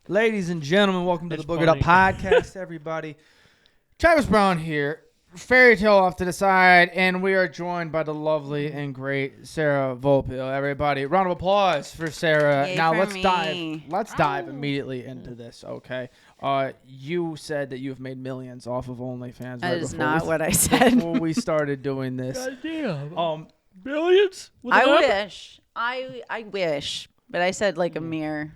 Ladies and gentlemen, welcome to That's the Boogered Up Podcast, everybody. Travis Brown here, fairy tale off to the side, and we are joined by the lovely and great Sarah Vulpio. Everybody, round of applause for Sarah. Yay now for let's me. dive immediately into this, okay? You said that you've made millions off of OnlyFans. That is not what I said. Before we started doing this. God damn. Billions? I wish. I wish. But I said like a mere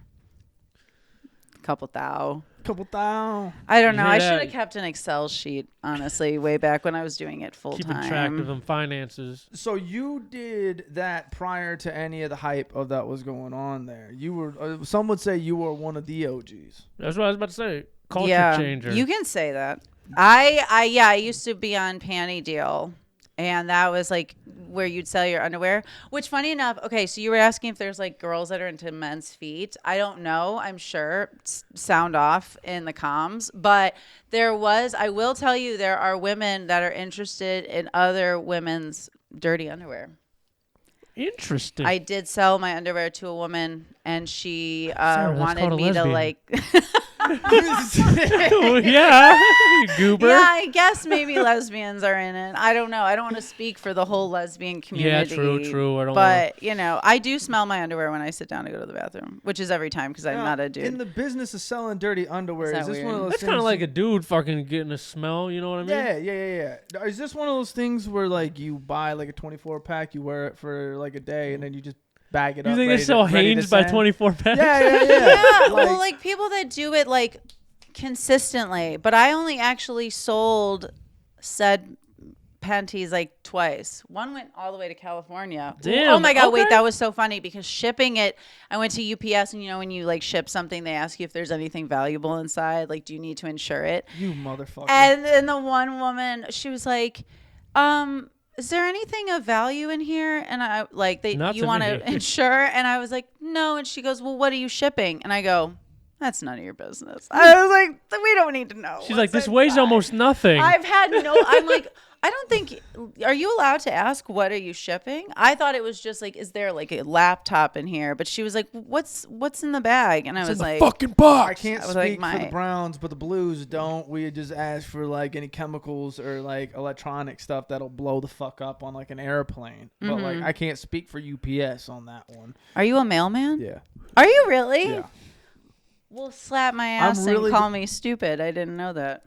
couple thou. Couple thousand. I don't know. hear I that? should have kept an Excel sheet, honestly, way back when I was doing it full Keeping time. track of them finances. So you did that prior to any of the hype of that was going on there. You were, some would say you were one of the OGs. That's what I was about to say. Culture changer. You can say that. I used to be on Panty Deal, and that was like where you'd sell your underwear. Which, funny enough, okay, so you were asking if there's like girls that are into men's feet. I don't know. I'm sure. Sound off in the comms, but there was. I will tell you, there are women that are interested in other women's dirty underwear. Interesting. I did sell my underwear to a woman, and she Sarah, that's wanted called a me to lesbian. like. Oh, yeah, you goober. Yeah, I guess maybe lesbians are in it. I don't know. I don't want to speak for the whole lesbian community. Yeah, true. I don't But, you know, I do smell my underwear when I sit down to go to the bathroom, which is every time because I'm Now, not a dude. In the business of selling dirty underwear, Is is that this one of weird? those That's things? kind of like a dude fucking getting a smell. You know what I mean? Yeah. Is this one of those things where like you buy like a 24 pack, you wear it for like a day, and then you just bag it You up? think they sell Hanes by 24 packs? Yeah. Yeah, well, like people that do it like consistently. But I only actually sold said panties like twice. One went all the way to California. Damn, Oh my God, wait, okay. that was so funny because shipping it, I went to UPS, and you know when you like ship something, they ask you if there's anything valuable inside. Like, do you need to insure it? You motherfucker. And then the one woman, she was like, is there anything of value in here? And I like, Not you to want me. to insure? And I was like, no. And she goes, well, what are you shipping? And I go, that's none of your business. I was like, we don't need to know. She's like, this weighs almost nothing. I'm like, I don't think, are you allowed to ask what are you shipping? I thought it was just like, is there like a laptop in here? But she was like, what's in the bag? And I was like, fucking box. I can't I was like, speak for the Browns, but the Blues don't. We just ask for like any chemicals or like electronic stuff that'll blow the fuck up on like an airplane. But like I can't speak for UPS on that one. are you a mailman? Yeah. Are you really? Yeah. Well, slap my ass really and call me stupid. I didn't know that.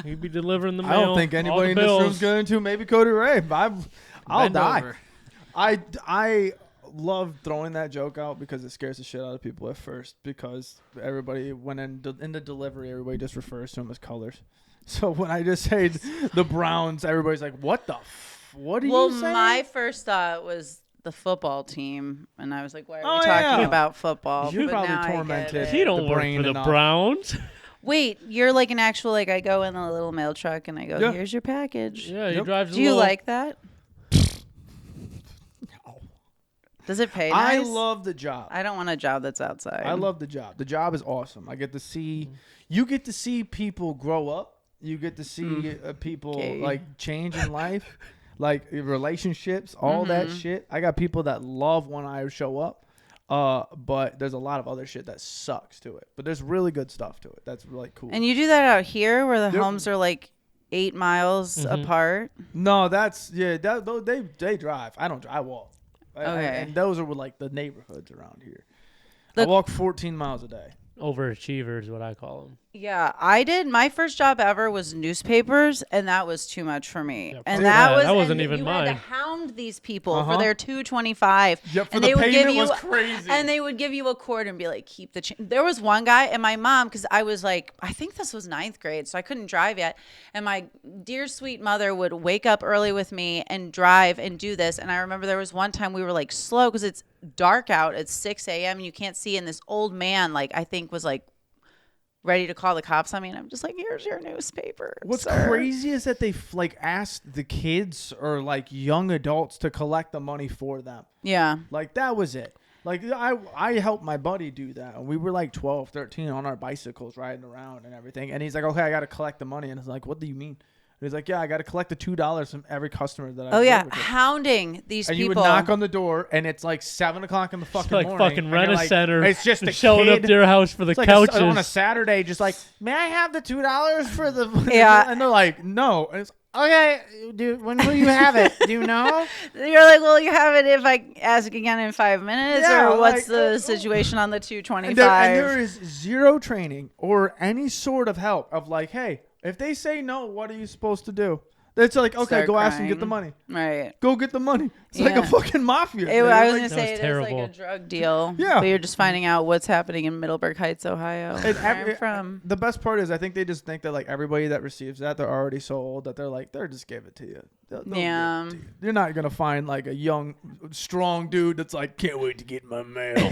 He'd be delivering the mail. I don't think all anybody the in this bills. room's going to. Maybe Cody Ray. But I'll Bend die. over. I love throwing that joke out because it scares the shit out of people at first because everybody, when in the delivery, everybody just refers to them as colors. So when I just say the Browns, everybody's like, what the what are you saying? Well, my first thought was the football team, and I was like, why are Oh, we talking yeah. about football? You're But probably now I get tormented. it. He don't The work brain for the enough. Browns. Wait, you're like an actual, like I go in a little mail truck and I go, Yeah. here's your package. Yeah, he Yep. drives. Do you like that? Does it pay I nice? love the job. I don't want a job that's outside. I love the job. The job is awesome. I get to see, you get to see people grow up. You get to see people Okay. like change in life, like relationships, all that shit. I got people that love when I show up, but there's a lot of other shit that sucks to it. But there's really good stuff to it. That's really cool. And you do that out here where the Yep. homes are like 8 miles apart? No, that's they drive. I don't drive. I walk. Okay. And those are like the neighborhoods around here. I Look- walk 14 miles a day. Overachievers is what I call them. Yeah, I did. My first job ever was newspapers, and that was too much for me. Yeah, and fuck that that. was That wasn't and even you had to mine. hound these people Uh-huh. for their $2.25. Yep, for and the they would give payment you was crazy. and they would give you a quarter and be like, keep the change. There was one guy, and my mom, because I was like, I think this was 9th grade, so I couldn't drive yet. And my dear sweet mother would wake up early with me and drive and do this. And I remember there was one time we were like slow because it's dark out. It's 6 a.m. and you can't see. And this old man, like I think, was like ready to call the cops on me, and I'm just like, here's your newspaper. What's sir. crazy is that they like asked the kids or like young adults to collect the money for them. Yeah. Like that was it. Like I helped my buddy do that. We were like 12, 13 on our bicycles riding around and everything. And he's like, okay, I got to collect the money. And it's like, what do you mean? he's like, yeah, I got to collect the $2 from every customer that I. Oh yeah, deliver to." hounding these And people. you would knock on the door, and it's like 7:00 in the fucking It's like morning. fucking and rent you're a like, center. It's just a showing up kid. to your house for the It's like couches. on a Saturday, just like, may I have the $2 for the? Yeah. And they're like, no. And it's okay, dude. When will you have it? Do you know? You're like, well, you have it if I ask again in 5 minutes, Yeah, or what's like, the situation on the And 225? there is zero training or any sort of help of like, hey, if they say no, what are you supposed to do? It's like, okay, Start go ask them, get the crying. money. Right. Go get the money. It's like Yeah. a fucking mafia. I was Like, gonna That say was there's like terrible. a drug deal. Yeah. But you're just finding out what's happening in Middleburg Heights, Ohio. And Where I'm from. the best part is I think they just think that like everybody that receives that, they're already so old that they're like, they'll just give it to you. They'll Yeah. give it to you. You're not gonna find like a young, strong dude that's like, can't wait to get my mail.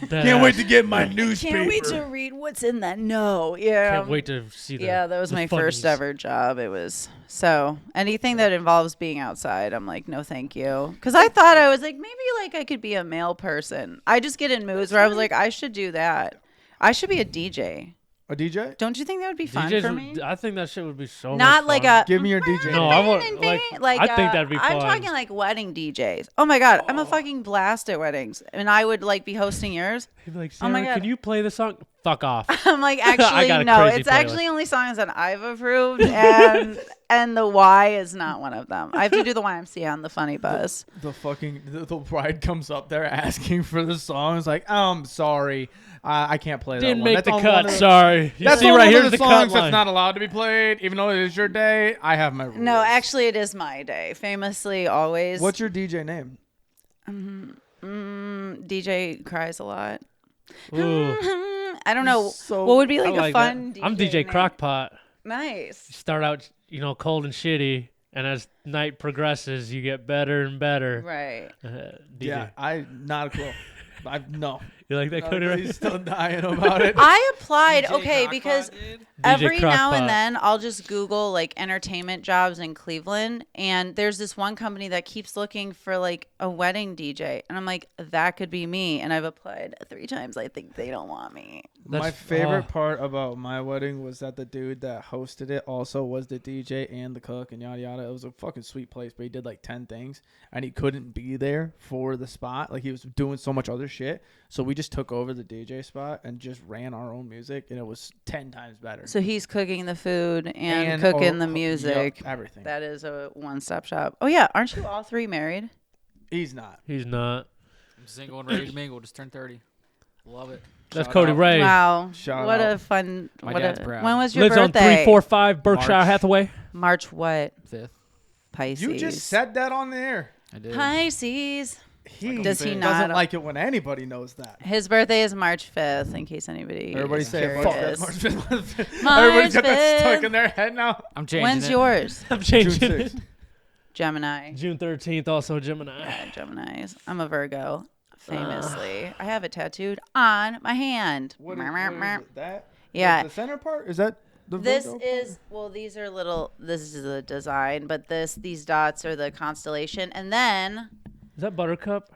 Can't wait to get my newspaper. Can't wait to read what's in that. No. Yeah. Can't wait to see that. Yeah, that was the my first funnies. ever job. It was so anything that involves being outside, I'm like, no, thank you. Because I thought I was like, maybe like I could be a male person. I just get in moods where I was like, I should do that. I should be a DJ. A DJ? Don't you think that would be fun DJs for would- me? I think that shit would be so Not much like fun. a. Give me your DJ. No, I want like I think that'd be I'm fun. talking like wedding DJs. Oh my god, I'm a fucking blast at weddings, and I would like be hosting yours. He'd be like, Oh my Sarah, God. can you play the song? Fuck off. I'm like, I actually, got a no. crazy It's playlist. actually only songs that I've approved, and the Y is not one of them. I have to do the YMCA on the funny bus. The bride comes up there asking for the song. It's like, I'm sorry, I can't play that Didn't one. make That's the on cut. one of the- Sorry. You That's see on right one here's of the the cut songs line. that's not allowed to be played, even though it is your day. I have my rules. No, actually, it is my day. Famously, always. What's your DJ name? DJ cries a lot. Ooh, I don't know. So- what would be like, I like a fun that. DJ I'm DJ name? Crockpot. Nice. Start out, cold and shitty, and as night progresses, you get better and better. Right. DJ. Yeah, not a clue. No. You like that, Cody? He's Right? still dying about it. I applied, DJ okay, Crockpot, because dude. every now Crockpot. and then I'll just Google like entertainment jobs in Cleveland, and there's this one company that keeps looking for like a wedding DJ, and I'm like, that could be me, and I've applied 3 times. I think they don't want me. My favorite part about my wedding was that the dude that hosted it also was the DJ and the cook and yada yada. It was a fucking sweet place, but he did like 10 things and he couldn't be there for the spot. Like he was doing so much other shit. So we just took over the DJ spot and just ran our own music, and it was 10 times better. So he's cooking the food and cooking the music. Yep, everything. That is a one-stop shop. Oh yeah, aren't you all 3 married? He's not. He's not. I'm single and ready to mingle. Just turned 30. Love it. That's Shout Cody out. Ray. Wow, Shout what out. a fun. My what dad's a, proud. when was your Lives on birthday? 345 Berkshire March. Hathaway. March what? 5th. Pisces. You just said that on the air. I did. Pisces. He Does he doesn't not? like it when anybody knows that. His birthday is March 5th, in case anybody Everybody is say it. curious. Fuck, that's March 5th. March Everybody's got that 5th. stuck in their head now. I'm changing When's it. yours? I'm June changing it. 6th. Gemini. June 13th, also Gemini. Yeah, Geminis. I'm a Virgo, famously. I have it tattooed on my hand. What Meow, is, meow, what meow. is it? That? Yeah. The center part? Is that the This Virgo is these are little. This is the design, but these dots are the constellation, and then Is that Buttercup?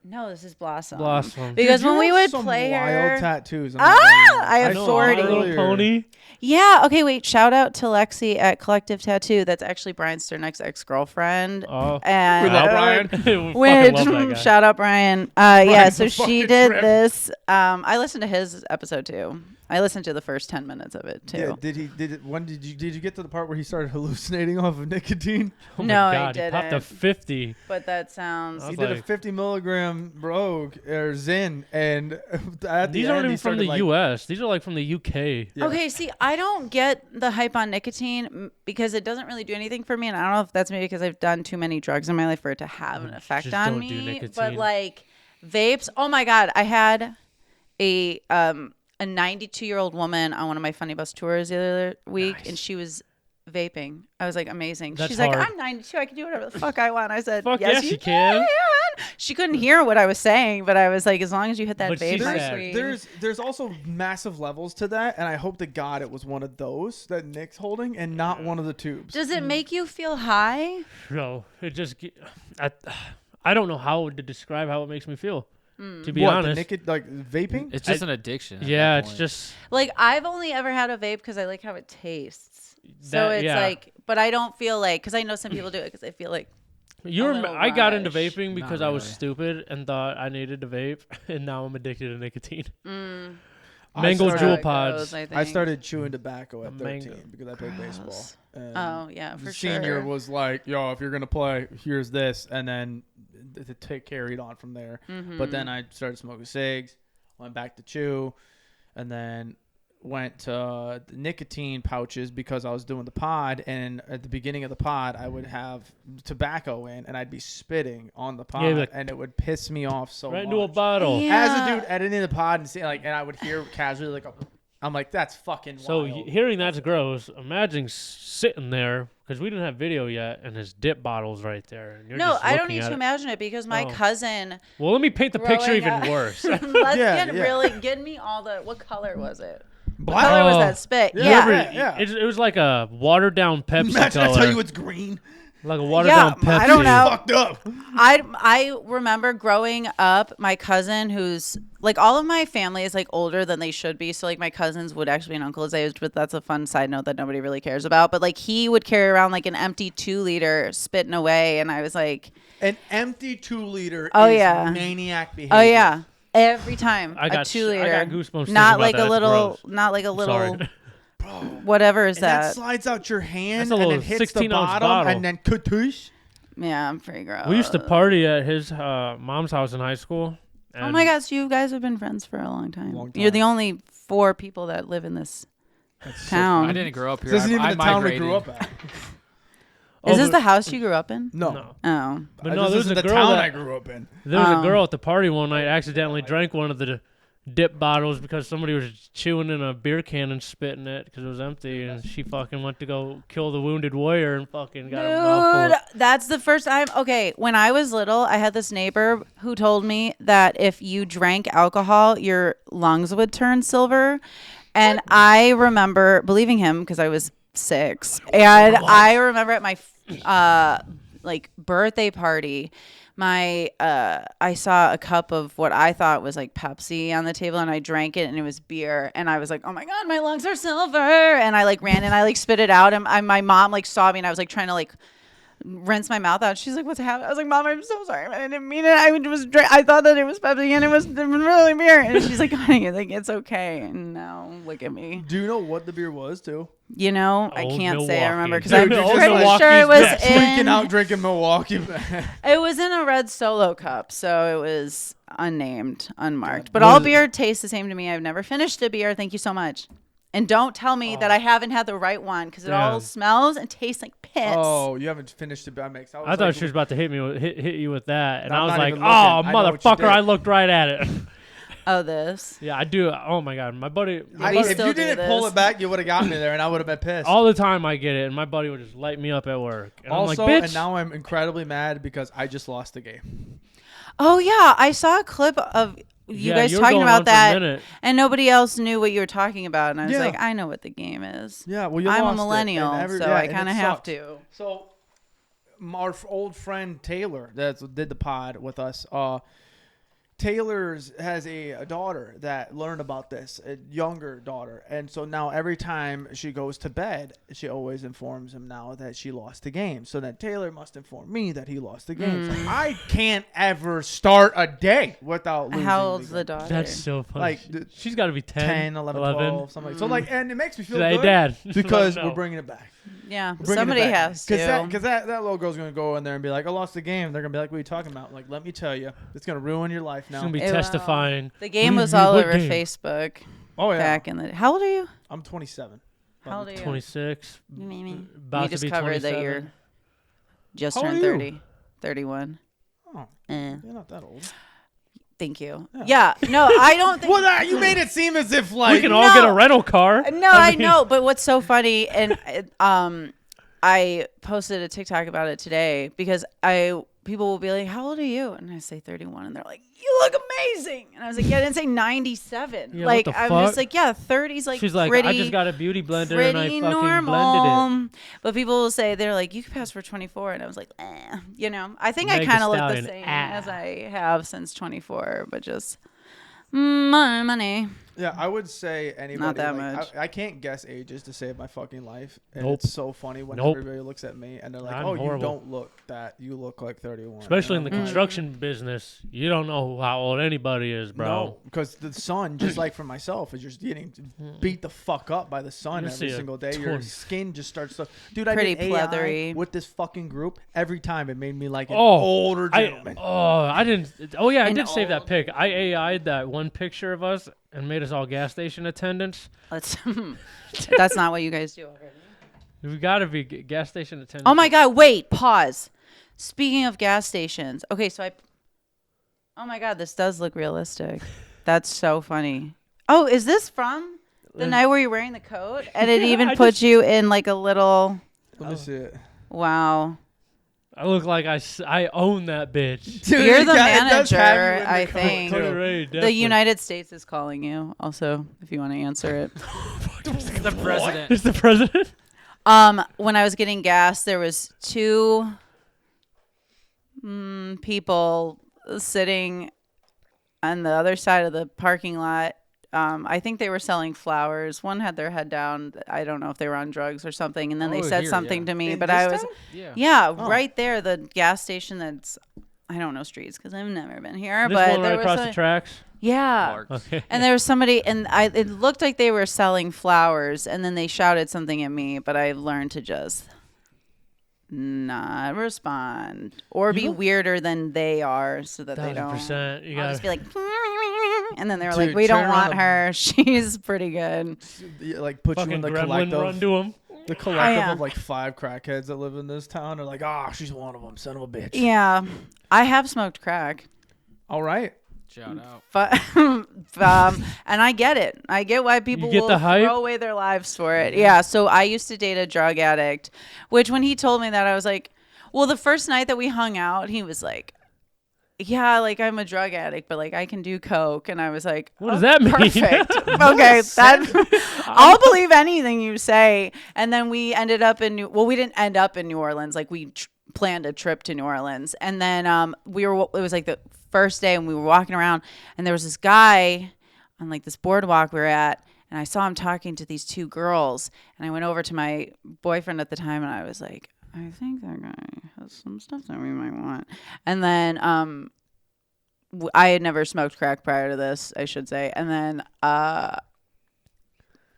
no, this is Blossom. Blossom. Because Dude, when you we have would some play wild her. tattoos. I have No, 40. My Little earlier. Pony. Yeah. Okay. Wait. Shout out to Lexi at Collective Tattoo. That's actually Brian Sternick's ex-girlfriend. Oh. And We love Brian. We fucking Which, love that guy. shout out Brian. Yeah, Brian's so a she fucking did trip. this. I listened to his episode too. I listened to the first 10 minutes of it too. Yeah, did you get to the part where he started hallucinating off of nicotine? Oh my No, I God, he popped a didn't. 50. But that sounds. I He was did a like- 50 milligram Rogue or Zin, and at the These end, aren't he even from started the like, U.S. These are like from the U.K. Yeah. Okay, see, I don't get the hype on nicotine because it doesn't really do anything for me, and I don't know if that's maybe because I've done too many drugs in my life for it to have an effect Just on don't do me. But nicotine. like vapes, oh my god, I had a 92-year-old woman on one of my Funny Bus tours the other week, Nice. and she was vaping. I was like, amazing. That's She's like, hard. I'm 92, I can do whatever the fuck I want. I said, Fuck yes, yeah, you she can. She couldn't hear what I was saying, but I was like, as long as you hit that But vape she said- screen. There's also massive levels to that, and I hope to God it was one of those that Nick's holding and not one of the tubes. Does it make you feel high? No, it just. I don't know how to describe how it makes me feel. To be what, honest. like vaping? It's just an addiction. at Yeah, that it's point. just Like I've only ever had a vape because I like how it tastes. So it's like, but I don't feel like, because I know some people do it because they feel like I got into rush. vaping because Not I was really. stupid and thought I needed to vape, and now I'm addicted to nicotine. I Mango started- Jewel How it Pods. goes, I I think. started chewing tobacco at A mango. 13 because I played baseball. Gross. And Oh yeah, for the sure. senior was like, "Yo, if you're gonna play, here's this," and then it carried on from there. But then I started smoking cigs, went back to chew, and then went to the nicotine pouches because I was doing the pod. And at the beginning of the pod, I would have tobacco in, and I'd be spitting on the pod, like- and it would piss me off so Right much. into a bottle. Yeah. As a dude editing the pod and seeing and I would hear casually like, I'm like, that's fucking So wild. hearing that's gross. Imagine sitting there because we didn't have video yet, and there's dip bottles right there. And you're No, just I don't looking need at to it. imagine it because my Oh. cousin. Well, let me paint the picture growing even up- worse. Let's Yeah, get yeah. really give me all the. What color was it? What Black? color was Oh. that spit? Yeah. Yeah. Remember, yeah. It was like a watered down Pepsi Imagine I color. tell you it's green. Like a watered Yeah, down Pepsi. I don't know. Fucked up. I remember growing up, my cousin, who's like, all of my family is like older than they should be. So like my cousins would actually be an uncle's age, but that's a fun side note that nobody really cares about. But like he would carry around like an empty 2-liter spitting away, and I was like, An empty 2-liter Oh, is yeah. maniac behavior. oh yeah, every time I a got 2-liter. I got goosebumps. thinking Not about like that. a That's little, gross. not like a little, Sorry. whatever is And that that? slides out your hand That's a and little then hits the 16-ounce bottom bottle. and then katoosh. Yeah, I'm pretty gross. We used to party at his mom's house in high school. Oh and my gosh, you guys have been friends for a long time. Long You're time. the only 4 people that live in this town. I didn't grow up here. This isn't even I the town we migrated. grew up at. Is this but- the house you grew up in? No. No. Oh. But no, this there was isn't a the girl town that I grew up in. there was a Oh. girl at the party one night accidentally drank one of the dip bottles because somebody was chewing in a beer can and spitting it because it was empty, and she fucking went to go kill the wounded warrior and fucking got a mouthful. Dude, that's the first time. Okay, when I was little, I had this neighbor who told me that if you drank alcohol, your lungs would turn silver. And I remember believing him because I was 6. And I remember at my like birthday party, I saw a cup of what I thought was like Pepsi on the table, and I drank it, and it was beer, and I was like, oh my god, my lungs are silver, and I like ran and I like spit it out, and my mom like saw me, and I was like trying to like rinse my mouth out. She's like, what's happening? I was like, Mom, I'm so sorry, I didn't mean it. I thought that it was Pepsi, and it was really beer. And she's like, honey, like it's okay. And now look at me. Do you know what the beer was, too? You know, I Old can't say I remember Milwaukee. because I'm Dude, old pretty Milwaukee's sure it was best. Freaking in. out drinking Milwaukee. It was in a red Solo cup, so it was unnamed, unmarked. But What all is it? beer tastes the same to me. I've never finished a beer. Thank you so much. And don't tell me that I haven't had the right one because it all Yeah. smells and tastes like piss. Oh, you haven't finished the beer mix. I thought she was about to hit you with that, and I'm I was not like, even "Oh, looking. I know what you motherfucker!" did. I looked right at it. Oh, this. Yeah, I do. Oh my god, my buddy. We if still you do didn't pull this. it back, you would have got me there, and I would have been pissed. All the time I get it, and my buddy would just light me up at work. And Also, I'm like, bitch. and now I'm incredibly mad because I just lost the game. Oh yeah, I saw a clip of you Yeah, guys you were talking going about on for a that, minute. and nobody else knew what you were talking about, and I was Yeah. like, I know what the game is. Yeah, well, you I'm a lost it, and millennial, so I and kind it of have sucked. to. So, our old friend Taylor that did the pod with us, Taylor's has a daughter that learned about this, a younger daughter. And so now every time she goes to bed, she always informs him now that she lost the game. So then Taylor must inform me that he lost the game. So I can't ever start a day without losing. How old's the game. daughter? That's so funny. Like, the- she's got to be 10, 11, 12, something like. So like, and it makes me feel Hey, good Dad. because Let him we're know. bringing it back. Yeah, We're bringing somebody it back. has to. Because that little girl's going to go in there and be like, I lost the game. They're going to be like, what are you talking about? Like, let me tell you. It's going to ruin your life She's now. going to be Ew. testifying. The game What was do you- all what over game? Facebook Oh, yeah. back in the. How old are you? I'm 27. How old are you? 26. We About just to be covered 27. that you're just How old turned are you? 30, 31. Oh, Eh, you're not that old. thank you. Yeah. Yeah, no, I don't think. Well, you made it seem as if, like, We can all get No. a rental car. No, I mean, know, but what's so funny, and I posted a TikTok about it today because I people will be like, how old are you? And I say 31. And they're like, you look amazing. And I was like, yeah, I didn't say 97. Yeah, like, what the I'm fuck? just like, yeah, 30's like She's like, pretty, I just got a beauty blender and I pretty fucking normal. blended it. But people will say, they're like, you could pass for 24. And I was like, you know, I think I Meg kind Thee of look the Stallion, same ah. as I have since 24, but just money. Yeah, I would say anybody. Not that like, much. I can't guess ages to save my fucking life. And Nope. it's so funny when Nope. everybody looks at me and they're like, I'm "Oh, horrible. you don't look that. You look like 31." Especially in the And I'm like, construction business, you don't know how old anybody is, bro. No, because the sun, just like for myself, is just getting beat the fuck up by the sun You every see a single day. Your 20. skin just starts to. Dude, Pretty I did AI pleathery. with this fucking group. Every time it made me like an Oh, older gentleman. I didn't. Oh yeah, I An did save that old- pic. I AI'd that one picture of us and made us all gas station attendants. Let's. That's not what you guys do already. We gotta be gas station attendants. Oh my God! Wait, pause. Speaking of gas stations, okay, so oh my God, this does look realistic. That's so funny. Oh, is this from the night where you're wearing the coat? And it Yeah, even I puts you in like a little. Let me see it. Wow. I look like I own that bitch. Dude, You're the it does have you manager, in I the coat, think. too. Right, The definitely. United States is calling you. Also, if you want to answer it. The president. Is the president? When I was getting gas, there was two people sitting on the other side of the parking lot. I think they were selling flowers. One had their head down. I don't know if they were on drugs or something. And then they Oh, said here, something yeah. to me, In but this I was, town? Yeah. yeah, Oh. right there, the gas station that's, I don't know streets because I've never been here, This but one there right was across a, the tracks. yeah. Park. Okay. And there was somebody, and it looked like they were selling flowers, and then they shouted something at me, but I learned to just not respond or be look- weirder than they are so that they don't. 1,000%. You I'll got just be like, and then they were Dude, like, we turn don't around want the- her. She's pretty good. Yeah, like put you fucking in the gremlin run collective. to him. The collective am. of like 5 crackheads that live in this town are like, "Ah, she's one of them, son of a bitch." Yeah. I have smoked crack. All right. Shout out. But, and I get it. I get why people get will the hype? throw away their lives for it. Yeah. So I used to date a drug addict, which when he told me that, I was like, well, the first night that we hung out, he was like, yeah, like I'm a drug addict, but like I can do coke. And I was like, What does that mean? Perfect. Okay. I'll believe anything you say. And then we ended up in we didn't end up in New Orleans. Like we planned a trip to New Orleans. And then it was like the first day and we were walking around and there was this guy on like this boardwalk we were at. And I saw him talking to these 2 girls. And I went over to my boyfriend at the time and I was like, I think that guy has some stuff that we might want. And then I had never smoked crack prior to this, I should say. And then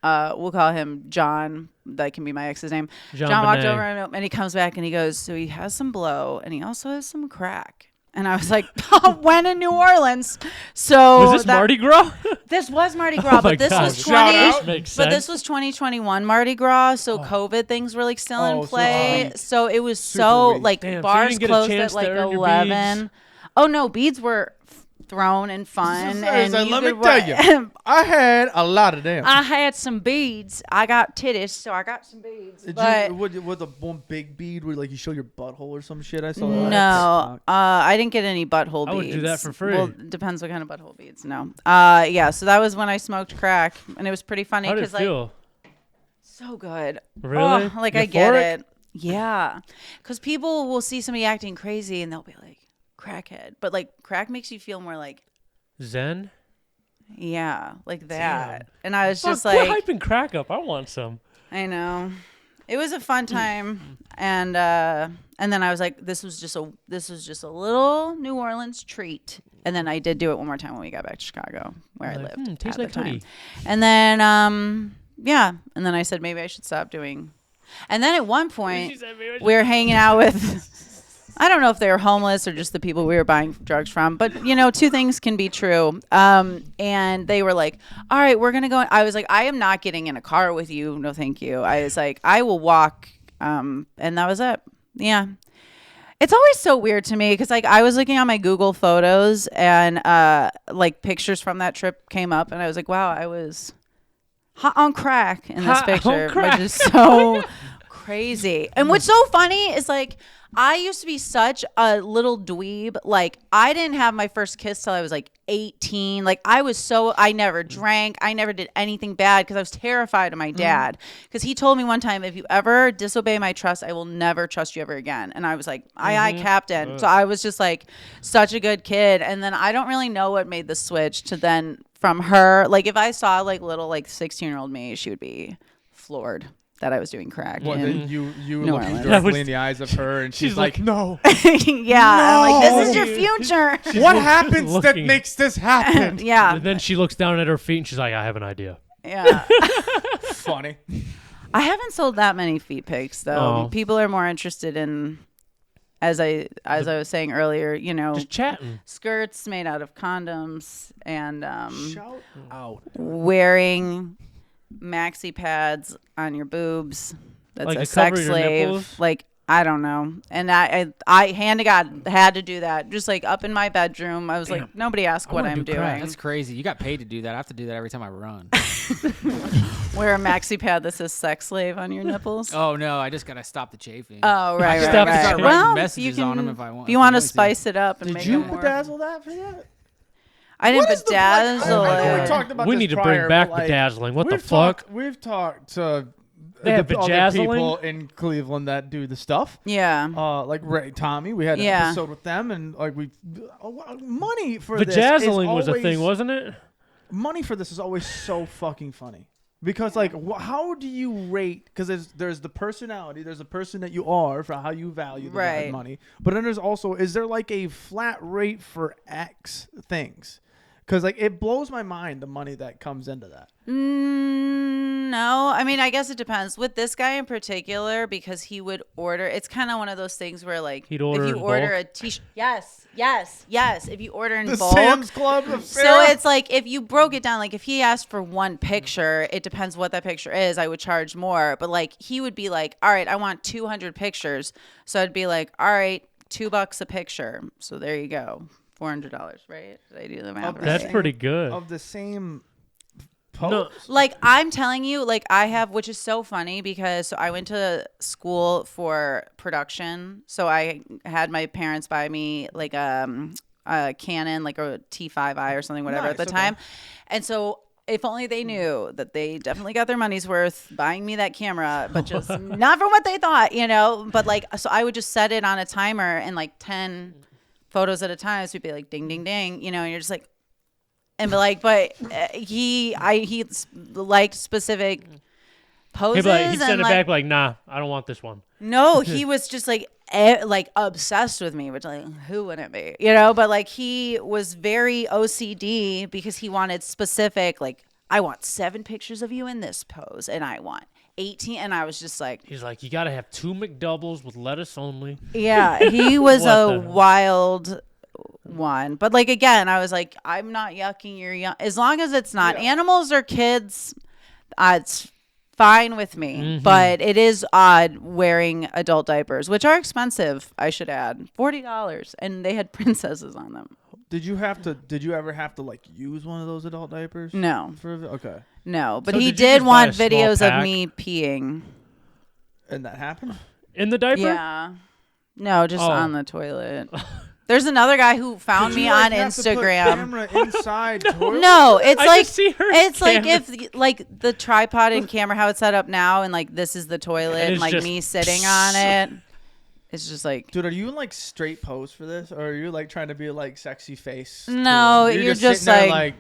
we'll call him John. That can be my ex's name. John walked over and he comes back and he goes, so he has some blow and he also has some crack. And I was like, when in New Orleans? So Was this Mardi Gras? This was Mardi Gras, Oh my but this God. was Shout 20. out. Makes But sense. this was 2021 Mardi Gras, so COVID things were like still Oh, in so play. weak. So it was Super so weak. like Damn, so you bars didn't get a closed chance at like to earn your 11. beads? Oh no, beads were thrown and fun. And Let you me could tell you, I had a lot of them. I had some beads. I got titties, so I got some beads. Did but you with the one big bead where like you show your butthole or some shit? I saw that. no, I didn't get any butthole beads. I would do that for free. Well, depends what kind of butthole beads. No. Yeah. So that was when I smoked crack, and it was pretty funny How did it because like feel? so good. Really? Oh, like I get Euphoric? it. Yeah. Because people will see somebody acting crazy and they'll be like, crackhead. But like crack makes you feel more like, Zen? yeah, like that. Damn. And I was Fuck, just quit like, hyping crack up. I want some. I know. It was a fun time. And then I was like, this was just a little New Orleans treat. And then I did do it one more time when we got back to Chicago where I Like, lived. tastes at like the time. hoodie. And then yeah. And then I said maybe I should stop doing. And then at one point we were hanging out with I don't know if they were homeless or just the people we were buying drugs from, but you know, 2 things can be true. And they were like, all right, we're going to go. I was like, I am not getting in a car with you. No, thank you. I was like, I will walk. And that was it. Yeah. It's always so weird to me because like I was looking on my Google photos and like pictures from that trip came up and I was like, wow, I was hot on crack in this Hot on picture, crack. which is so crazy. And what's so funny is like I used to be such a little dweeb. Like I didn't have my first kiss till I was like 18. Like I never drank. I never did anything bad because I was terrified of my dad. Because he told me one time, if you ever disobey my trust, I will never trust you ever again. And I was like, aye, Captain. So I was just like such a good kid. And then I don't really know what made the switch to then from her. Like if I saw like little like 16-year-old me, she would be floored that I was doing crack. Well, in then you New looking Orleans. directly in the eyes of her, and she's like, no. Yeah, I'm like, this is your No. future. "What happens that looking. makes this happen?" Yeah, And then she looks down at her feet and she's like, I have an idea. yeah. Funny. I haven't sold that many feet pics though. Oh. People are more interested in, as I was saying earlier, you know, Just chatting. skirts made out of condoms and Shout out. wearing maxi pads on your boobs. That's Like a to sex cover your slave. nipples? Like I don't know. And I hand to God had to do that. Just like up in my bedroom. I was like, nobody asked I what wanna I'm do crack. doing. That's crazy. You got paid to do that. I have to do that every time I run. Wear a maxi pad that says sex slave on your nipples. Oh no, I just gotta stop the chafing. Oh, right, just right, have to right. start writing Well, messages you on 'em can, if I want- If you want to want to. spice it up and Did make you it more. bedazzle that for that? I didn't What is the- like, bedazzle I know we it. talked about We this need to prior, bring back but, like, bedazzling. What the we've fuck? We've talked to They have other bedazzling? people in Cleveland that do the stuff. Yeah. Like Ray, Tommy, we had an Yeah. episode with them, and like money for this is Bedazzling was a always- thing, wasn't it? Money for this is always so fucking funny because like how do you rate? Because there's the personality, there's the person that you are for how you value the Right. money, but then there's also is there like a flat rate for X things? Because like it blows my mind the money that comes into that. No, I mean, I guess it depends. With this guy in particular, because he would order, it's kind of one of those things where, like, He'd order if you in order bulk? a t-shirt, yes, if you order in The bulk. Sam's Club of So Sarah. it's like if you broke it down, like if he asked for one picture, it depends what that picture is. I would charge more, but like he would be like, "All right, I want 200 pictures," so I'd be like, "All right, $2 a picture." So there you go, $400, right? Did I do the math right? That's pretty good. of the same pose. No. Like I'm telling you, like I have, which is so funny because so I went to school for production. So I had my parents buy me like a Canon, like a T5i or something, whatever at the Nice, time. okay. And so if only they knew that they definitely got their money's worth buying me that camera, but just not for what they thought, you know. But like, so I would just set it on a timer and like 10 photos at a time. So it'd be like ding, ding, ding, you know, and you're just like, and be like, but he liked specific poses. He'd send and it like, back like, nah, I don't want this one. no, he was just like obsessed with me, which like who wouldn't be, you know? But like he was very OCD because he wanted specific. Like I want 7 pictures of you in this pose, and I want 18. And I was just like, He's like, you got to have 2 McDoubles with lettuce only. yeah, he was What a the hell? wild one. But like again, I was like, I'm not yucking your young as long as it's not animals or kids. It's fine with me, Mm-hmm. but it is odd wearing adult diapers, which are expensive. I should add $40, and they had princesses on them. Did you ever have to like use one of those adult diapers? No, Okay. no, but So he did you did just buy want a small videos of pack? me peeing. And that happened? In the diaper? Yeah, no, just Oh. on the toilet. There's another guy who found me on Instagram. Camera inside toilet? No, it's I like just see her it's like camera. if like the tripod and camera how it's set up now, and like this is the toilet, and it's like just me sitting on it. It's just like Dude, are you in like straight pose for this, or are you like trying to be like sexy face? to No, them? you're just sitting there, like-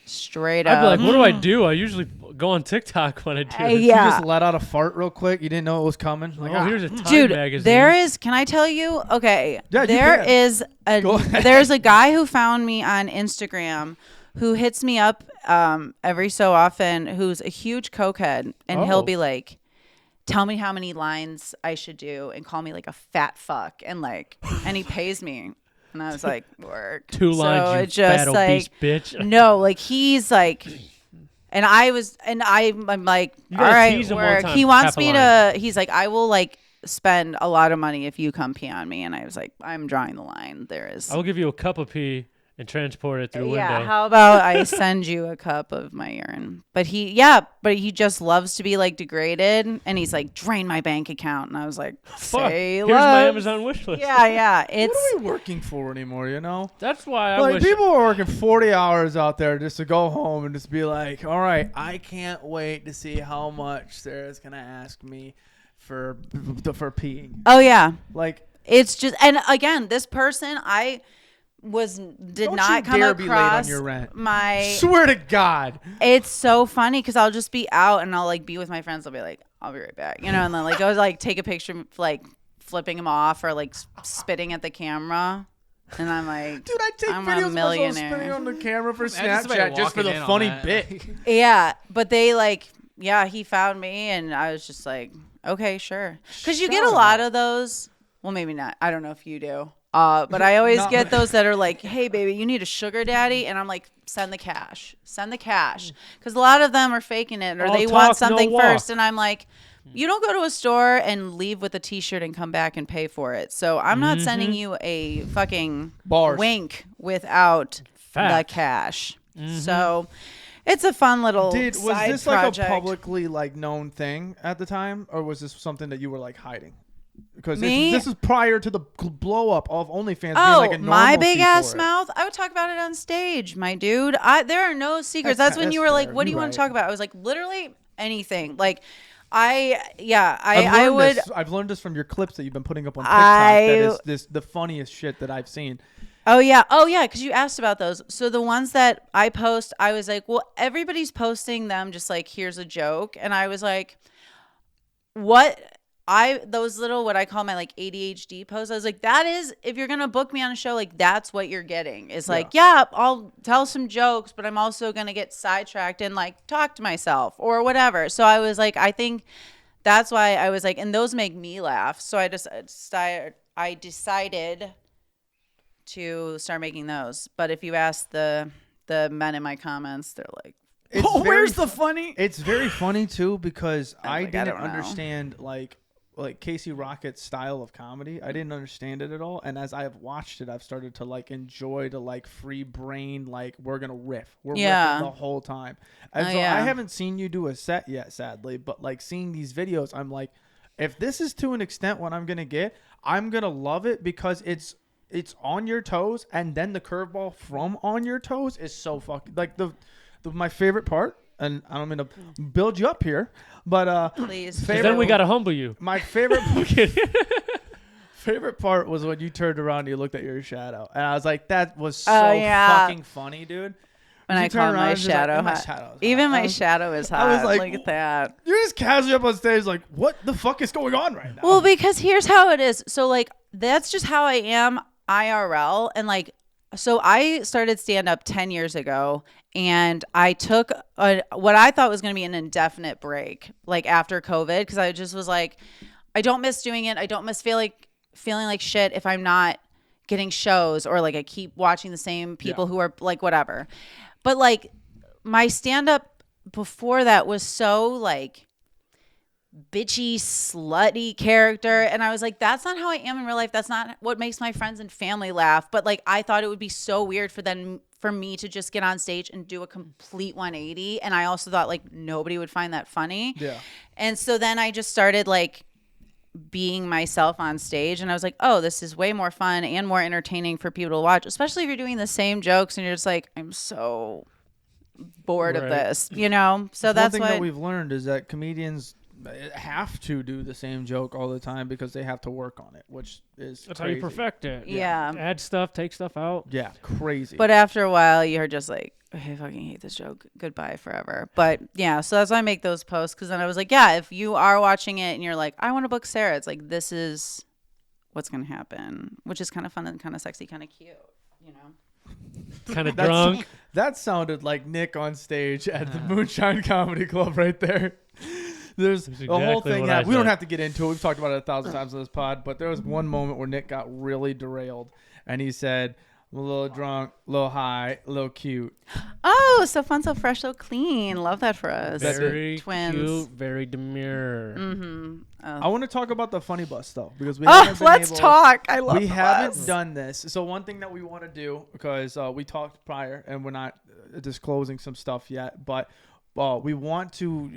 straight I'd be up. like, what do I do? I usually go on TikTok when I do this. you yeah. just let out a fart real quick. You didn't know it was coming. Like, Oh, here's a Time Dude, magazine. there is. Can I tell you? Okay, Yeah, you there can. is Go ahead. there's a guy who found me on Instagram, who hits me up every so often, who's a huge cokehead, and he'll Oh. be like, "Tell me how many lines I should do, and call me like a fat fuck," and like, and he pays me, and I was like, "Work." 2 lines, So you it just fat obese like, bitch. no, like he's like, and I'm like, You all gotta right, tease him one work. time, He wants half a me line. to. He's like, I will like spend a lot of money if you come pee on me, and I was like, I'm drawing the line. There is. I will give you a cup of pee and transport it through a Yeah, window. how about I send you a cup of my urine? But he just loves to be like degraded, and he's like, drain my bank account, and I was like, Fuck. say Here's my less. Amazon wish list. Yeah, What it's are we working for anymore, you know? That's why I Like, wish. people are working 40 hours out there just to go home and just be like, all right, I can't wait to see how much Sarah's going to ask me for peeing. oh yeah, Like, it's just, and again, this person did don't not you come dare be late on across your rent. my. Swear to God. It's so funny because I'll just be out and I'll like be with my friends. I'll be like, I'll be right back, you know, and then like I was like take a picture, like flipping him off or like spitting at the camera, and I'm like, Dude, I take I'm a videos of myself millionaire. spinning on the camera for Imagine somebody Snapchat just for walking the in on funny that. bit. yeah, but they like, yeah, he found me, and I was just like, okay, sure, because you get a Shut lot up. of those. Well, maybe not. I don't know if you do. But I always Not get like- those that are like, hey, baby, you need a sugar daddy. And I'm like, send the cash. Send the cash. Because a lot of them are faking it or All they talk, want something no walk. first. And I'm like, you don't go to a store and leave with a T-shirt and come back and pay for it. So I'm not sending you a fucking Bars. wink without Fact. the cash. So it's a fun little Was side this project. like a publicly like known thing at the time, or was this something that you were like hiding? Because Me? this is prior to the blow up of OnlyFans being Oh, like a my normalcy big ass for it. mouth! I would talk about it on stage, my dude. There are no secrets. That's That's when you fair. were like, "What do you You're want to right. talk about?" I was like, literally anything. Like, I I've would. I've learned this from your clips that you've been putting up on TikTok. I- That is the funniest shit that I've seen. Oh yeah, because you asked about those. So the ones that I post, I was like, well, everybody's posting them, just like here's a joke, and I was like, what? Those little what I call my like ADHD posts. I was like, that is if you're gonna book me on a show, like that's what you're getting. It's like, yeah, I'll tell some jokes, but I'm also gonna get sidetracked and like talk to myself or whatever. So I was like, I think that's why I was like, and those make me laugh. So I decided to start making those. But if you ask the men in my comments, they're like, It's oh, very where's the funny? It's very funny too because I like, I didn't don't know. understand like Casey Rockett's style of comedy. I didn't understand it at all, and as I have watched it, I've started to like enjoy the like free brain, like we're gonna riff, we're Yeah. riffing the whole time. And so yeah. I haven't seen you do a set yet, sadly, but like seeing these videos, I'm like, if this is to an extent what I'm gonna get, I'm gonna love it because it's on your toes, and then the curveball from on your toes is so fucking like my favorite part. And I don't mean to build you up here, but Please. 'Cause favorite, then we gotta humble you. my favorite favorite part was when you turned around and you looked at your shadow, and I was like, that was so yeah. fucking funny, dude. When You I turn call around my and just like, shadow "Oh, my hot. shadow's hot." Even I my was- shadow is I hot. was like, Look at that. You're just casually up on stage, like, what the fuck is going on right now? Well, because here's how it is. So like that's just how I am IRL, and like so I started stand up 10 years ago, and I took what I thought was going to be an indefinite break like after COVID, because I just was like, I don't miss doing it. I don't miss feeling like shit if I'm not getting shows, or like I keep watching the same people who are like whatever. But like my stand up before that was so like bitchy, slutty character, and I was like, that's not how I am in real life. That's not what makes my friends and family laugh. But like I thought it would be so weird for me to just get on stage and do a complete 180, and I also thought like nobody would find that funny. Yeah. And so then I just started like being myself on stage, and I was like, oh, this is way more fun and more entertaining for people to watch, especially if you're doing the same jokes and you're just like, I'm so bored of Right. this, you know? So One that's thing why that we've learned is that comedians have to do the same joke all the time because they have to work on it, which is That's how crazy. you perfect it. Yeah. Add stuff, take stuff out. Yeah, crazy. But after a while, you're just like, I fucking hate this joke. Goodbye forever. But yeah, so that's why I make those posts, because then I was like, yeah, if you are watching it and you're like, I want to book Sarah, it's like, this is what's going to happen, which is kind of fun and kind of sexy, kind of cute, you know? Kind of That's- drunk. That sounded like Nick on stage at the Moonshine Comedy Club right there. There's That's a whole exactly thing. what I We don't said. have to get into it. We've talked about it 1,000 times on this pod, but there was one moment where Nick got really derailed, and he said, I'm a little drunk, a little high, a little cute. Oh, so fun, so fresh, so clean. Love that for us. That's Very Twins. cute, very demure. Mm-hmm. I want to talk about the funny bus though, because we haven't been let's able, talk. I love we the haven't bus. done this. So one thing that we want to do, because we talked prior and we're not disclosing some stuff yet, but we want to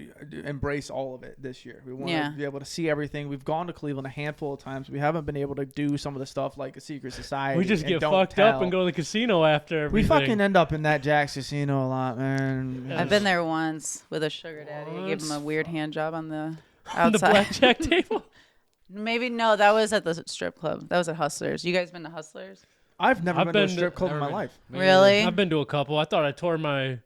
embrace all of it this year. We want to be able to see everything. We've gone to Cleveland a handful of times. We haven't been able to do some of the stuff like a secret society. We just get Don't fucked Tell. up and go to the casino after everything. We fucking end up in that Jack's Casino a lot, man. I've been there once with a sugar daddy. I gave him a weird hand job on the on the outside. blackjack table. Maybe no, that was at the strip club. That was at Hustlers. You guys been to Hustlers? I've never been to a strip club in never my been. life. Really? I've been to a couple. I thought I tore my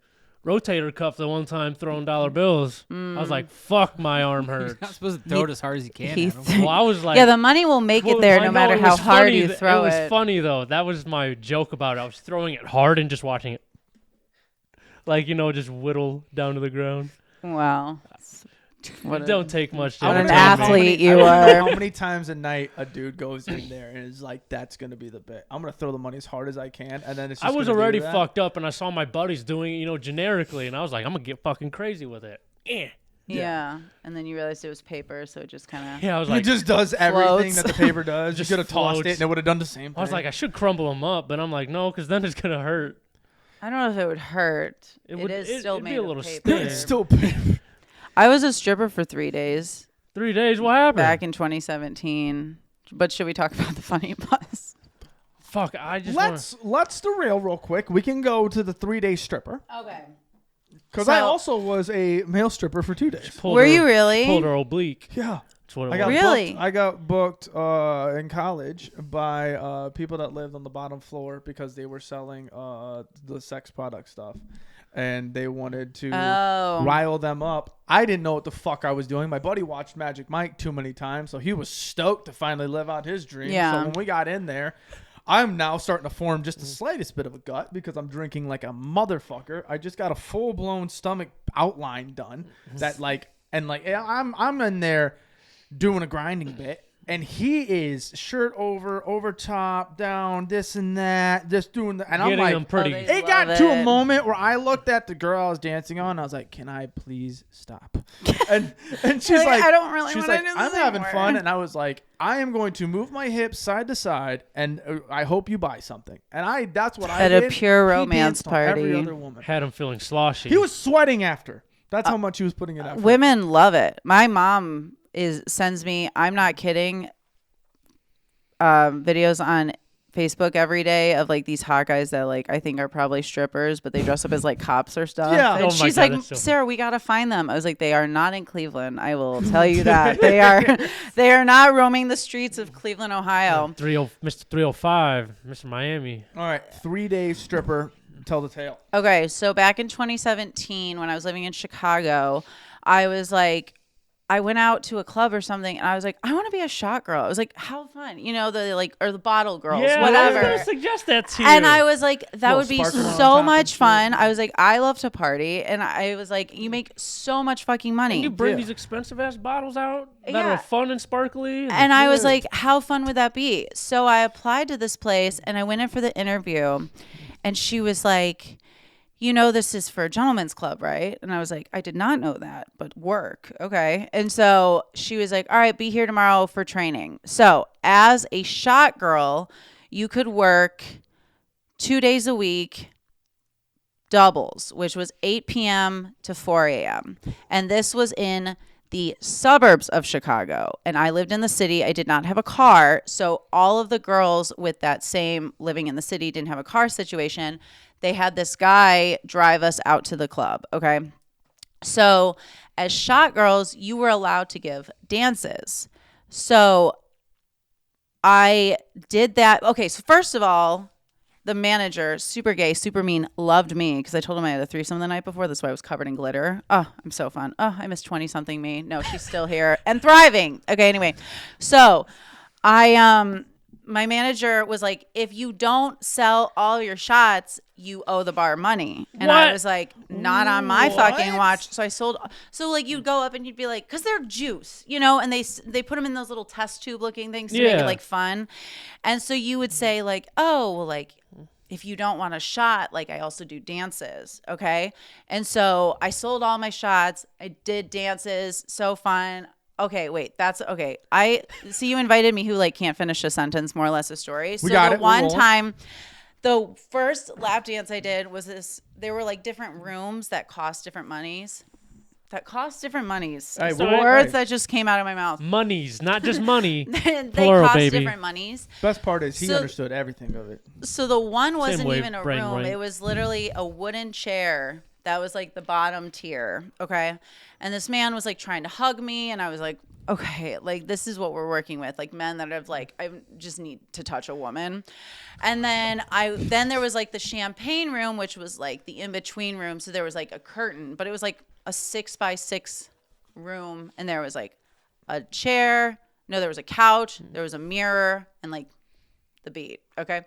rotator cuff the one time throwing dollar bills. I was like, fuck, my arm You're hurts. not supposed to throw it as hard as you can. He at 'em. Well, I was like, yeah, the money will make it there I no know, matter it how was hard funny you throw it. it. It was funny though. That was my joke about it. I was throwing it hard and just watching it, like just whittle down to the ground. Wow. It don't take much. To What an entertain me. athlete you I wanna know are. how many times a night a dude goes in there and is like, "That's gonna be the bit. I'm gonna throw the money as hard as I can," and then it's. Just I was gonna do already that. fucked up, and I saw my buddies doing it, generically, and I was like, I'm gonna get fucking crazy with it. Yeah. And then you realized it was paper, so it just kind of. Yeah, I was He like, just does everything Floats. that the paper does. Just You could have tossed it floats. and it would have done the same thing. I was like, I should crumble them up, but I'm like, no, because then it's gonna hurt. I don't know if it would hurt. It It is still it'd made be a of little paper. sting. it's still paper. I was a stripper for 3 days 3 days. What happened? back in 2017. But should we talk about the funny bus? Fuck, I just wanna- Let's derail real quick. We can go to the 3-day stripper Okay. because I So- also was a male stripper for 2 days. pulled Were her- you really? Pulled her oblique. Yeah. That's what it I got was. Really? booked, I got booked in college by people that lived on the bottom floor because they were selling the sex product stuff, and they wanted to Oh. rile them up. I didn't know what the fuck I was doing. My buddy watched Magic Mike too many times, so he was stoked to finally live out his dream. Yeah. So when we got in there, I'm now starting to form just the slightest bit of a gut because I'm drinking like a motherfucker. I just got a full blown stomach outline done that I'm in there doing a grinding bit, and he is shirt over top, down, this and that, just doing the, and I'm Getting like, them pretty. Oh, they- it got Love to a it. moment where I looked at the girl I was dancing on, and I was like, "Can I please stop?" And she's like, I don't really she's wanna like, do this "I'm having anymore." fun," and I was like, "I am going to move my hips side to side, and I hope you buy something." And that's what I At did. a pure He romance danced on every party. other woman. Had him feeling sloshy. He was sweating after. That's how much he was putting it out. Women love it. My mom sends me, I'm not kidding, videos on Facebook every day of like these hot guys that like I think are probably strippers, but they dress up as like cops or stuff. Yeah. And Oh my she's God, like, that's so funny. Sarah, we gotta find them. I was like, they are not in Cleveland. I will tell you that. They are not roaming the streets of Cleveland, Ohio. Mr. 305, Mr. Miami. All right, 3-day stripper. Tell the tale. Okay, so back in 2017, when I was living in Chicago, I was like, I went out to a club or something, and I was like, I want to be a shot girl. I was like, how fun, or the bottle girls, Yeah, whatever. I was gonna suggest that to you. And I was like, that Little would be sparkler on so top much and fun. I was like, I love to party, and I was like, you make so much fucking money. And you bring Yeah. these expensive ass bottles out that Yeah. are fun and sparkly. And I was Good. like, how fun would that be? So I applied to this place and I went in for the interview, and she was like, this is for a gentleman's club, right? And I was like, I did not know that, but work. Okay. And so she was like, all right, be here tomorrow for training. So as a shot girl, you could work 2 days a week, doubles, which was 8 p.m. to 4 a.m. And this was in the suburbs of Chicago. And I lived in the city. I did not have a car. So all of the girls with that same living in the city didn't have a car situation. They had this guy drive us out to the club. Okay. So as shot girls, you were allowed to give dances. So I did that. Okay. So first of all, the manager, super gay, super mean, loved me because I told him I had a threesome the night before. That's why I was covered in glitter. Oh, I'm so fun. Oh, I miss 20-something me. No, she's still here and thriving. Okay, anyway. So my manager was like, if you don't sell all your shots, you owe the bar money. And I What? was like, not on my What? fucking watch. So I sold. So like you'd go up and you'd be like, because they're juice, and they put them in those little test tube looking things to make Yeah. it like fun. And so you would say like, oh, well, like, if you don't want a shot, like I also do dances. Okay. And so I sold all my shots. I did dances. So fun. okay, wait, that's okay. I see you invited me who like can't finish a sentence, more or less a story. So got the it. We're one rolling. time, the first lap dance I did was this. There were like different rooms that cost different monies. That cost different monies. Hey, So well, words hey. that just came out of my mouth. Monies, not just money. They Plural, cost baby. different monies. Best part is he So- understood everything of it. So the one wasn't way, even a brain room. right. It was literally a wooden chair that was like the bottom tier. Okay. And this man was like trying to hug me. And I was like, okay, like this is what we're working with. Like men that have like, I just need to touch a woman. And then then there was like the champagne room, which was like the in-between room. So there was like a curtain, but it was like a 6x6 room. And there was like a chair. No, there was a couch. There was a mirror and like the beat. Okay.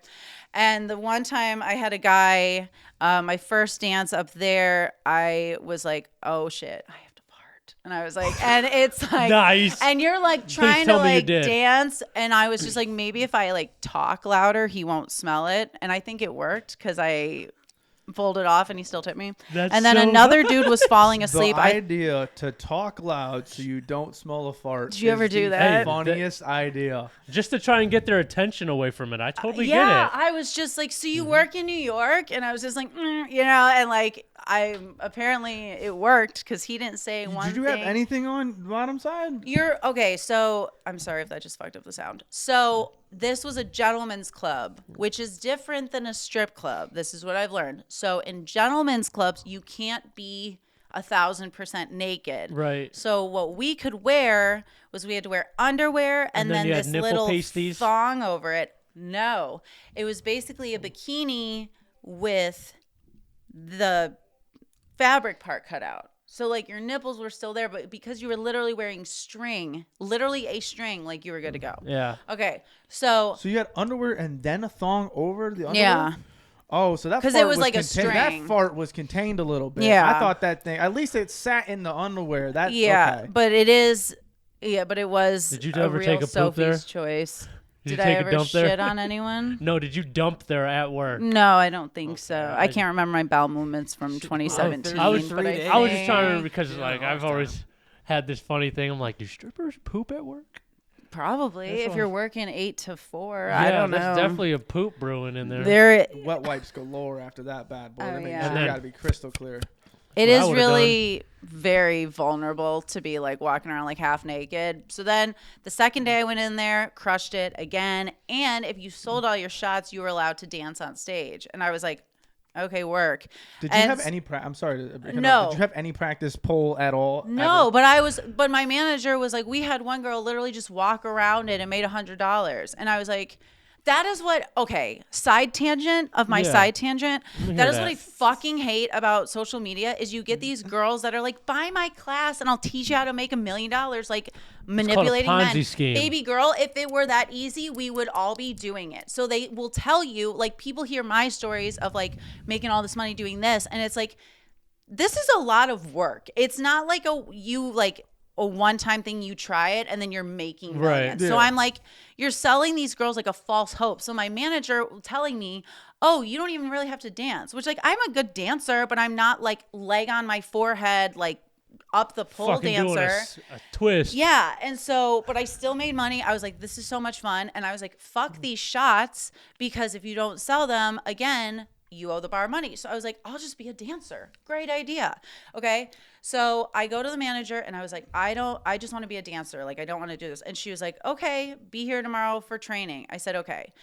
And the one time I had a guy, my first dance up there, I was like, oh shit, I have to fart. And I was like, and it's like, Nice. and you're like trying to tell me you like did. dance. And I was just like, maybe if I like talk louder, he won't smell it. And I think it worked because I folded off and he still tipped me. That's And then so- another dude was falling asleep. The idea to talk loud so you don't smell a fart. Did you ever is do the that? Funniest idea. Just to try and get their attention away from it. I totally yeah, get it. I was just like, so you work in New York? And I was just like, you know, and like, apparently it worked because he didn't say one Did you thing. have anything on the bottom side? You're okay. So I'm sorry if that just fucked up the sound. So this was a gentleman's club, which is different than a strip club. This is what I've learned. So in gentlemen's clubs, you can't be 1,000% naked. Right. So what we could wear was we had to wear underwear and then then you had this nipple little pasties? thong over it. No, it was basically a bikini with the fabric part cut out. So like your nipples were still there, but because you were literally wearing string, literally a string, like you were good to go. Yeah. Okay, so So you had underwear and then a thong over the underwear? yeah, Oh, so that 'Cause fart it was like a contained. That string. fart was contained a little bit. Yeah. I thought that thing. At least it sat in the underwear. That's yeah, okay. but it is. Yeah, but it was. Did you a ever real take a poop Sophie's there? choice. Did you Did I take a ever dump there? shit on anyone? No, did you dump there at work? No, I don't think so. I I- can't remember my bowel movements from 2017. I was- but I I was just trying to think because Yeah, like all I've the time. always had this funny thing. I'm like, do strippers poop at work? probably That's if all. you're working 8 to 4. Yeah, I don't know. there's definitely a poop brewing in there. There, Wet wipes galore after that bad boy. Oh, That means yeah. you And got to be crystal clear. it Well, I is would've really very vulnerable to be like walking around like half naked. So then the second day I went in there, crushed it again. And if you sold all your shots, you were allowed to dance on stage. And I was like, okay, work. Did you And have any I'm sorry to interrupt. No. Did you have any practice pole at all? No, ever? but my manager was like, we had one girl literally just walk around it and made $100. And I was like, that is what, okay, side tangent of my Yeah. side tangent. me That hear is what that. I fucking hate about social media is you get these girls that are like, buy my class and I'll teach you how to make $1 million, like manipulating Ponzi men. scheme. Baby girl, if it were that easy, we would all be doing it. So they will tell you, like people hear my stories of like making all this money doing this. And it's like, this is a lot of work. It's not like a one-time thing, you try it and then you're making Right. millions. So Yeah. I'm like, you're selling these girls like a false hope. So my manager telling me, oh, you don't even really have to dance, which like I'm a good dancer, but I'm not like leg on my forehead, like up the pole Fucking doing dancer. a twist. Yeah. And so, but I still made money. I was like, this is so much fun. And I was like, fuck these shots because if you don't sell them again, you owe the bar money. So I was like, I'll just be a dancer. Great idea. Okay. So I go to the manager and I was like, I just want to be a dancer. Like, I don't want to do this. And she was like, okay, be here tomorrow for training. I said, okay.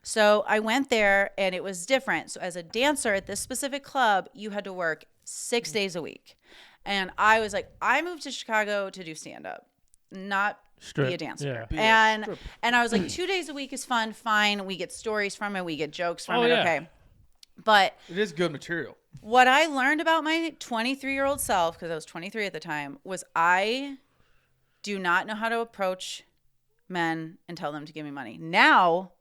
So I went there and it was different. So as a dancer at this specific club, you had to work 6 days a week. And I was like, I moved to Chicago to do stand-up, not Strip, be a dancer. yeah. And I was like, 2 days a week is fun, fine. We get stories from it, we get jokes from Oh, it, yeah. okay. But It is good material. what I learned about my 23-year-old self, because I was 23 at the time, was I do not know how to approach men and tell them to give me money. Now,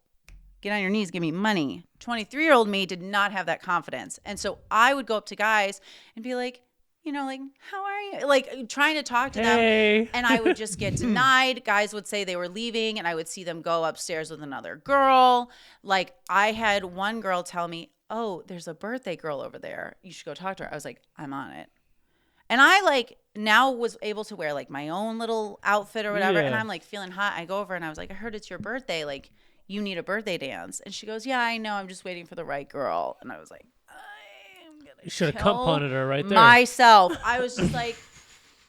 get on your knees, give me money. 23-year-old me did not have that confidence. And so I would go up to guys and be like, you know, like, how are you? Like trying to talk to them. Hey. And I would just get denied. Guys would say they were leaving and I would see them go upstairs with another girl. Like I had one girl tell me, oh, there's a birthday girl over there. You should go talk to her. I was like, I'm on it. And I like now was able to wear like my own little outfit or whatever. And Yeah. I'm like feeling hot. I go over and I was like, I heard it's your birthday. Like, you need a birthday dance. And she goes, yeah, I know. I'm just waiting for the right girl. And I was like, I'm going You should to have cunt punted her right there. myself. I was just like,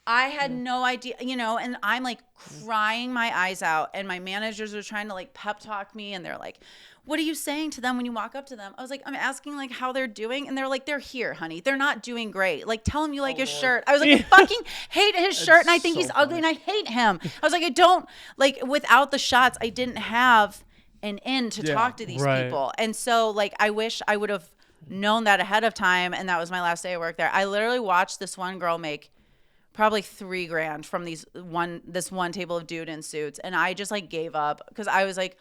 I had no idea, and I'm like crying my eyes out. And my managers are trying to like pep talk me. And they're like, what are you saying to them when you walk up to them? I was like, I'm asking like how they're doing. And they're like, they're here, honey. They're not doing great. Like, tell him you like his shirt. I was like, I fucking hate his shirt. And I think so he's ugly funny. and I hate him. I was like, I don't like without the shots. I didn't have an in to talk to these people. And so like, I wish I would have known that ahead of time. And that was my last day of work there. I literally watched this one girl make probably $3,000 from this one table of dude in suits. And I just like gave up because I was like,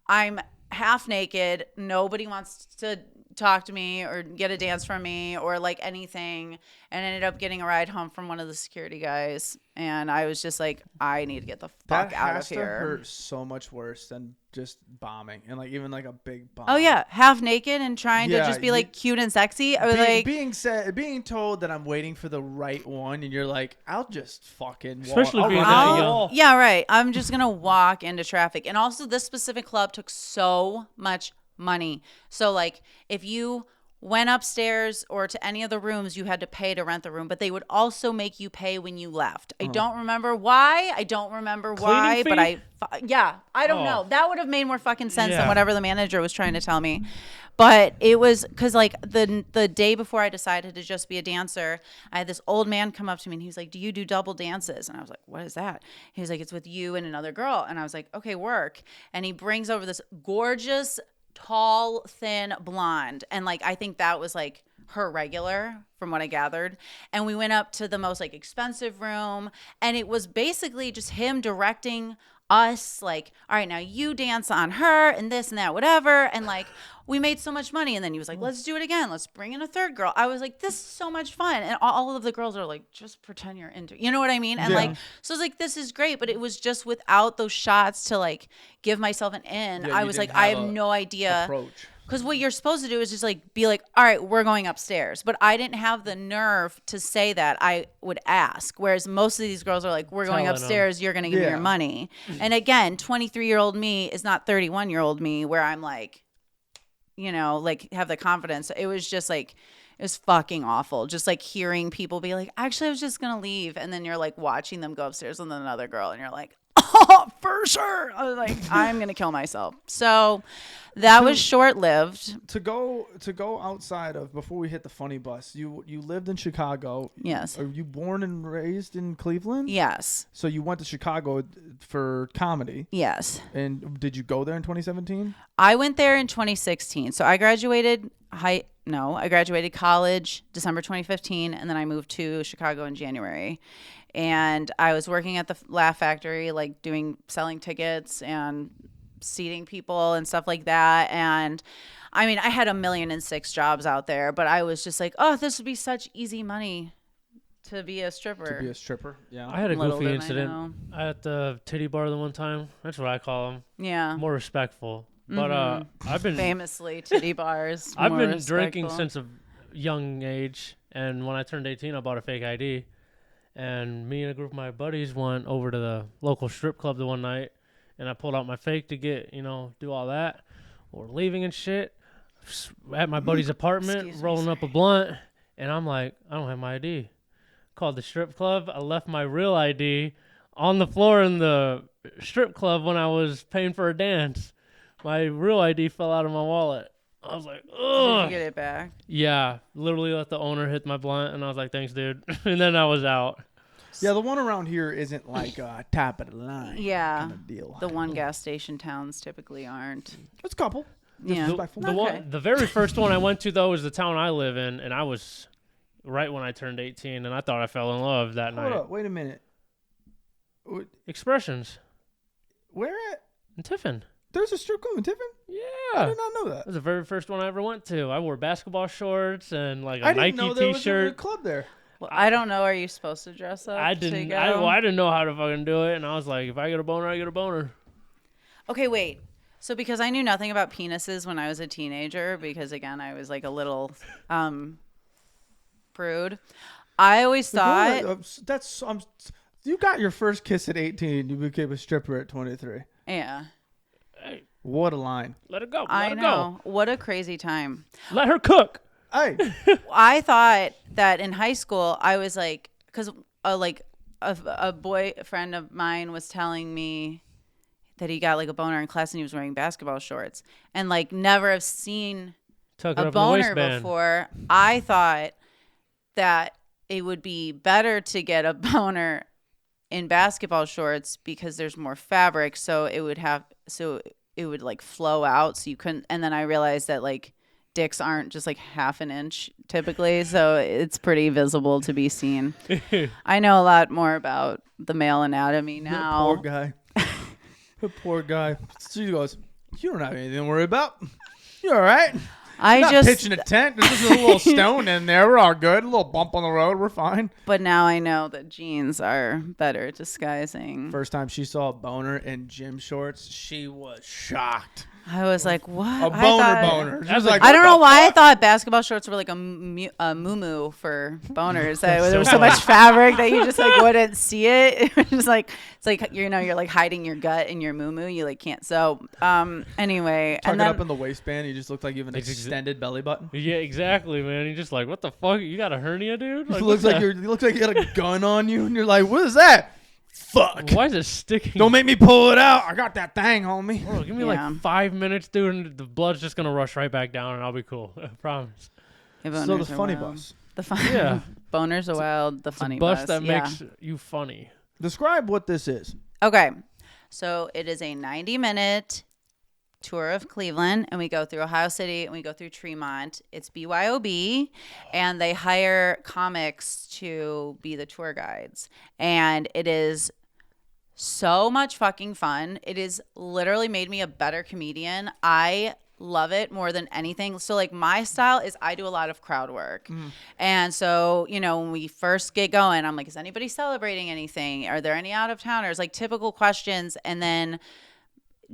I'm half naked. Nobody wants to talk to me or get a dance from me or like anything. And ended up getting a ride home from one of the security guys. And I was just like, I need to get the fuck out of here. That has to hurt so much worse than just bombing and like even like a big bomb. Oh yeah, half naked and trying to just be like cute and sexy. I was being told that I'm waiting for the right one, and you're like, I'll just fucking Especially walk. being I'll that run young. yeah, right. I'm just gonna walk into traffic. And also, this specific club took so much money. So like, if you went upstairs or to any of the rooms, you had to pay to rent the room, but they would also make you pay when you left. I don't remember why. I don't remember why, Cleaning but fee? I don't know. That would have made more fucking sense than Yeah. whatever the manager was trying to tell me. But it was because like the day before I decided to just be a dancer, I had this old man come up to me and he was like, do you do double dances? And I was like, what is that? He was like, it's with you and another girl. And I was like, okay, work. And he brings over this gorgeous, tall, thin blonde. And like, I think that was like her regular from what I gathered. And we went up to the most like expensive room. And it was basically just him directing us like, all right, now you dance on her and this and that, whatever. And like, we made so much money. And then he was like, let's do it again. Let's bring in a third girl. I was like, this is so much fun. And all of the girls are like, just pretend you're into, you know what I mean? And like, so I was like, this is great. But it was just without those shots to like give myself an in. Yeah, I you was didn't like, I have have a no idea. approach. Because what you're supposed to do is just like be like, all right, we're going upstairs. But I didn't have the nerve to say that. I would ask. Whereas most of these girls are like, we're going Telling 'em. upstairs. You're going to give me Yeah. your money. And again, 23-year-old me is not 31-year-old me where I'm like, like have the confidence. It was just like, it was fucking awful. Just like hearing people be like, actually, I was just going to leave. And then you're like watching them go upstairs with another girl. And you're like, oh, for sure. I was like, I'm going to kill myself. So that was short-lived. To go outside of before we hit the funny bus. You lived in Chicago. Yes. Are you born and raised in Cleveland? Yes. So you went to Chicago for comedy. Yes. And did you go there in 2017? I went there in 2016. So I graduated I graduated college December 2015, and then I moved to Chicago in January. And I was working at the Laugh Factory, like selling tickets and seating people and stuff like that. And I mean, I had 1,000,006 jobs out there, but I was just like, oh, this would be such easy money to be a stripper. To be a stripper, yeah. I had a Little goofy did I know. incident at the titty bar the one time. That's what I call them. Yeah. More respectful. But I've been Famously, titty bars. I've more been drinking respectful. since a young age, and when I turned 18, I bought a fake ID. And me and a group of my buddies went over to the local strip club the one night, and I pulled out my fake to get, do all that. We're leaving and shit. At my buddy's apartment, Excuse me, rolling up a blunt, and I'm like, I don't have my ID. Called the strip club. I left my real ID on the floor in the strip club when I was paying for a dance. My real ID fell out of my wallet. I was like, Did ugh. you get it back? Yeah, literally let the owner hit my blunt, and I was like, thanks, dude. And then I was out. Yeah, the one around here isn't like top of the line Yeah. kind of deal. The one gas station towns typically aren't. It's a couple. Yeah. Respectful. The very first one I went to, though, was the town I live in, and I was right when I turned 18, and I thought I fell in love that Hold night. up, wait a minute. Expressions Where at? in Tiffin. There's a strip club in Tiffin? I Yeah. did not know that. That was the very first one I ever went to. I wore basketball shorts and like a I didn't Nike know there was a t-shirt. club there. Well, I don't know. Are you supposed to dress up? I to didn't. go? I didn't know how to fucking do it, and I was like, if I get a boner, I get a boner. Okay, wait. So because I knew nothing about penises when I was a teenager, because again I was like a little prude. I always Like, thought, that's you got your first kiss at 18. You became a stripper at 23. yeah, Hey, What a line. let it go. Let I it know. What a crazy time. go. Let her cook. Hey, I thought that in high school, I was like, because a boyfriend of mine was telling me that he got like a boner in class and he was wearing basketball shorts, and like never have seen Tuck it a up in the boner waistband. before. I thought that it would be better to get a boner in basketball shorts because there's more fabric, so it would like flow out, so you couldn't. And then I realized that like dicks aren't just like half an inch typically, so it's pretty visible to be seen. I know a lot more about the male anatomy now. poor guy. The poor guy. She goes, you don't have anything to worry about. You're all right. I Not just, pitching a tent. There's just a little stone in there. We're all good. A little bump on the road. We're fine. but now I know that jeans are better at disguising. First time she saw a boner in gym shorts, she was shocked. I was like, what? A I boner thought- boner. She That's was a- like, I don't what know the why I fuck? thought basketball shorts were like a moo for boners. There was so much fabric that you just like wouldn't see it. It was just like, it's like, you're like hiding your gut in your moo. You like can't. So anyway, Tuck and it then up in the waistband. You just look like you have an Ex- extended belly button. Yeah, exactly, man. You're just like, what the fuck? You got a hernia, dude? It Like, looks what like the- you look like you got a gun on you, and you're like, what is that? Fuck. Why is it sticking? Don't make me pull it out. I got that thing, homie. Bro, give me Yeah. like 5 minutes, dude, and the blood's just gonna rush right back down, and I'll be cool. I promise. Yeah, So the boners are funny wild. bus. The fun. Yeah. Boners are wild. The It's funny a bus bus. that yeah. makes you funny. Describe what this is. Okay. So it is a 90-minute tour of Cleveland, and we go through Ohio City and we go through Tremont. It's BYOB, and they hire comics to be the tour guides. And it is so much fucking fun. It has literally made me a better comedian. I love it more than anything. So like my style is I do a lot of crowd work. And so, when we first get going, I'm like, is anybody celebrating anything? Are there any out of towners? Like typical questions, and then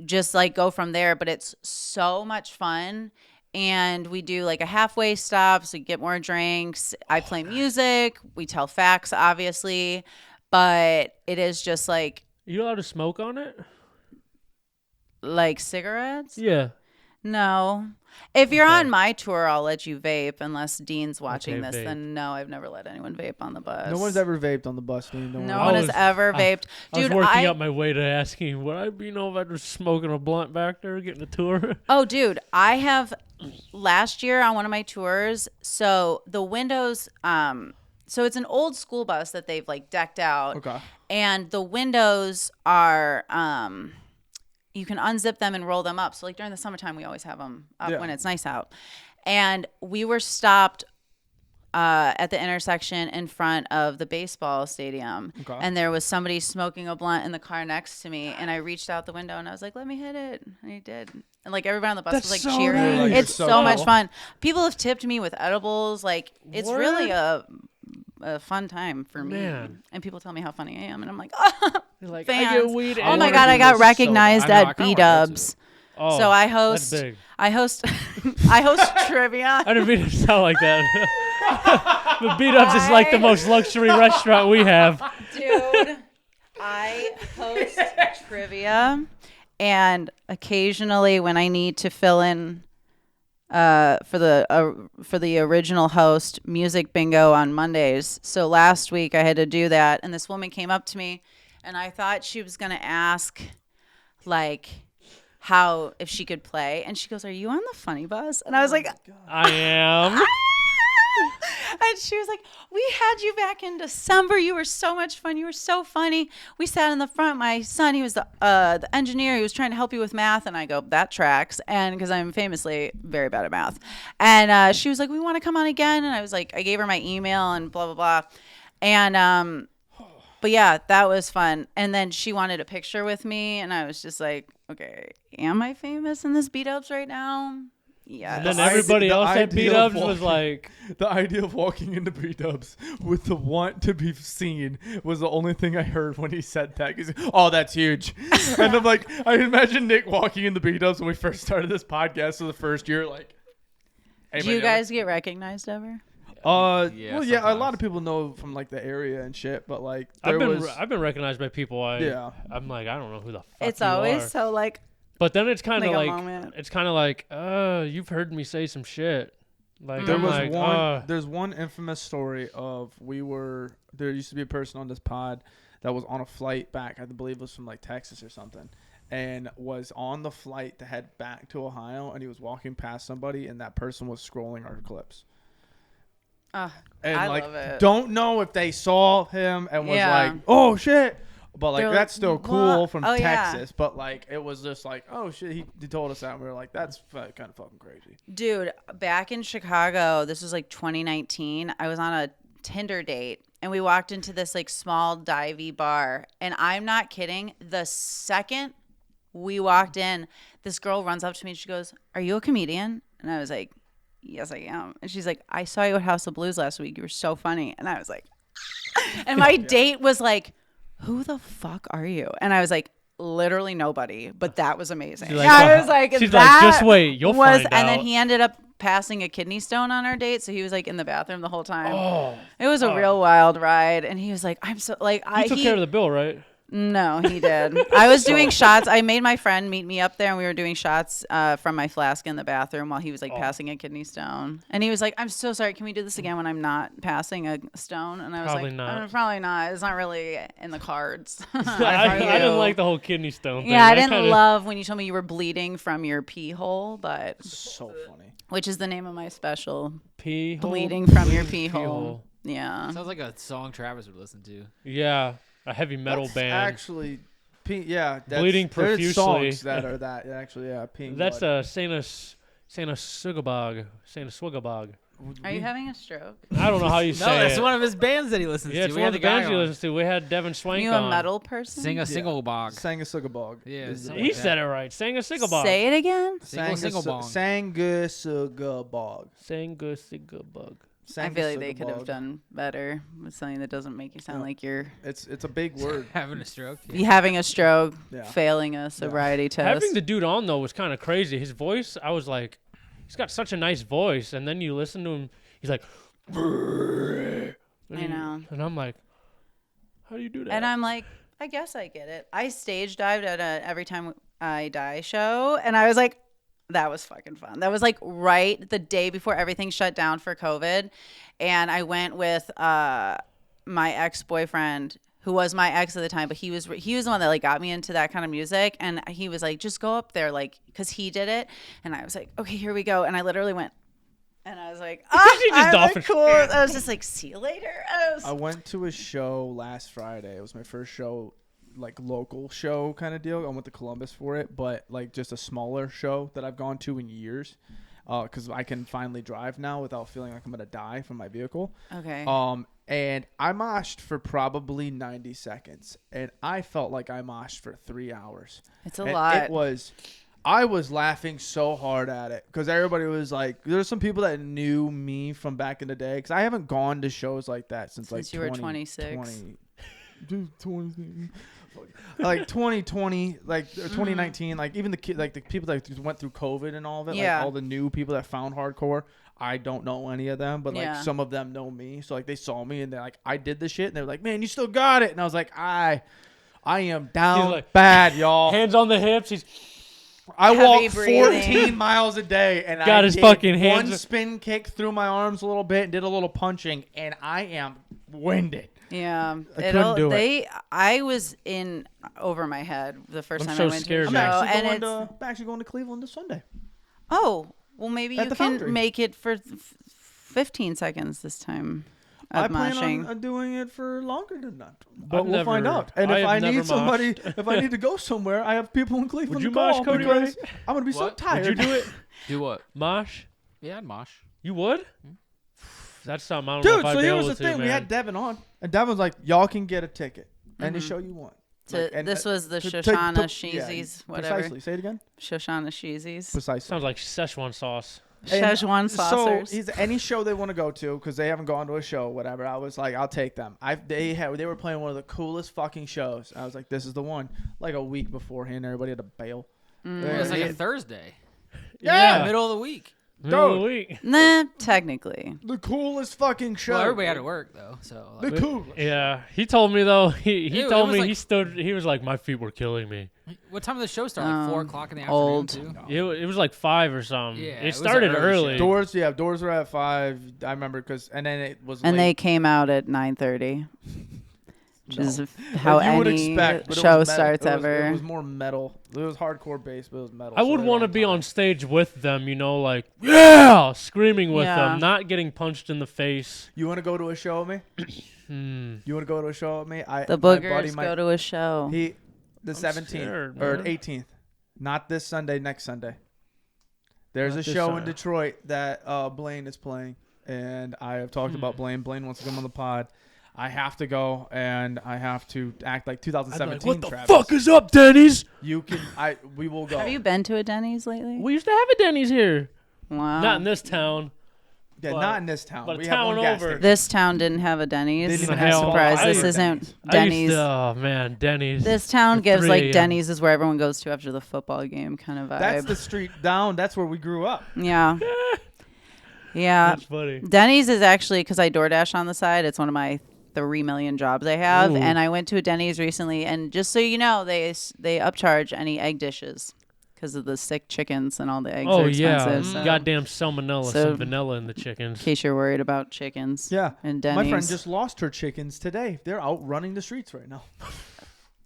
just like go from there. But it's so much fun. And we do like a halfway stop, so you get more drinks. I play music. We tell facts, obviously. But it is just like You allowed to smoke on it? cigarettes? Yeah. No. If you're Okay. on my tour, I'll let you vape unless Dean's watching Okay, this. vape. Then no, I've never let anyone vape on the bus. No one's ever vaped on the bus, Dean. Don't No worry. one I has was- ever vaped. I was Dude, working up my way to asking, would I be if I was smoking a blunt back there, getting a tour? Oh, dude, I have last year on one of my tours. So the windows, so it's an old school bus that they've like decked out, Okay. and the windows are, you can unzip them and roll them up. So like during the summertime, we always have them up Yeah. when it's nice out. And we were stopped at the intersection in front of the baseball stadium. Okay. And there was somebody smoking a blunt in the car next to me. And I reached out the window and I was like, let me hit it. And he did. And like everybody on the bus That's was like so cheering. nice. It's You're so, so much cool. fun. People have tipped me with edibles. Like it's Word? really a fun time for me. Man. And people tell me how funny I am. And I'm like, oh, You're like, fans. I get weed Oh and my wanna God, do I got this so recognized bad. I know, I at kinda wanna go Bdubs. Oh, So I that's host big. I host I host trivia. I didn't mean to sound like that. But Bdubs is like the most luxury restaurant we have. Dude, I host trivia, and occasionally when I need to fill in for the original host, music bingo on Mondays. So last week I had to do that, and this woman came up to me, and I thought she was gonna ask, like, how if she could play, and she goes, "Are you on the funny bus?" And I was like, I am. and she was like, we had you back in December. You were so much fun. You were so funny. We sat in the front. My son, he was the engineer. He was trying to help you with math. And I go, that tracks. And because I'm famously very bad at math. And she was like, we want to come on again. And I was like, I gave her my email and blah, blah, blah. And, but yeah, that was fun. And then she wanted a picture with me. And I was just like, okay, am I famous in this Bdubs right now? Yeah. And then The everybody the else at idea of Bdubs was walking- like, The idea of walking into Bdubs with the want to be seen was the only thing I heard when he said that. He's like, oh, that's huge. And I'm like, I imagine Nick walking into Bdubs when we first started this podcast for the first year, like, hey, Do my you name- guys get recognized ever? Yeah, well, yeah, a lot sometimes. of people know from like the area and shit, but like I've there been was I've been recognized by people. yeah. I'm like, I don't know who the fuck It's you always are. so like But then it's kind of a like moment. it's kind of like, you've heard me say some shit. Like There I'm was like, one. There's one infamous story of there used to be a person on this pod that was on a flight back. I believe it was from like Texas or something, and was on the flight to head back to Ohio, and he was walking past somebody, and that person was scrolling our clips. And I like, love it. don't know if they saw him and was Yeah. like, "Oh shit." But like They're that's like, still cool "What?" from Oh, yeah. Texas, but like it was just like, oh shit, he told us that, and we were like, that's kind of fucking crazy. Dude, back in Chicago, this was like 2019. I was on a Tinder date and we walked into this like small divey bar. And I'm not kidding. The second we walked in, this girl runs up to me and she goes, "Are you a comedian?" And I was like, "Yes, I am." And she's like, "I saw you at House of Blues last week. You were so funny." And I was like, and my date was like, "Who the fuck are you?" And I was like, literally nobody, but that was amazing. She's like, I was like, she's that like, just wait, you'll was, find and then out. he ended up passing a kidney stone on our date, so he was like in the bathroom the whole time. Oh, It was a real wild ride, and he was like, "I'm so like you took care of the bill, right? No, he did. I was doing shots. I made my friend meet me up there, and we were doing shots from my flask in the bathroom while he was like passing a kidney stone. And he was like, "I'm so sorry. Can we do this again when I'm not passing a stone?" And I was Probably like, not. Probably not. It's not really in the cards." I didn't like the whole kidney stone thing. Yeah, I That didn't kinda- love when you told me you were bleeding from your pee hole, but So funny. which is the name of my special, pee hole? bleeding from your pee Pee hole. hole. Yeah. Sounds like a song Travis would listen to. Yeah, a heavy metal That's band. actually, yeah, that's, Bleeding there's profusely. songs that are that actually, yeah, peeing That's blood. Saint Sugabog. Saint Swigabog. Are you having a stroke? I don't know how you No, say that's it. one of his bands that he listens Yeah, to. it's We one had of the guy bands you on. listen to. We had Devin Swank You on. a metal person? Sing a single bog. Sang a Sugabog. Yeah, is the something He like said it right. Sang a Sigabog. Say it again. Single bong. Sang a Sugabog. Sang a Sigabog. I feel like they could have done better with something that doesn't make you sound like you're It's a big word. Having a stroke. you having a stroke, Yeah. failing a sobriety test. Having the dude on though was kind of crazy. His voice, I was like, he's got such a nice voice, and then you listen to him, he's like, I know. and I'm like, how do you do that? And I'm like, I guess I get it. I stage dived at a Every Time I Die show, and I was like, that was fucking fun. That was like right the day before everything shut down for COVID, and I went with my ex-boyfriend, who was my ex at the time, but he was the one that like got me into that kind of music, and he was like, just go up there, like, because he did it, and I was like, okay, here we go, and I literally went. And I was like, She just I'm dolphin- like, cool. I was just like, see you later. I went to a show last Friday. It was my first show, like local show kind of deal. I went to Columbus for it, but like just a smaller show that I've gone to in years, because I can finally drive now without feeling like I'm gonna die from my vehicle. Okay. And I moshed for probably 90 seconds, and I felt like I moshed for 3 hours. It's a And lot. I was laughing so hard at it because everybody was like, there's some people that knew me from back in the day because I haven't gone to shows like that since like you were 26. 20, like 2020, like or 2019, like even the like the people that went through COVID and all of it, Yeah. like all the new people that found hardcore. I don't know any of them, but like Yeah. some of them know me. So like they saw me and they're like, I did this shit, and they're like, man, you still got it. And I was like, I am down like, bad, y'all. hands on the hips. He's I Heavy walk breathing. 14 miles a day, and Got I his did fucking one hands- spin kick through my arms a little bit and did a little punching, and I am winded. Yeah, I couldn't do it. I was in over my head the first I'm time so I went scared, to man. the show, I'm and it's I'm actually going to Cleveland this Sunday. oh well, maybe At you the can Foundry. make it for 15 seconds this time I of plan moshing. on doing it for longer than that, but I've we'll find never- out. And I if have I never need somebody, moshed. if I need to go somewhere, I have people in Cleveland Would you to call mosh, Cody because Ray? I'm gonna be so What? tired. Would you do it? Do what? Mosh? Yeah, I'd mosh. You would? That's something I don't know Dude, if I'd so be here able was the to, thing: man. we had Devin on, and Devin was like, "Y'all can get a ticket, any show you want." To- Like, and, this was the to- Shoshana yeah, Sheezies, whatever. Precisely. Say it again. Shoshana Sheezies. Precisely. Sounds like Szechuan sauce. And Szechuan saucers. So he's any show they want to go to because they haven't gone to a show, whatever. I was like, I'll take them. They were playing one of the coolest fucking shows. I was like, this is the one. Like a week beforehand, everybody had to bail. It's like a Thursday. Yeah. Middle of the week. Middle of the Dude. week. Nah, technically. The coolest fucking show. Well, everybody had to work though, so. The coolest. Yeah, he told me though. He It told was me like- he was like, my feet were killing me. What time did the show start? Like 4 o'clock in the afternoon old. too. It was like 5 or something. Yeah, it it was an started early early. show. Doors were at 5. I remember and then it was And late. they came out at 9:30. Which No. is how Like you would any expect, but it show was metal. starts It was ever. more metal. It was hardcore bass, but it was metal. I so would they were want to be time. on stage with them, like, yeah, screaming with Yeah. them, not getting punched in the face. You want to go to a show with me? Hmm. You want to go to a show with me? The my buddy boogers might, go to a show. the I'm 17th scared, or man. 18th. Not this Sunday, next Sunday. There's Not a this show in Sunday. Detroit that Blaine is playing, and I have talked about Blaine. Blaine wants to come on the pod. I have to go, and I have to act like 2017. what the Travis. fuck is up, Denny's? You can. We will go. Have you been to a Denny's lately? We used to have a Denny's here. Wow. Not in this town. Yeah, but- not in this town. but a We town have one gas over. station. This town didn't have a They Denny's. didn't even I'm have surprised I this used- isn't I used Denny's. to, oh man, Denny's. This town At gives 3 like a.m. Denny's is where everyone goes to after the football game kind of vibe. That's the street down. That's where we grew up. Yeah. Yeah. That's funny. Denny's is actually, because I DoorDash on the side, it's one of my 3 million jobs I have. Ooh. And I went to a Denny's recently, and just so you know, they upcharge any egg dishes because of the sick chickens and all the eggs Oh are yeah, expensive. So goddamn salmonella, So- some vanilla in the chickens. in case you're worried about chickens. Yeah. And Denny's. My friend just lost her chickens today. They're out running the streets right now.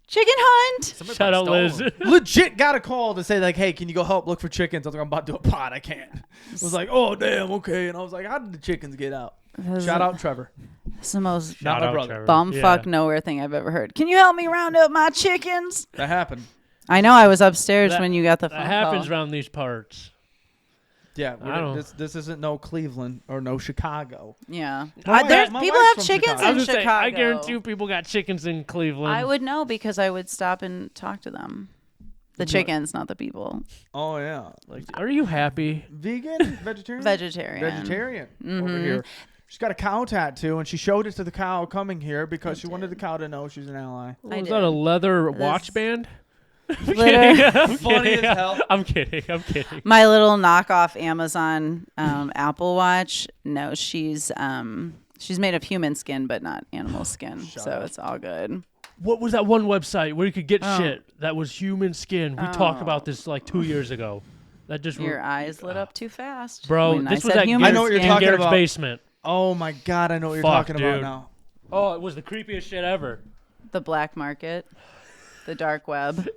Chicken hunt! Somebody Shout out probably Liz. stole 'em. Legit got a call to say like, hey, can you go help look for chickens? I was like, I'm about to do a pod. I can't. I was like, oh damn, okay. And I was like, how did the chickens get out? Shout out Trevor. It's the most Shout my out, brother. Trevor. bumfuck Yeah. nowhere thing I've ever heard. Can you help me round up my chickens? That happened. I know I was upstairs That- when you got the phone That happens call. around these parts. Yeah, I don't- this isn't no Cleveland or no Chicago. Yeah. My There's my people wife's have from chickens Chicago. I in was gonna say, Chicago. I guarantee you people got chickens in Cleveland. I would know because I would stop and talk to them. The chickens, not the people. Oh yeah, Like, are you happy? vegan, vegetarian, Vegetarian. vegetarian over Mhm. here. She's got a cow tattoo, and she showed it to the cow coming here because she wanted the cow to know she's an ally. Was did. that a leather This- watch band? Litter- I'm Funny kidding. as hell. I'm kidding. I'm kidding. My little knockoff Amazon Apple Watch. No, she's made of human skin, but not animal skin. Shut so up. it's all good. What was that one website where you could get Oh. shit that was human skin? We talked Oh. about this like 2 years ago. That just Your eyes lit up too fast. Bro, when this I was said at human I know what you're skin. talking Garrett's about. basement. Oh my god, I know what you're Fuck, talking about dude. now. Oh, it was the creepiest shit ever. The black market, the dark web.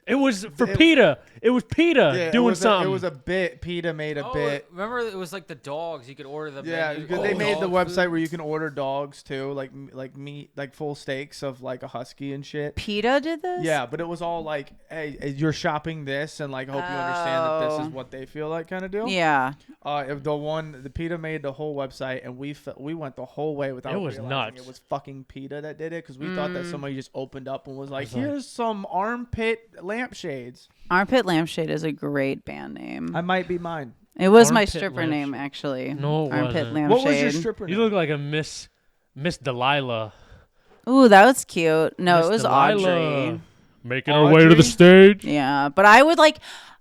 It was for PETA. It was PETA Yeah, doing it was something. it was a bit. PETA made a Oh, bit. remember it was like the dogs. You could order them. Yeah, menu, because they oh, made the dog website food. where you can order dogs too, like meat, like full steaks of like a husky and shit. PETA did this? Yeah, but it was all like, hey, you're shopping this, and like, hope you understand that this Oh. is what they feel like, kind of deal. Yeah. If the PETA made the whole website, and we went the whole way without It was realizing nuts. it was fucking PETA that did it, because we thought that somebody just opened up and was like, was like- here's some armpit lampshades. Armpit Lampshade is a great band name. I might be mine. It was my Armpit stripper name, Lampshade. actually. No, it Armpit wasn't. Lampshade. What was your stripper You name? look like a Miss Delilah. Ooh, that was cute. No, Miss it was Delilah. Audrey. Making her way to the Audrey? stage. Yeah, but I would like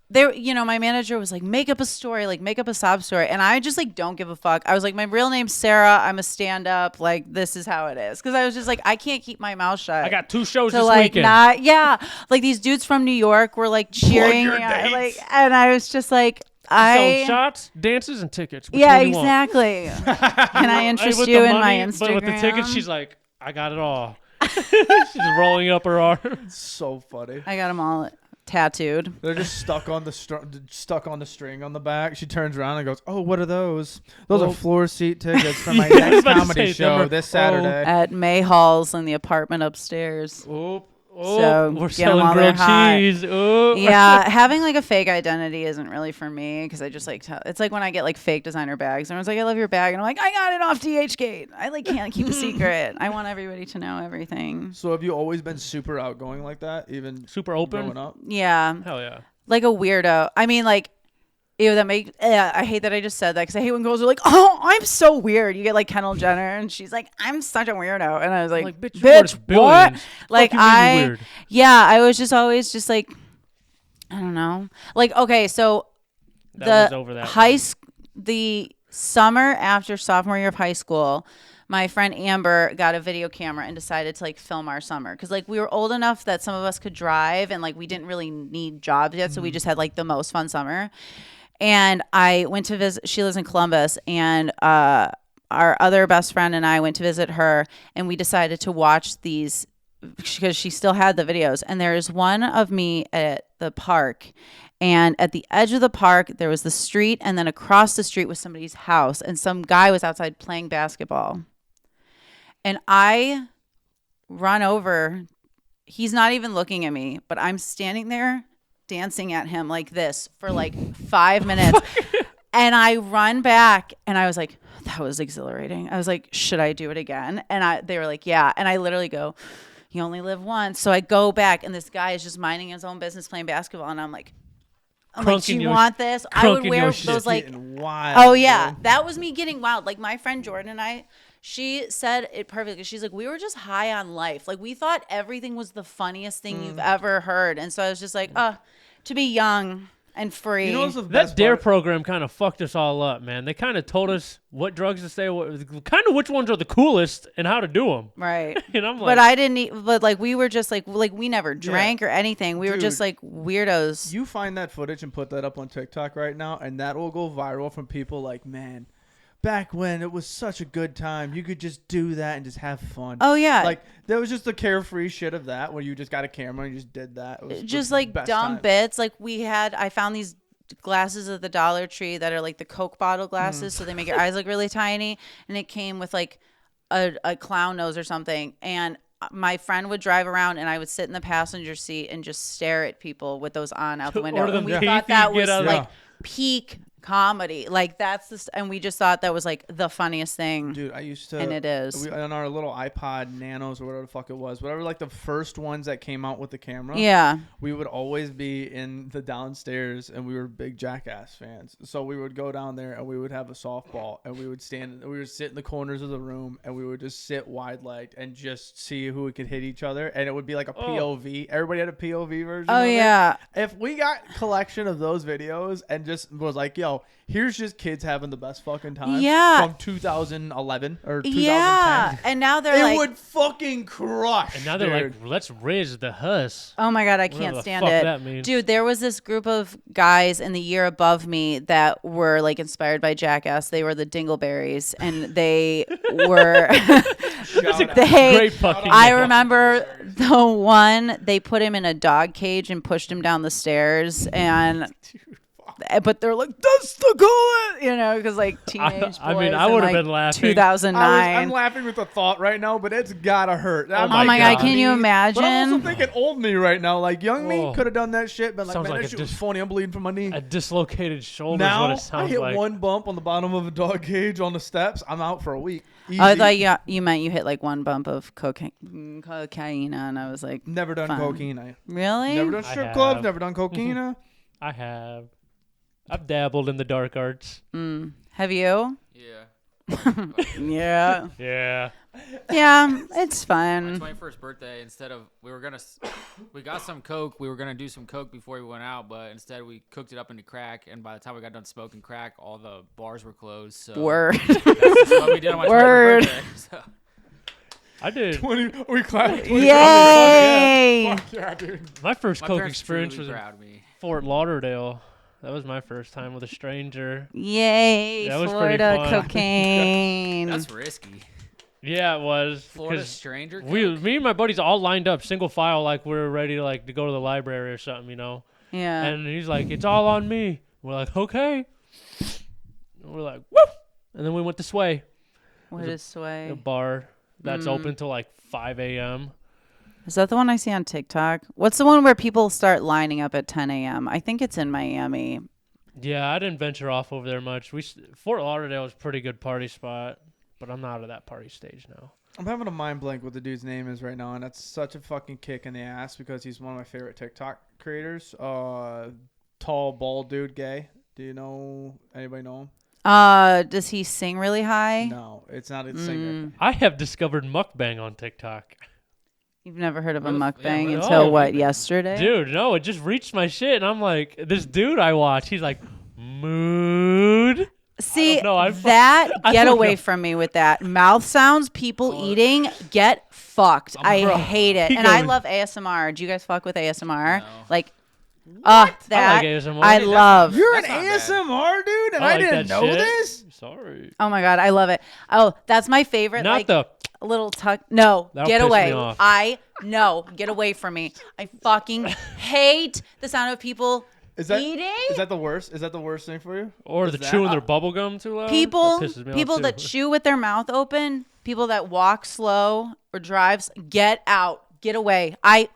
there. You know, my manager was like, make up a story, like make up a sob story, and I just like don't give a fuck. I was like, my real name's Sarah. I'm a stand-up. Like this is how it is, because I was just like, I can't keep my mouth shut. I got 2 shows to this like weekend. not like these dudes from New York were like cheering your me on, like, dates. and I was just like, Selling shots, dances, and tickets. Which yeah, one do you want? exactly. Can I Hey, interest with you the in my money, Instagram? But with the tickets, she's like, I got it all. She's rolling up her arm. So funny. I got them all tattooed. They're just stuck on the string on the back. She turns around and goes, "Oh, what are those? Those Oh. are floor seat tickets for my Yeah, I was next about to comedy say, show them are- this Saturday." At May Halls in the apartment upstairs. So, We're get 'em selling while they're grilled hot. cheese. Oh. Yeah, having like a fake identity isn't really for me because I just like it's like when I get like fake designer bags. Everyone's like, "I love your bag," and I'm like, "I got it off DHgate." I like can't keep a secret. I want everybody to know everything. So have you always been super outgoing like that, even Super open. growing up? Yeah, Hell yeah. like a weirdo. I mean, like, ew, that make. I hate that I just said that because I hate when girls are like, "Oh, I'm so weird." You get like Kendall Jenner, and she's like, "I'm such a weirdo," and I was like, Bitch, "Bitch, what? what?" Like Weird. yeah, I was just always just like, I don't know. Like, okay, so That was over the that. high the summer after sophomore year of high school, my friend Amber got a video camera and decided to like film our summer because like we were old enough that some of us could drive and like we didn't really need jobs yet, so we just had like the most fun summer. And I went to visit. She lives in Columbus, and our other best friend and I went to visit her, and we decided to watch these because she still had the videos. And there is one of me at the park. And at the edge of the park, there was the street, and then across the street was somebody's house, and some guy was outside playing basketball. And I run over. He's not even looking at me, but I'm standing there dancing at him like this for like 5 minutes. And I run back, and I was like, that was exhilarating. I was like, should I do it again? And they were like, yeah. And I literally go, you only live once. So I go back, and this guy is just minding his own business playing basketball, and I'm like, do you want this? I would wear those like, wild, oh yeah, dude. that was me getting wild. Like my friend Jordan and she said it perfectly. She's like, we were just high on life. Like we thought everything was the funniest thing you've ever heard. And so I was just like, to be young and free. You know what's the best That DARE part? program kind of fucked us all up, man. They kind of told us what drugs to stay, kind of which ones are the coolest and how to do them. Right. And I'm like, But I didn't. But like we were just like we never drank or anything. We were just Dude, like weirdos. You find that footage and put that up on TikTok right now, and that will go viral from people like, man, back when it was such a good time, you could just do that and just have fun. Oh yeah. Like there was just the carefree shit of that where you just got a camera and you just did that. It was just the like best dumb time. bits. Like I found these glasses at the Dollar Tree that are like the Coke bottle glasses, so they make your eyes look really tiny. And it came with like a clown nose or something. And my friend would drive around, and I would sit in the passenger seat and just stare at people with those on out the window. Or the And we teeth thought you that get was out of like the- peak comedy. Like that's and we just thought that was like the funniest thing. Dude, I used to, And it is. on our little iPod Nanos or whatever the fuck it was, whatever, like the first ones that came out with the camera. Yeah. We would always be in the downstairs, and we were big Jackass fans. So we would go down there, and we would have a softball, and we would sit in the corners of the room, and we would just sit wide-legged and just see who could hit each other. And it would be like a POV. Everybody had a POV version. Oh of it. yeah. If we got collection of those videos and just was like, yo, here's just kids having the best fucking time. Yeah. From 2011 or 2010. Yeah. And now they're It like, would fucking crush. and now they're dude. like, let's raise the huss. oh my God, I Whatever can't the stand fuck it. that means. Dude, there was this group of guys in the year above me that were like inspired by Jackass. They were the Dingleberries, and they were Shout out. Great fucking I name. remember the one, they put him in a dog cage and pushed him down the stairs, and but they're like, that's the coolest, because like teenage boys. I mean, I would've been laughing. 2009. I'm laughing with the thought right now, but it's gotta hurt. Oh Oh my God, God. can you But I'm also imagine? thinking old me right now. Like young me Oh. could have done that shit, but like, Sounds man, like that a shit was dis- funny. I'm bleeding from my knee. A dislocated shoulder is Now what it I sounds hit like. one bump on the bottom of a dog cage on the steps. I'm out for a week. Easy. I thought you meant you hit like one bump of cocaine, and I was like, Never done Fun. cocaine. really? Never done I strip clubs. have. Never done cocaine. I have. I've dabbled in the dark arts. Have you? Yeah. Yeah. Yeah. Yeah, it's My fun. 21st birthday, instead of we got some coke. We were gonna do some coke before we went out, but instead we cooked it up into crack. And by the time we got done smoking crack, all the bars were closed. So Word. that's what we did on my 21st Word. birthday. So. I did. 20. We clapped. Yay! Fuck yeah, dude. My first My coke parents experience truly was in proud of me. Fort Lauderdale. That was my first time with a stranger. Yay! That was pretty Florida fun. cocaine. That's risky. Yeah, it was. Florida 'cause stranger. me and my buddies all lined up, single file, like we were ready to go to the library or something, Yeah. And he's like, "It's all on me." We're like, "Okay." And we're like, "Woo!" And then we went to Sway, What is Sway? a bar that's open till like 5 a.m. Is that the one I see on TikTok? What's the one where people start lining up at 10 a.m.? I think it's in Miami. Yeah, I didn't venture off over there much. Fort Lauderdale was a pretty good party spot, but I'm not at that party stage now. I'm having a mind blank what the dude's name is right now, and that's such a fucking kick in the ass because he's one of my favorite TikTok creators. Tall, bald dude, gay. Do you know anybody know him? Does he sing really high? No, it's not a singer. I have discovered mukbang on TikTok. You've never heard of a Where the f- yeah, mukbang where the until fuck- what, yesterday? Dude, no, it just reached my shit, and I'm like, this dude I watch, he's like, mood See, know, that, I get don't away know. from me with that. Mouth sounds, people eating, get fucked. I Bro, hate it. he And I goes- love ASMR. Do you guys fuck with ASMR? No. Like, I that like ASMR. I Hey, love. You're an That's not bad. ASMR dude, and I I like didn't that know shit. this. Sorry. Oh my God, I love it. Oh, that's my favorite. Not like, the. little tuck. No, That'll get piss away. me off. Get away from me. I fucking hate the sound of people eating. Is that the worst? Is that the worst thing for you? Or Is the that- chewing their bubble gum too loud. People, That pisses me off people too. that chew with their mouth open, people that walk slow or drives, get out, get away. I'm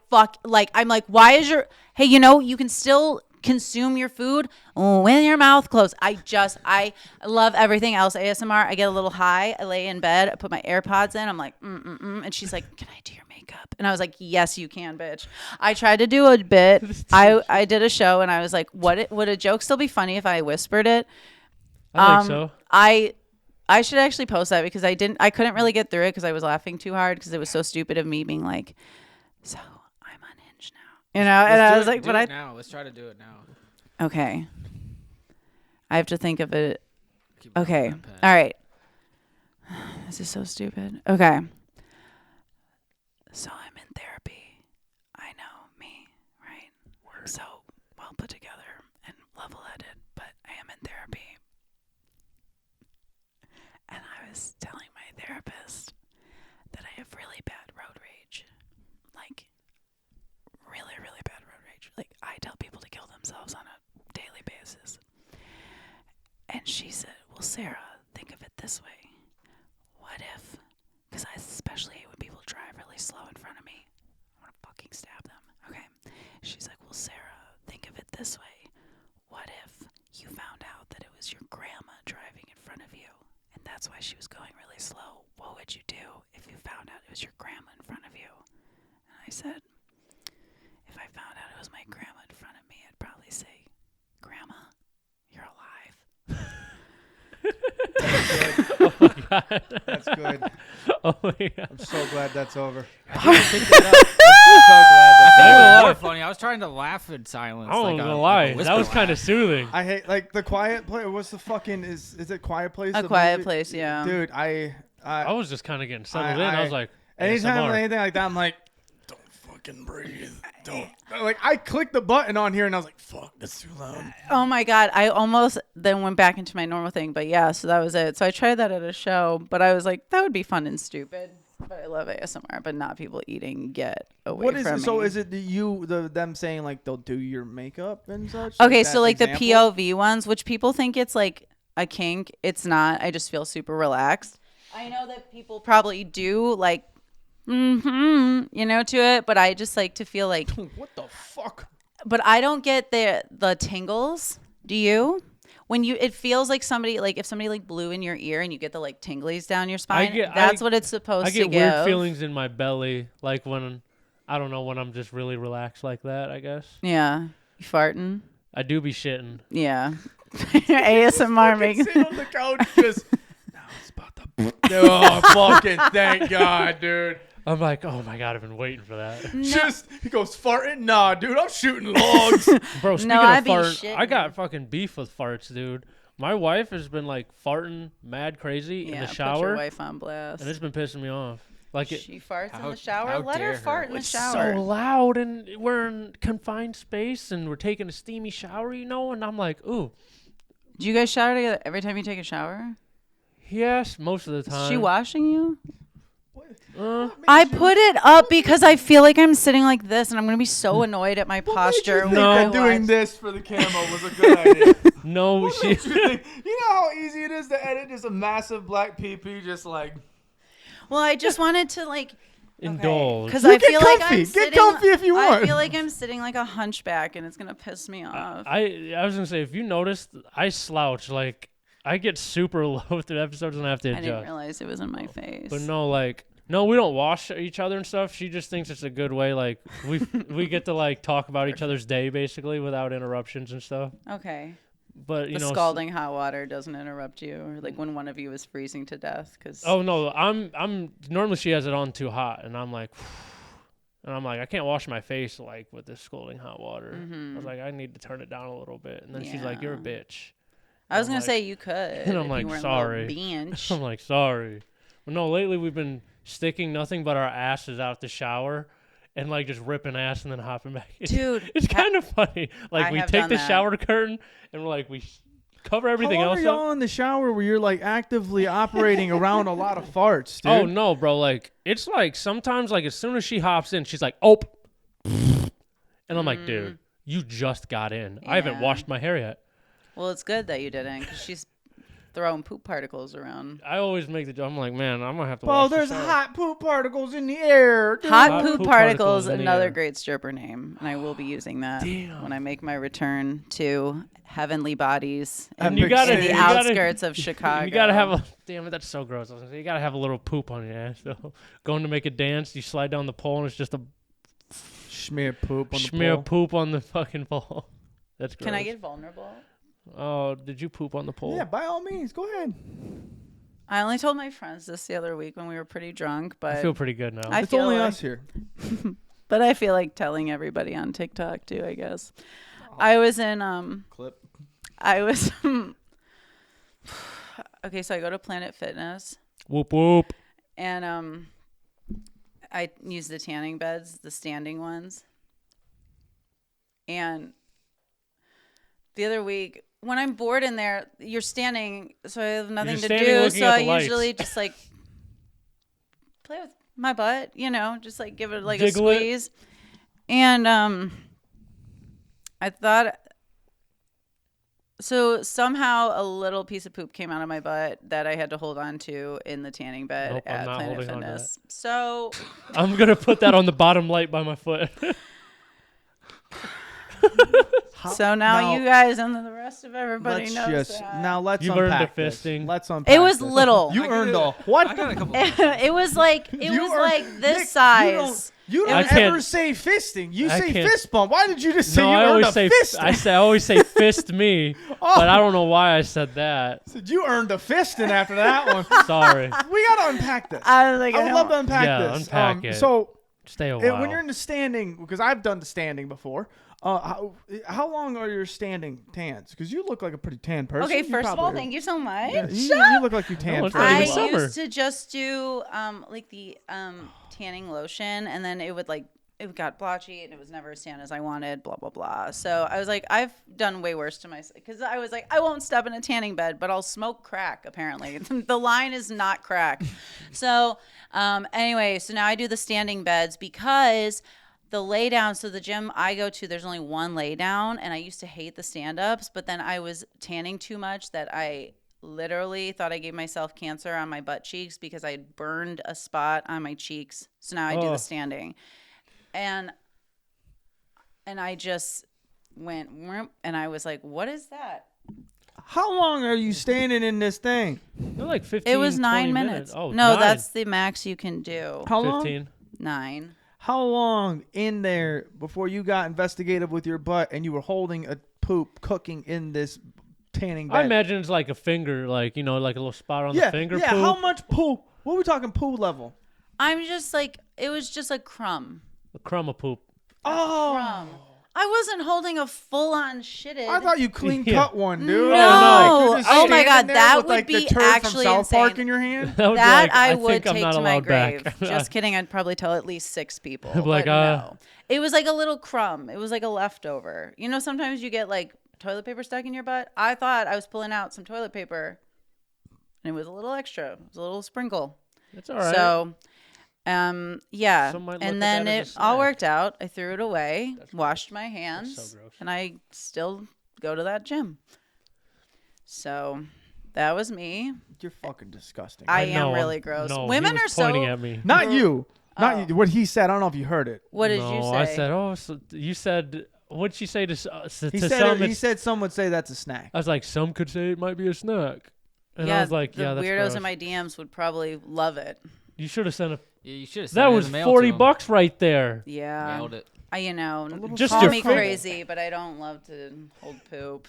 like, why is your, hey, you can still consume your food with your mouth closed. I love everything else. ASMR, I get a little high. I lay in bed, I put my AirPods in. I'm like, and she's like, can I do your makeup? And I was like, yes, you can, bitch. I tried to do a bit. I did a show and I was like, would a joke still be funny if I whispered it? I think so. I should actually post that because I couldn't really get through it because I was laughing too hard because it was so stupid of me being like, so I'm unhinged now, and I was like, but now. Let's try to do it now. okay. I have to think of it. Keep going Okay. with that pen. All right. This is so stupid. Okay. So I'm in therapy. I know me, right? I'm so well put together and level-headed, but I am in therapy. And I was telling my therapist that I have really bad road rage. Like, really, really bad road rage. Like, I tell people to kill themselves on a daily basis. And she said, well, Sarah, think of it this way. What if, because I especially hate when people drive really slow in front of me. I want to fucking stab them. Okay. She's like, well, Sarah, think of it this way. What if you found out that it was your grandma driving in front of you? And that's why she was going really slow. What would you do if you found out it was your grandma in front of you? And I said, if I found out it was my grandma in front of me, I'd probably say, Grandma, you're alive. Oh my god. That's good. Oh my god. I'm so glad that's over. I think that I'm so glad that's I ain't over. gonna was lie. more funny. I was trying to laugh in silence. I like don't a- gonna like a lie. whisper That was kind of laugh. soothing. I hate like the Quiet Place. What's the fucking is it Quiet Place? A the Quiet movie? Place, yeah. Dude, I was just kind of getting settled in. I was like, anytime ASMR. anything like that, I'm like, don't fucking breathe. Don't. Like I clicked the button on here and I was like, fuck, that's too loud. Oh my God. I almost then went back into my normal thing. But yeah, so that was it. So I tried that at a show, but I was like, that would be fun and stupid. But I love ASMR, but not people eating. Get away What is from it? me. So is it them saying like they'll do your makeup and such? Okay, that so like example? the POV ones, which people think it's like a kink. It's not. I just feel super relaxed. I know that people probably do like, to it, but I just like to feel like, What the fuck? but I don't get the tingles. Do you? When it feels like somebody, like if somebody like blew in your ear and you get the like tinglies down your spine. That's what it's supposed I to get give. weird feelings in my belly, like when I don't know when I'm just really relaxed like that. I guess Yeah, you farting. I do be shitting. Yeah, ASMR making. Sit on the couch, just now it's about to. Oh fucking thank God, dude. I'm like, oh my god, I've been waiting for that. Just he goes farting. Nah, dude, I'm shooting logs. Bro, speaking I of be farting, I shitting. got fucking beef with farts, dude. My wife has been like farting mad crazy in Yeah, the put your shower, wife on blast. and it's been pissing me off. Like it, She farts in How- the shower. how Let her dare her. fart in the it's shower. so loud, and we're in confined space, and we're taking a steamy shower, and I'm like, ooh, Do you guys shower together every time you take a shower? yes, most of the time. Is she washing you? Uh, I put it up because I feel like I'm sitting like this, and I'm gonna be so annoyed at my posture. Think when I that doing watch- this for the camo was a good idea. no, What she. makes you think- you know how easy it is to edit just a massive black PP, just like. Well, I just wanted to like Indulge. because You I get feel like comfy. I'm Get sitting. comfy if you I want. feel like I'm sitting like a hunchback, and it's gonna piss me off. I was gonna say, if you noticed, I slouch. Like I get super low through episodes, and I have to I didn't adjust. realize it was in my face. But no, we don't wash each other and stuff. She just thinks it's a good way. Like we get to like talk about each other's day basically without interruptions and stuff. Okay. But The scalding hot water doesn't interrupt you, or like when one of you is freezing to death. Cause Oh no, I'm normally she has it on too hot, and I'm like, I can't wash my face like with this scalding hot water. I was like, I need to turn it down a little bit, and then she's like, you're a Yeah. bitch. I was gonna like- say you could. And I'm if like, you weren't sorry. A little bench. I'm like, sorry. Well, no, lately we've been sticking nothing but our asses out the shower and like just ripping ass and then hopping back in. Dude, It's kind of funny. Like I we have take done the that. shower curtain and we're like, we cover everything How long else are up. y'all in the shower where you're like actively operating around a lot of farts, dude? Oh no, bro! Like it's like sometimes, like as soon as she hops in, she's like, "Oh," and I'm like, "Dude, you just got in. I haven't Yeah. washed my hair yet." Well, it's good that you didn't, because she's throwing poop particles around. I always make the joke. I'm like, "Man, I'm gonna have to." Bro, wash there's this out." hot poop particles in the air. Dude. Hot poop particles, in the another air. great stripper name, and I will be using that Damn. when I make my return to Heavenly Bodies And in, you gotta- in the you gotta- outskirts of Chicago. You gotta have a. Damn it, that's so gross. I was gonna say, you gotta have a little poop on your ass. Though. Going to make a dance, you slide down the pole and it's just a Smear poop on the smear pole. poop on the fucking pole. That's gross. Can I get vulnerable? Oh, did you poop on the pole? Yeah, by all means, go ahead. I only told my friends this the other week when we were pretty drunk, but I feel pretty good now. I It's feel only like- us here. But I feel like telling everybody on TikTok too, I guess. I was in Clip. I was okay, so I go to Planet Fitness Whoop whoop. and I use the tanning beds, the standing ones. And the other week when I'm bored in there, you're standing, so I have nothing just to standing do. looking So at I the lights. usually just like play with my butt, just like give it like Jiggle a it. squeeze. And I thought so somehow a little piece of poop came out of my butt that I had to hold on to in the tanning bed Nope, I'm at not Planet holding on to Fitness. So I'm gonna put that on the bottom light by my foot. so now you guys and then the rest of everybody Let's knows just that. now let's You've earned a unpack this. fisting. Let's unpack. It was this. little. You I earned got a I what? got a couple. It was like You earned- like this Nick, size. You I don't can't- ever say fisting. You I say can't- fist bump. Why did you just say No, you I earned always a say fist? I always say fist me, Oh. but I don't know why I said that. Said you earned a fisting after that one. Sorry. We gotta unpack this. I was like, I would love to unpack Yeah, this. unpack it. So Stay a while. when you're in the standing, because I've done the standing before. How long are your standing tans? Because you look like a pretty tan person. Okay, You first of all, probably- thank you so much. Yeah, you look like you tan. it's for a not I even while. summer. used to just do like the tanning lotion, and then it got blotchy and it was never as tan as I wanted, blah blah blah. So I was like, I've done way worse to myself, because I was like, I won't step in a tanning bed, but I'll smoke crack. Apparently, the line is not crack. So anyway, so now I do the standing beds because the lay down. So the gym I go to, there's only one lay down, and I used to hate the stand ups, but then I was tanning too much that I literally thought I gave myself cancer on my butt cheeks because I had burned a spot on my cheeks. So now I do Oh. the standing. And I just went whoop, and I was like, what is that? How long are you standing in this thing? You're like 15. It was 20 9 minutes. Oh, no, 9. that's the max you can do. How long? 15. 9. How long in there before you got investigative with your butt and you were holding a poop cooking in this tanning bed? I imagine it's like a finger, like like a little spot on yeah, the finger. yeah. poop. How much poo? What are we talking poo level? I'm just like, it was just a crumb. A crumb of poop. Oh, Crumb. I wasn't holding a full-on shitted. I thought you clean Yeah. cut one, dude. No. Like, you're just Oh my standing God, there that with, would like, the be turd actually from South Park insane. in your hand. That would be That like, I think would I'm take not to my allowed grave. back. Just kidding. I'd probably tell at least 6 people. Be like, but no. It was like a little crumb. It was like a leftover. Sometimes you get like toilet paper stuck in your butt. I thought I was pulling out some toilet paper, and it was a little extra. It was a little sprinkle. It's all right. So, yeah. Some might look And at then that as it a all snack. worked out. I threw it away, That's washed my hands, so gross. and I still go to that gym. So that was me. You're fucking disgusting. I know, am really gross. No, Women he are was pointing so. at me. Not you. Not Oh. you. What he said. I don't know if you heard it. What did no, you say? I said, you said, what'd she say to He to said. some? He it's- said some would say that's a snack. I was like, some could say it might be a snack. And yeah, I was like, the yeah, that's weirdos gross. in my DMs would probably love it. You should have sent a. Yeah, you should have. That was $40 right there. Yeah. Nailed it. Just call your me finger. crazy, but I don't love to hold poop.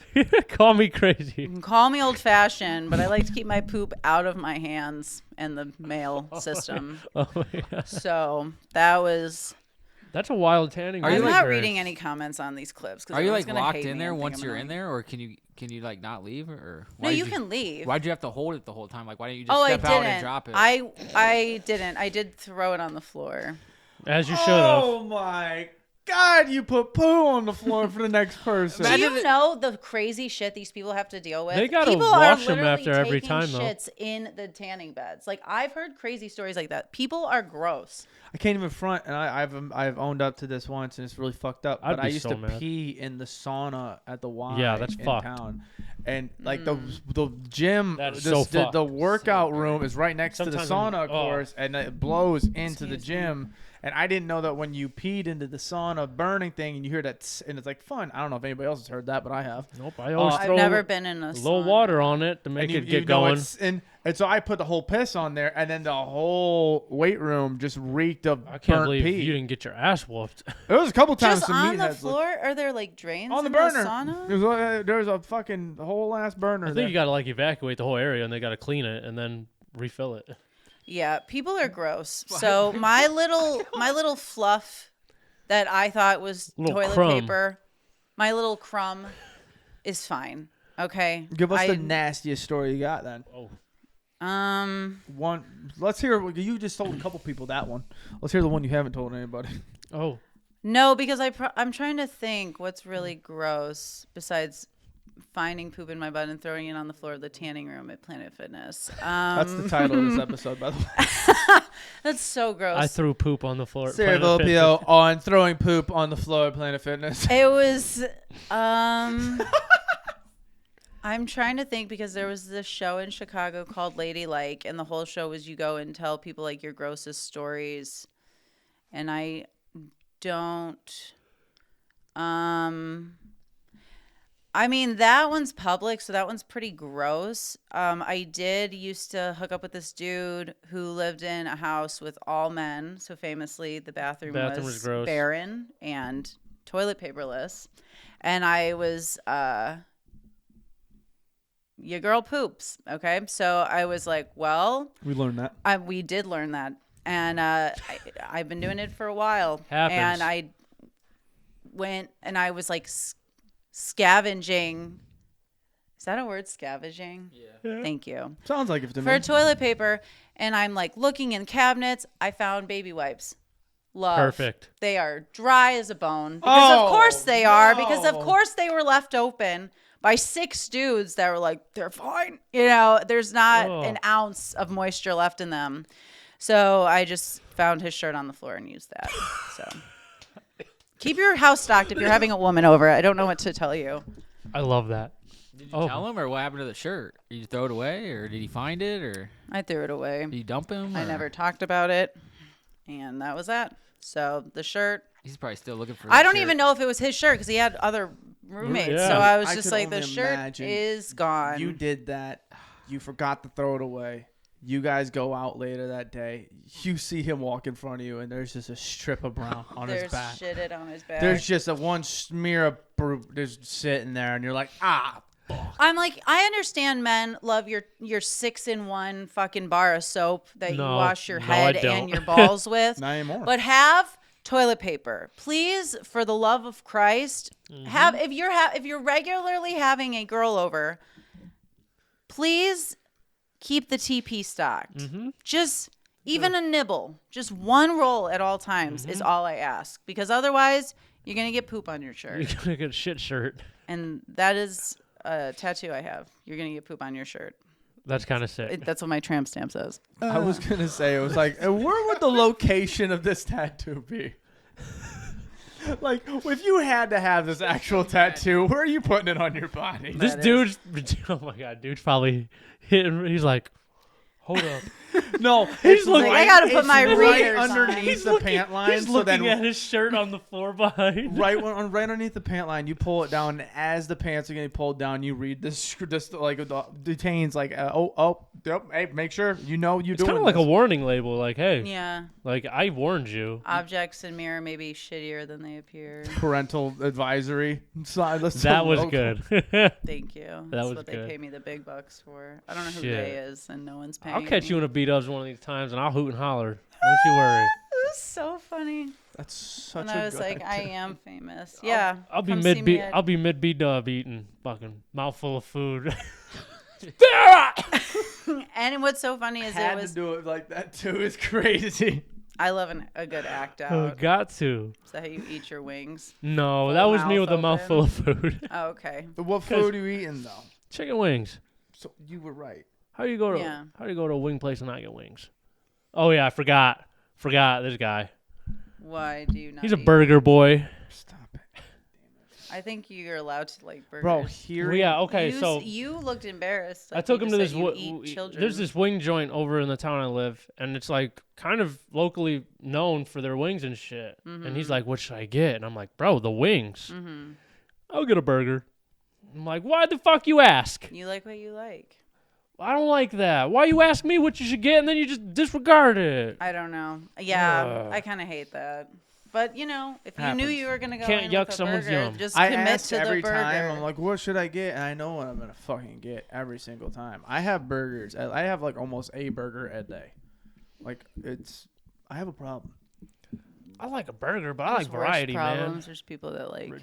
Call me crazy. You can call me old fashioned, but I like to keep my poop out of my hands and the mail system. Oh my god. So that was That's a wild tanning. Are you I'm like- not reading any comments on these clips. Are you like gonna locked hate in me there and think once I'm you're in annoying. there, or can you like not leave, or No, why you did can leave. Why'd you have to hold it the whole time? Like, why didn't you just Oh, I step out and didn't. drop it? I didn't. I did throw it on the floor. As you should have. Oh my God! You put poo on the floor for the next person. Do you know the crazy shit these people have to deal with? They gotta people wash are them literally after every taking time, though. shits in the tanning beds. Like I've heard crazy stories like that. People are gross. I can't even front, and I've owned up to this once, and it's really fucked up. I'd But I be used so to mad. pee in the sauna at the Y. Yeah, that's in fucked. town, and like the gym, That is the, so the, fucked. the workout room is right next Sometimes to the sauna, I'm- of course, and it blows into the Excuse me. gym. And I didn't know that when you peed into the sauna burning thing, and you hear that, and it's like fun. I don't know if anybody else has heard that, but I have. Nope. I always I've throw never been in a a little sauna. water on it to make And it you get know going. it's- and so I put the whole piss on there, and then the whole weight room just reeked of I can't burnt believe pee. you didn't get your ass whooped. It was a couple times. Just some on the meatheads floor? Are there like drains on the in burner. the sauna? There's a fucking whole ass burner. I think there. you gotta like evacuate the whole area and they gotta clean it and then refill it. Yeah, people are gross. So my little fluff that I thought was Little toilet crumb. paper, my little crumb is fine. Okay. Give us the nastiest story you got then. One. Let's hear. You just told a couple people that one. Let's hear the one you haven't told anybody. Oh, No, because I'm trying to think what's really gross besides finding poop in my butt and throwing it on the floor of the tanning room at Planet Fitness. That's the title of this episode, by the way. That's so gross. I threw poop on the floor. at Sarah Planet Fitness. Vulpio on throwing poop on the floor at Planet Fitness. It was I'm trying to think because there was this show in Chicago called Ladylike, and the whole show was you go and tell people like your grossest stories. And I don't I mean, that one's public, so that one's pretty gross. I did used to hook up with this dude who lived in a house with all men. So famously, the bathroom was gross. barren and toilet paperless. And I was, your girl poops. Okay. So I was like, well, We learned that. we did learn that. And I've been doing it for a while. Happens. And I went and I was like scavenging. Is that a word? Scavenging? Yeah. Thank you. Sounds like it to For me. toilet paper. And I'm like looking in cabinets. I found baby wipes. Love. Perfect. They are dry as a bone. Because of course they are. Because of no. course they were left open by 6 dudes that were like, they're fine. You know, there's not Oh. an ounce of moisture left in them. So I just found his shirt on the floor and used that. So keep your house stocked if you're having a woman over. I don't know what to tell you. I love that. Did you Oh. tell him, or what happened to the shirt? Did you throw it away, or did he find it, or I threw it away. did you dump him? I or- never talked about it. And that was that. So the shirt, He's probably still looking for. I that don't shirt. even know if it was his shirt because he had other roommates. Yeah. So I was I just could like, the only shirt imagine is gone. You did that. You forgot to throw it away. You guys go out later that day. You see him walk in front of you, and there's just a strip of brown on There's his back. shitted on his back. There's just a one smear of just sitting there, and you're like, ah. I'm like, I understand men love your 6-in-1 fucking bar of soap that you No, wash your no, head I and don't. your balls with. Not anymore. But have toilet paper, please, for the love of Christ. Have if you're regularly having a girl over, please keep the TP stocked. Just even a nibble, just one roll at all times is all I ask, because otherwise you're gonna get poop on your shirt, You're gonna get a shit shirt. and that is a tattoo I have. You're gonna get poop on your shirt. That's kind of sick. That's what my tramp stamp says. I was gonna say, it was like, where would the location of this tattoo be? Like, if you had to have this actual tattoo, where are you putting it on your body? This That dude's, oh my god, dude's probably hitting. He's like, hold up. No, He's it's looking- I gotta put it's my right readers on. underneath the pant line. He's So looking then at his shirt on the floor behind. right underneath the pant line, you pull it down. And as the pants are getting pulled down, you read this like detains like yep, hey, make sure you know you It's doing kind of like a this. warning label, like, hey, Yeah, like I warned you. objects in mirror may be shittier than they appear. parental advisory. That was good. Thank you. That That's was what good. they pay me the big bucks for. I don't know who Shit. they is, and no one's paying. I'll catch me. you in a Bdubs one of these times, and I'll hoot and holler. Don't you worry. was so funny. That's such And a I was good like, I idea. am famous. Yeah. I'll be come see mid me B. at- I'll be mid B-dub eating fucking mouthful of food. And what's so funny is Had it was. to do it like that too. Is crazy. I love a good act Oh, out. got to. Is that how you eat your wings? No, Full that was me mouth with a mouthful open. of food. Oh, okay. What food are you eating though? Chicken wings. So you were right. How do you go to Yeah. How do you go to a wing place and not get wings? Oh yeah, I forgot this guy. Why do you not? He's a eat burger wings? boy. Stop it, I think you're allowed to like burgers. bro. Well, Here, yeah, okay, you, so you looked embarrassed. I like, took you him to just this. said you eat children. There's this wing joint over in the town I live, and it's like kind of locally known for their wings and shit. And he's like, "What should I get?" And I'm like, "Bro, the wings. I'll get a burger." I'm like, "Why the fuck you ask? You like what you like. I don't like that. Why you ask me what you should get and then you just disregard it?" I don't know. Yeah, Ugh. I kind of hate that. But you know, if you knew Happens. you were gonna go Can't in yuck with a someone's burger, yum. just I commit ask to the every burger. time. I'm like, what should I get? And I know what I'm gonna fucking get every single time. I have burgers. I have like almost a burger a day. Like I have a problem. I like a burger, but I There's like worse variety, problems. man. There's people that like.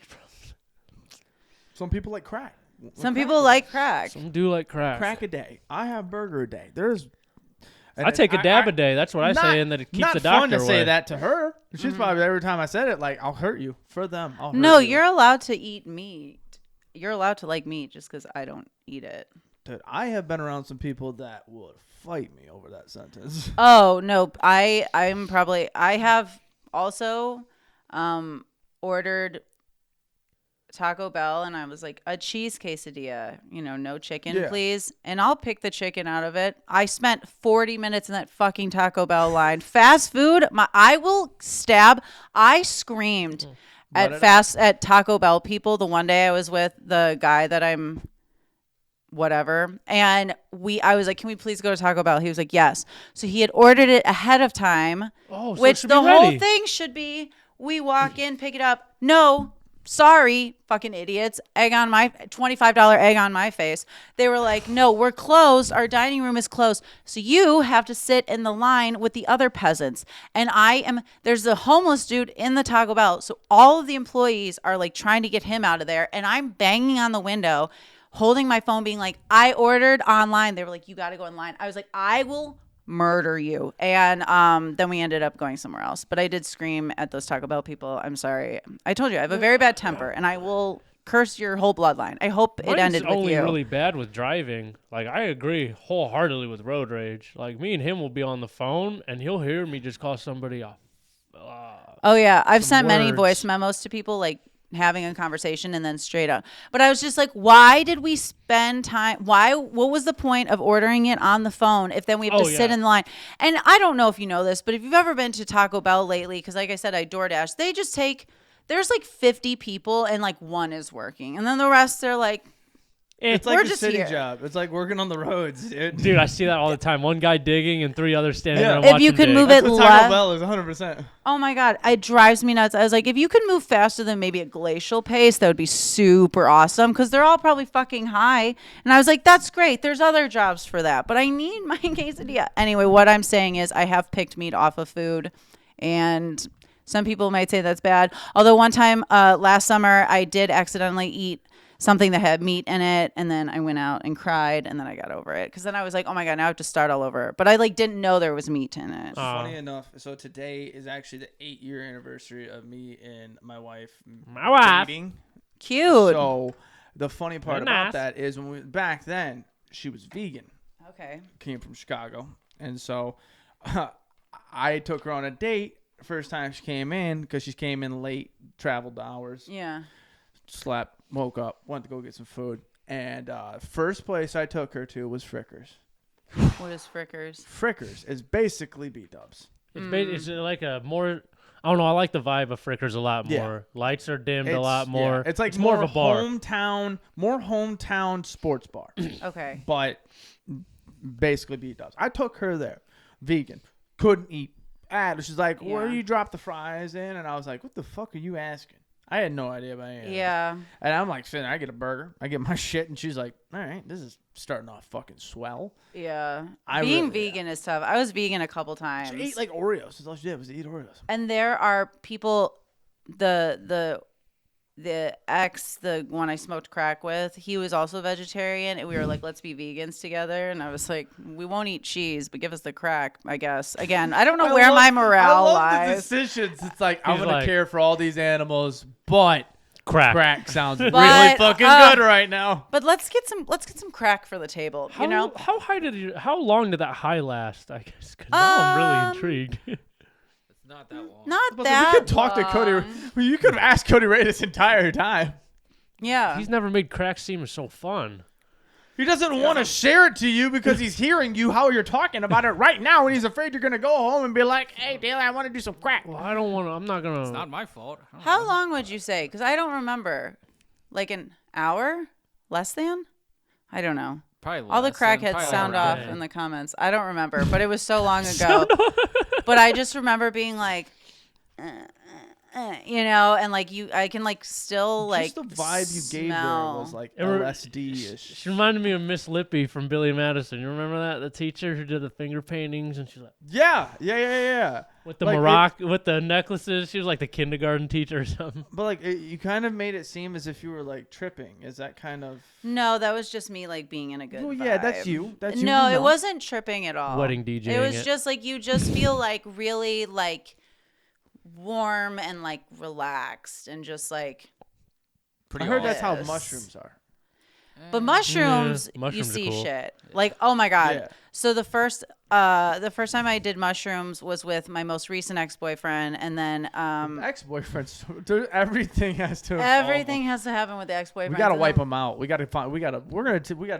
Some people like crack. Some people like crack. Some do like crack. crack a day. I have burger a day. There's. I take a dab a day. That's what I say, and that it keeps not the doctor fun to away. say that to her. She's probably every time I said it, like I'll hurt you for them. I'll hurt No, you. you're allowed to eat meat. You're allowed to like meat just because I don't eat it. Dude, I have been around some people that would fight me over that sentence. Oh no, I have also ordered Taco Bell and I was like a cheese quesadilla, no chicken, Yeah. please. And I'll pick the chicken out of it. I spent 40 minutes in that fucking Taco Bell line. Fast food, I will stab. I screamed at Taco Bell people the one day I was with the guy that I'm whatever. And I was like, can we please go to Taco Bell? He was like, yes. So he had ordered it ahead of time, Oh, so it which should the be whole ready. thing should be, we walk in, pick it up. No, sorry, fucking idiots. $25 egg on my face. They were like, no, we're closed. Our dining room is closed. So you have to sit in the line with the other peasants. And there's a homeless dude in the Taco Bell. So all of the employees are like trying to get him out of there. And I'm banging on the window, holding my phone, being like, I ordered online. They were like, you got to go online. I was like, I will murder you. And then we ended up going somewhere else. But I did scream at those Taco Bell people. I'm sorry. I told you I have a very bad temper, and I will curse your whole bloodline. I hope it Mine's ended with only you. really bad with driving. Like, I agree wholeheartedly with road rage. Like, me and him will be on the phone, and he'll hear me just call somebody a Oh yeah, I've some sent many words. voice memos to people, like having a conversation and then straight up. But I was just like, why did we spend time? What was the point of ordering it on the phone if then we have to sit in the line? And I don't know if you know this, but if you've ever been to Taco Bell lately, because like I said, I DoorDash, they just there's like 50 people and like one is working. And then the rest are like, It's we're like a just city here. job. It's like working on the roads, dude. Dude, I see that all the time. One guy digging and 3 others standing Yeah. there If watching you could dig. move That's it what Taco left. Bell is 100%. oh my God, it drives me nuts. I was like, if you could move faster than maybe a glacial pace, that would be super awesome because they're all probably fucking high. And I was like, that's great. There's other jobs for that, but I need my quesadilla. Anyway, what I'm saying is I have picked meat off of food, and some people might say that's bad. Although one time last summer, I did accidentally eat something that had meat in it, and then I went out and cried, and then I got over it because then I was like, oh my God, now I have to start all over. But I like didn't know there was meat in it. Funny enough, so today is actually the 8-year anniversary of me and my wife dating. Cute. So the funny part Very about nice. that is back then she was vegan, Okay. came from Chicago, and so I took her on a date. First time she came in because she came in late, traveled hours. Yeah. Slept, woke up, went to go get some food, and first place I took her to was Frickers. What is Frickers? Frickers is basically Bdubs. It's like a more. I don't know. I like the vibe of Frickers a lot Yeah. more. Lights are dimmed a lot more. Yeah, it's like more of a bar. hometown sports bar, Okay. but basically Bdubs. I took her there, vegan, couldn't eat. She's like, where do you drop the fries in? And I was like, what the fuck are you asking? I had no idea about any of this. Yeah. And I'm like, sitting there, I get a burger, I get my shit, and she's like, all right, this is starting off fucking swell. Yeah. I Being really- vegan is tough. I was vegan a couple times. She ate like Oreos. That's all she did was eat Oreos. And there are people, the one I smoked crack with, he was also vegetarian, and we were like, let's be vegans together. And I was like, we won't eat cheese, but give us the crack, I guess. Again, I don't know where my morale I love lies. the decisions. It's like, I'm He's going like- to care for all these animals, but crack sounds really But, fucking good right now. But let's get some crack for the table. How, You know, how long did that high last? I guess 'cause now I'm really intrigued. It's not that long. not We that. could talk to Cody. long. Well, you could have asked Cody Ray this entire time. Yeah. He's never made crack seem so fun. He doesn't want to share it to you because he's hearing you how you're talking about it right now, and he's afraid you're gonna go home and be like, "Hey, Taylor, I want to do some crack." Well, I don't want to. I'm not gonna. It's not my fault. I don't How know. long would you say? Because I don't remember. Like an hour? Less than? I don't know. Probably All the less than- crackheads probably sound over a off day. in the comments. I don't remember, but it was so long ago. But I just remember being like, you know, and like I can like still like Just the vibe you gave her smell. was like It were- LSD-ish. She reminded me of Miss Lippy from Billy Madison. You remember that? The teacher who did the finger paintings, and she's like Yeah. with the Like, with the necklaces. She was like the kindergarten teacher or something. But like, you kind of made it seem as if you were like tripping. Is that kind of? No, that was just me like being in a good Well, yeah, that's vibe. you. That's you. No, we it know. wasn't tripping at all. Wedding DJing It was it. just like you just feel like really like warm and like relaxed and just like. I heard that's how Yes. mushrooms are. But mushrooms, mushrooms you are see cool. shit. Like, oh my god. Yeah. So the first time I did mushrooms was with my most recent ex-boyfriend, and then Ex-boyfriends. Everything has to. involve everything them. has to happen with the ex-boyfriend. We gotta wipe them out. We gotta find. We gotta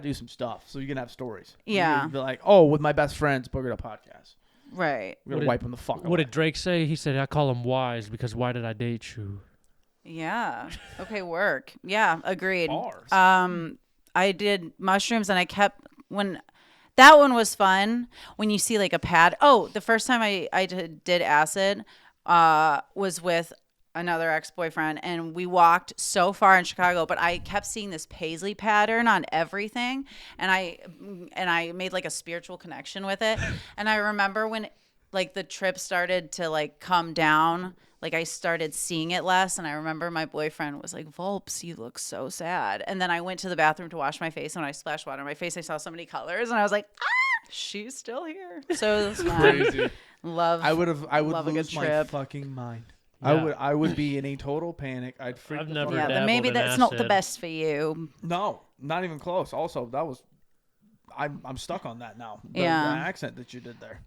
do some stuff so you can have stories. Yeah. You can be like, oh, with my best friends, Boogered Up podcast. Right. We gotta What wipe them the fuck. What away. did Drake say? He said, "I call him wise because why did I date you?" Yeah. Okay. Work. Yeah. Agreed. Bars. I did mushrooms, and I kept when. That one was fun when you see like a pad. Oh, the first time I did acid was with another ex-boyfriend, and we walked so far in Chicago, but I kept seeing this paisley pattern on everything, and I made like a spiritual connection with it. And I remember when like the trip started to like come down, like I started seeing it less, and I remember my boyfriend was like, "Vulps, you look so sad." And then I went to the bathroom to wash my face, and when I splashed water on my face, I saw so many colors, and I was like, "Ah, she's still here." So it was fun. Crazy. Love. I would love a good lose my trip. fucking mind. Yeah. I would be in a total panic. I'd freak. I've the never fuck Yeah, out. then maybe dabbled in that's not the acid. best for you. No, not even close. Also, that was. I'm stuck on that now. The Yeah. accent that you did there.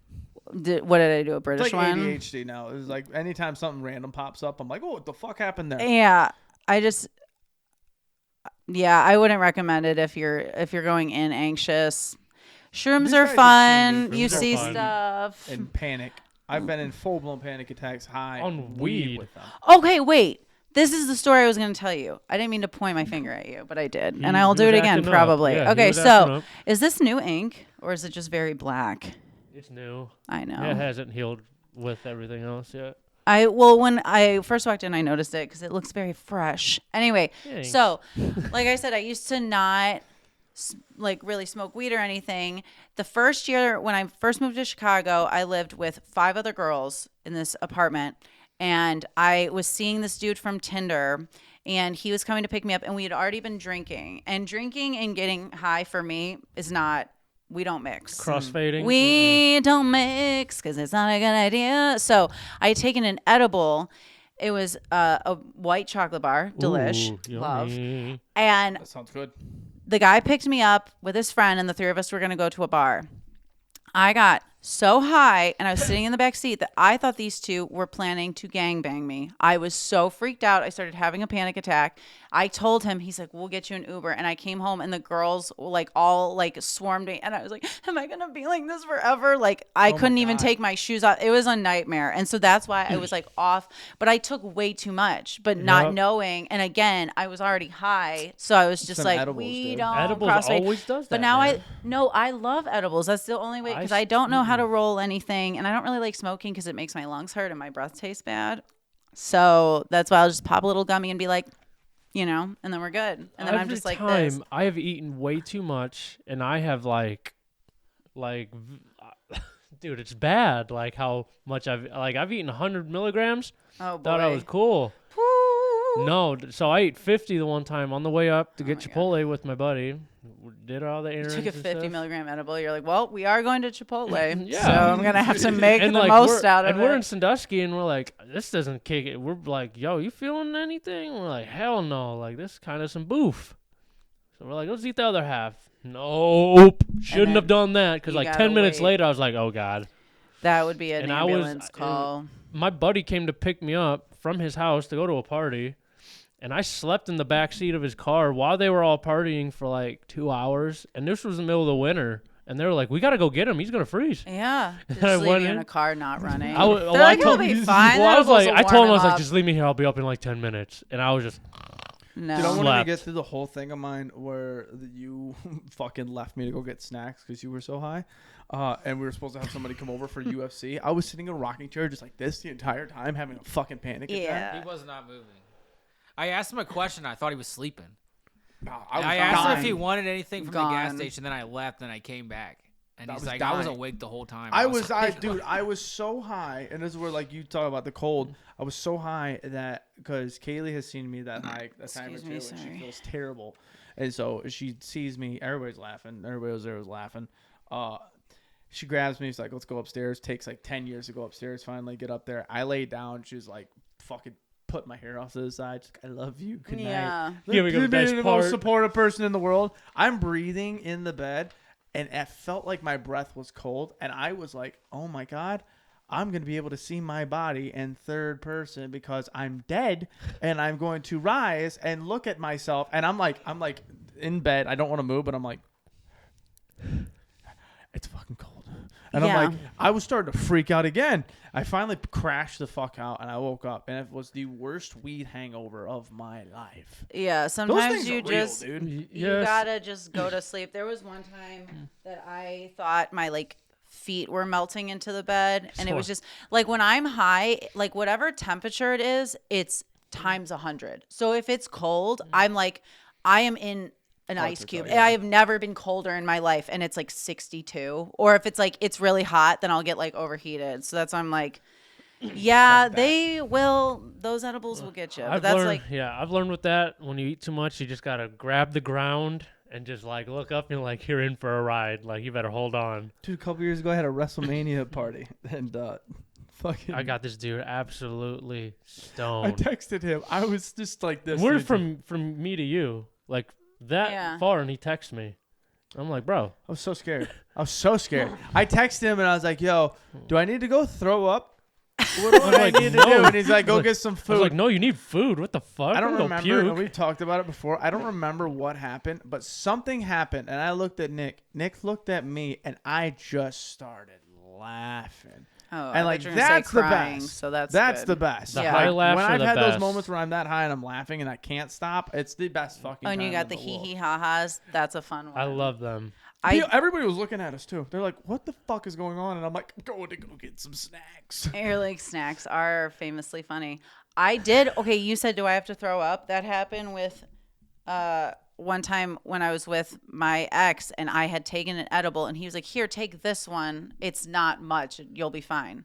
What did I do? A It's British like one? ADHD now. It's like anytime something random pops up, I'm like, oh, what the fuck happened there? Yeah, I wouldn't recommend it if you're going in anxious. Shrooms These are guys are fun. candy. You Shrooms are see fun. stuff. And panic. I've been in full blown panic attacks high On weed. with them. Okay, wait. This is the story I was going to tell you. I didn't mean to point my finger at you, but I did. And I'll do was it again acting up. probably. Yeah, he Okay, was acting so up. is this new ink or is it just very black? It's new. I know. It hasn't healed with everything else yet. When I first walked in, I noticed it because it looks very fresh. Anyway, Thanks. so like I said, I used to not like really smoke weed or anything. The first year when I first moved to Chicago, I lived with 5 other girls in this apartment, and I was seeing this dude from Tinder, and he was coming to pick me up, and we had already been drinking. And drinking and getting high for me is not. We don't mix. Crossfading. We don't mix because it's not a good idea. So I had taken an edible. It was a white chocolate bar, delish, Ooh, love. yummy. And That sounds good. the guy picked me up with his friend, and the 3 of us were going to go to a bar. I got so high, and I was sitting in the back seat that I thought these 2 were planning to gangbang me. I was so freaked out. I started having a panic attack. I told him, he's like, "We'll get you an Uber." And I came home, and the girls like all like swarmed me, and I was like, "Am I gonna be like this forever?" Like I couldn't even God. take my shoes off. It was a nightmare, and so that's why I was like off. But I took way too much, but not Yep. knowing. And again, I was already high, so I was just Some like, edibles, "We dude. don't Edibles crossfade." always does that. But now man. I love edibles. That's the only way because I don't know how to roll anything, and I don't really like smoking because it makes my lungs hurt and my breath tastes bad. So that's why I'll just pop a little gummy and be like, you know, and then we're good. And then I'm just like this. I have eaten way too much, and I have dude, it's bad. Like how much I've eaten 100 milligrams. Oh boy. Thought I was cool. Woo. No, so I ate 50 the one time on the way up to get my Chipotle with my buddy. Did all the You errands. took a and 50 stuff. milligram edible. You're like, well, we are going to Chipotle. Yeah. So I'm going to have to make And the like most out of and it. we're in Sandusky, and we're like, this doesn't kick it. We're like, yo, you feeling anything? And we're like, hell no. Like, this is kind of some boof. So we're like, let's eat the other half. Nope. Shouldn't have done that. Because you like gotta 10 minutes wait. later, I was like, oh, God. That would be an And I was- ambulance call. My buddy came to pick me up from his house to go to a party. And I slept in the back seat of his car while they were all partying for like 2 hours. And this was the middle of the winter. And they were like, we got to go get him. He's going to freeze. Yeah. And Just I leave went you in in. a car not running. I They're like, told- he'll be fine. Well, I was like, Edibles will I told him, I warm was like, up. just leave me here. I'll be up in like 10 minutes. And I was just, No. Dude, I wanted to Slept. get through the whole thing of mine where you fucking left me to go get snacks because you were so high. And we were supposed to have somebody come over for UFC. I was sitting in a rocking chair just like this the entire time, having a fucking panic attack. Yeah. He was not moving. I asked him a question. I thought he was sleeping. I asked him if he dying. wanted anything from the gas Gone. station. Then I left and I came back. And I he's was like, I was dying. awake the whole time. I like, dude, I was so high, and this is where like you talk about the cold. I was so high that because Kaylee has seen me that high that time or Excuse two, me, and sorry. she feels terrible, and so she sees me. Everybody's laughing. Everybody was there was laughing. She grabs me. She's like, "Let's go upstairs." Takes like 10 years to go upstairs. Finally, get up there. I lay down. She's like, "Fucking." Put my hair off to the side. She's like, I love you. Good night. Yeah. Here we go, You're the best the part. most supportive person in the world. I'm breathing in the bed, and it felt like my breath was cold, and I was like, oh my God, I'm going to be able to see my body in third person because I'm dead, and I'm going to rise and look at myself, and I'm like in bed. I don't want to move, but I'm like, it's fucking cold. And Yeah. I'm like, I was starting to freak out again. I finally crashed the fuck out, and I woke up, and it was the worst weed hangover of my life. Yeah. Those Sometimes things you are real, just dude. you yes. gotta just go to sleep. There was one time that I thought my like feet were melting into the bed, and it was just like when I'm high, like whatever temperature it is, it's times 100. So if it's cold, I'm like, I am in an ice cube. yeah. I have never been colder in my life, and it's like 62. Or if it's like it's really hot, then I'll get like overheated. So that's why I'm like, yeah, they will. Those edibles will get you. But I've that's learned, like, I've learned with that, when you eat too much, you just got to grab the ground and just like look up and like, you're in for a ride. Like, you better hold on. Dude, a couple years ago, I had a WrestleMania party, and fucking. I got this dude absolutely I stoned. texted him. I was just like this. We're dude. from me to you, like that Yeah. far, and he texts me. I'm like, bro, I was so scared. I was so scared. I texted him, and I was like, yo, do I need to go throw up? What do I like, need to no. do? And he's like, go I was get some I food. was like, no, you need food. What the fuck? I don't I'm gonna remember, puke. and we've talked about it before. I don't remember what happened, but something happened, and I looked at Nick. Nick looked at me, and I just started laughing. oh, And I like thought you were gonna say that's the crying, best. So that's the good. best. The Yeah. high Like, laughs when are I've the had best. those moments where I'm that high and I'm laughing and I can't stop, it's the best fucking. Oh, and you time got in the the hee world. hee ha ha's. That's a fun one. I love them. Everybody was looking at us too. They're like, "What the fuck is going on?" And I'm like, "Going to go get some snacks." Air Lake snacks are famously funny. I did. Okay, you said, do I have to throw up? That happened with one time when I was with my ex, and I had taken an edible, and he was like, "Here, take this one. It's not much. You'll be fine."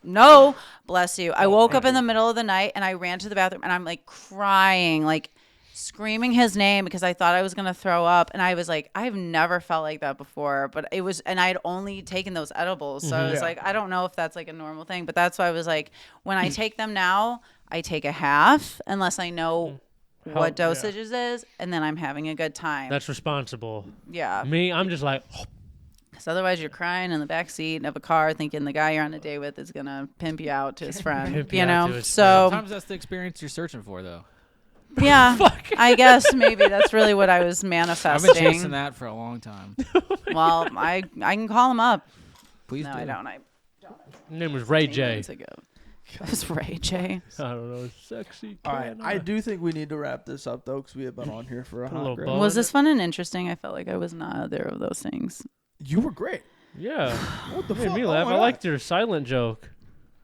No, bless you. I woke up in the middle of the night, and I ran to the bathroom, and I'm like crying, like screaming his name because I thought I was gonna throw up, and I was like, I've never felt like that before, but it was, and I had only taken those edibles, so I was Yeah. like, I don't know if that's like a normal thing, but that's why I was like, when I take them now, I take a half unless I know what dosages is, and then I'm having a good time. That's responsible. Yeah, Me, I'm just like, because otherwise you're crying in the back seat of a car thinking the guy you're on a date with is gonna pimp you out to his friend, Pimp you you out know. to his So Sometimes that's the experience you're searching for, though. yeah, I guess maybe that's really what I was I've manifesting. been chasing that for a long time. Well, I can call him up. Please No, do. I don't. I his name was Ray J. minutes ago. It was Ray J. I don't know, sexy. All right, I do think we need to wrap this up though, because we have been on here for a Put a little hot bow minute. Was this fun and interesting? I felt like I was not either of those things. You were great. Yeah, What the you made fuck? me Oh laugh. my I God. liked your silent joke.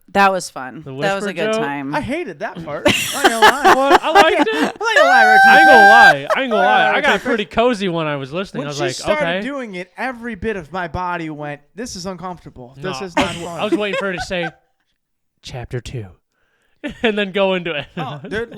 That was fun. The That was whisper a good joke? time. I hated that part. I'm not gonna lie. What? I liked it. I'm not gonna lie, Richie. I ain't gonna lie. I ain't gonna lie. I got Okay, pretty cozy when I was listening. When I was she like, started okay. doing it, every bit of my body went, "This is uncomfortable. This No, is not fun." I was waiting for her to say, chapter 2, and then go into it. Oh, dude,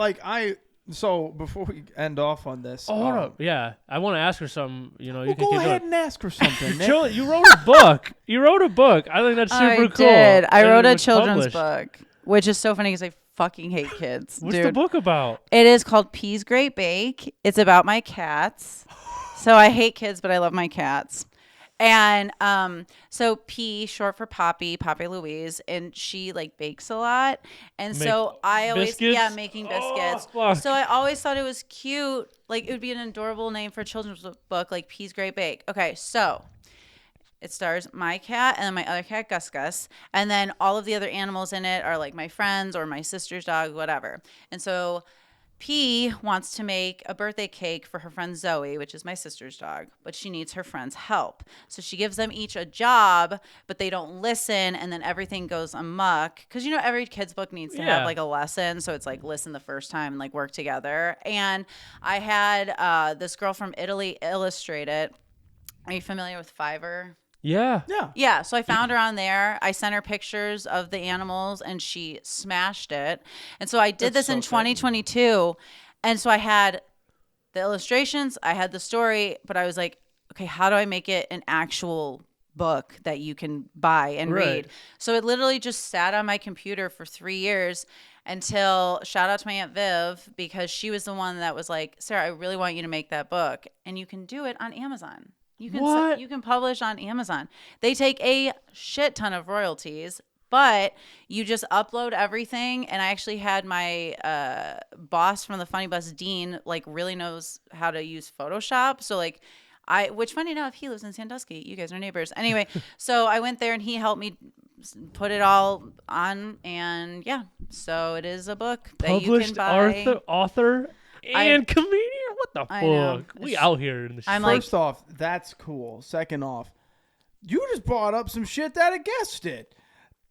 so before we end off on this, Oh, hold up. Yeah, I want to ask her something. You know, you can go keep ahead going. and ask her something. Nick. You wrote a book. You wrote a book. I think that's super I cool. did. I And wrote it a was children's published. book, which is so funny because I fucking hate kids. What's dude. the book about? It is called Peas Great Bake. It's about my cats. So I hate kids, but I love my cats. And so P, short for Poppy Louise, and she like bakes a lot. And so I always biscuits? making biscuits. Oh, fuck. So I always thought it was cute. Like it would be an adorable name for a children's book, like Peas Great Bake. Okay, so it stars my cat and then my other cat, Gus Gus. And then all of the other animals in it are like my friends or my sister's dog, whatever. And so P wants to make a birthday cake for her friend Zoe, which is my sister's dog, but she needs her friend's help. So she gives them each a job, but they don't listen, and then everything goes amok. Because, every kid's book needs to have like a lesson. So it's like listen the first time and like work together. And I had this girl from Italy illustrate it. Are you familiar with Fiverr? Yeah. Yeah, so I found her on there. I sent her pictures of the animals and she smashed it. And so I did this in 2022. And so I had the illustrations, I had the story, but I was like, okay, how do I make it an actual book that you can buy and read? So it literally just sat on my computer for 3 years until, shout out to my Aunt Viv, because she was the one that was like, Sarah, I really want you to make that book. And you can do it on Amazon. You can publish on Amazon. They take a shit ton of royalties, but you just upload everything. And I actually had my boss from the Funny Bus, Dean, like really knows how to use Photoshop. So like which funny enough, he lives in Sandusky. You guys are neighbors. Anyway, so I went there and he helped me put it all on. And yeah, so it is a book that Published you can buy. author and comedian. What the I know. fuck? We out here in the I'm street. First off, that's cool. Second off, you just brought up some shit that a guest did.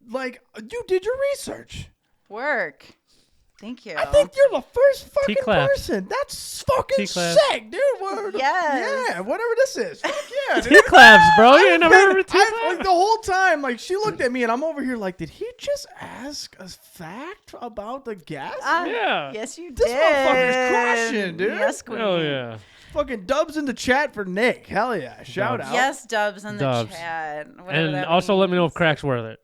Like, you did your research. Work. Thank you. I think you're the first fucking T-claps. person. That's fucking T-claps. sick, dude. Yes. Yeah, whatever this is. Fuck yeah, dude. T-claps, bro. You ain't never heard of T-claps? Like, the whole time, like, she looked at me and I'm over here like, did he just ask a fact about the guest? Yeah. Yes, you This did. motherfucker's crushing, dude. Yes, queen. Oh, yeah. Fucking Dubs in the chat for Nick. Hell yeah. Shout Dubs. out. Yes, Dubs in the Dubs. chat. Whatever And that also let me know means. if crack's worth it.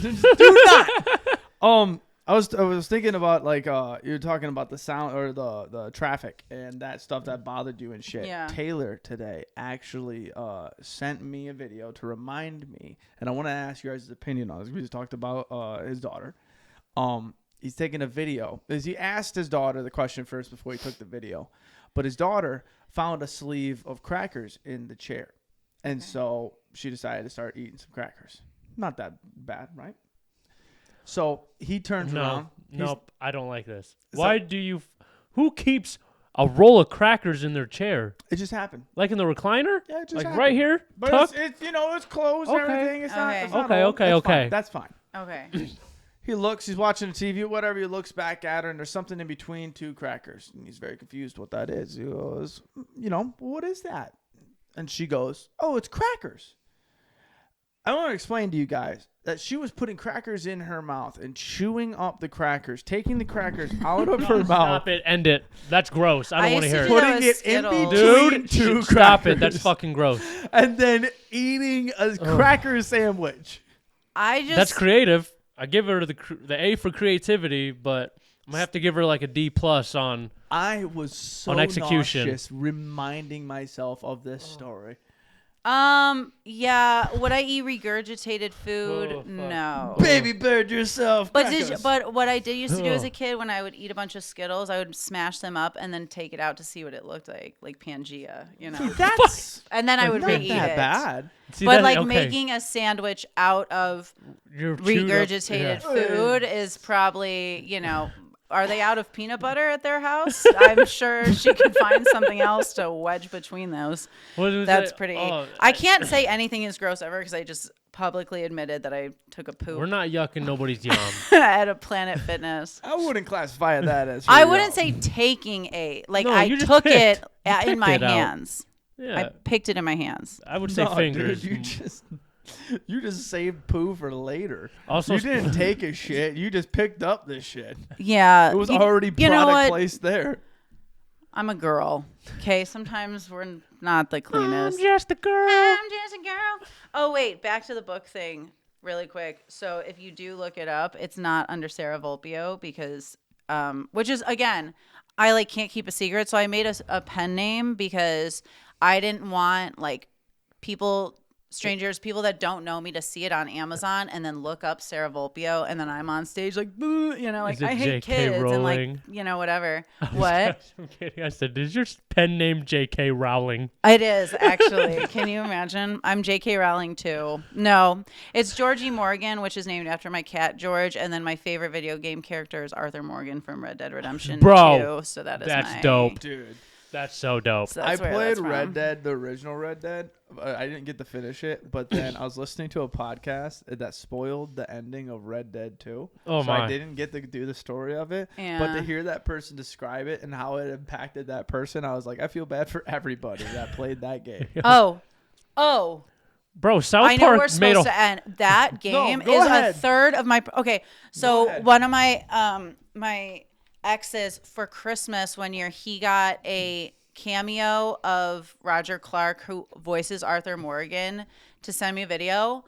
Do not. I was thinking about like you were talking about the sound or the traffic and that stuff that bothered you and shit. Yeah. Taylor today actually sent me a video to remind me, and I want to ask you guys' opinion on this. We just talked about his daughter. He's taking a video. He asked his daughter the question first before he took the video, but his daughter found a sleeve of crackers in the chair, and so she decided to start eating some crackers. Not that bad, right? So he turns around. Nope, I don't like this. Why do you? Who keeps a roll of crackers in their chair? It just happened. Like in the recliner? Yeah, it just like happened. right here? But tucked? it's it's closed and Okay. everything. It's not. Okay. It's not Okay, old. okay, That's okay. fine. That's fine. Okay. He looks. He's watching the TV, whatever. He looks back at her, and there's something in between two crackers, and he's very confused what that is. He goes, what is that? And she goes, oh, it's crackers. I want to explain to you guys that she was putting crackers in her mouth and chewing up the crackers, taking the crackers out of her mouth. Stop it. End it. That's gross. I don't want to used hear to it. do that Putting with it in Skittles. between Dude, two stop crackers. it. That's fucking gross. And then eating a cracker sandwich. That's creative. I give her the A for creativity, but I'm going to have to give her like a D+ on. I was so On execution. nauseous reminding myself of this story. Yeah. Would I eat regurgitated food? Oh, fuck. No. Baby bird yourself. But crackers. but what I did used to do as a Ugh. kid when I would eat a bunch of Skittles, I would smash them up and then take it out to see what it looked like Pangea, That's and then I would not reeat that it. bad. See, But that- like okay. making a sandwich out of You're chewed up- regurgitated yeah. food is probably, are they out of peanut butter at their house? I'm sure she could find something else to wedge between those. What did it That's say? pretty. Oh, I can't say anything is gross ever because I just publicly admitted that I took a poop We're not yucking nobody's yum. at a Planet Fitness. I wouldn't classify that as. I real. wouldn't say taking a like No, I you just took picked. it You in picked my it out. hands. Yeah, I picked it in my hands. I would say No, fingers. Dude, you just saved poo for later. Also, You didn't take a shit. You just picked up this shit. Yeah, It was already you know product what? placed there. I'm a girl. Okay, sometimes we're not the cleanest. I'm just a girl. I'm just a girl. Oh wait, back to the book thing really quick. So if you do look it up, it's not under Sarah Vulpio because which is again, I like can't keep a secret, so I made a pen name because I didn't want like strangers, people that don't know me to see it on Amazon and then look up Sarah Vulpio and then I'm on stage like, boo, you know, like Is it I hate J.K. kids and like, Rowling? you know, whatever. What? I'm kidding. I said, is your pen name J.K. Rowling? It is actually. Can you imagine? I'm J.K. Rowling too. No, it's Georgie Morgan, which is named after my cat George, and then my favorite video game character is Arthur Morgan from Red Dead Redemption Bro, 2. So that is that's my, dope. Dude. That's so dope. So I that's where played that's from. Red Dead, the original Red Dead. I didn't get to finish it, but then I was listening to a podcast that spoiled the ending of Red Dead 2. Oh, so my. I didn't get to do the story of it. But Yeah. to hear that person describe it and how it impacted that person, I was like, I feel bad for everybody that played that game. Oh. Bro, South I know Park we're made supposed a to end. That game go is ahead. a third of my. Okay, Go so ahead. one of my my exes for Christmas one year, he got a cameo of Roger Clark, who voices Arthur Morgan, to send me a video.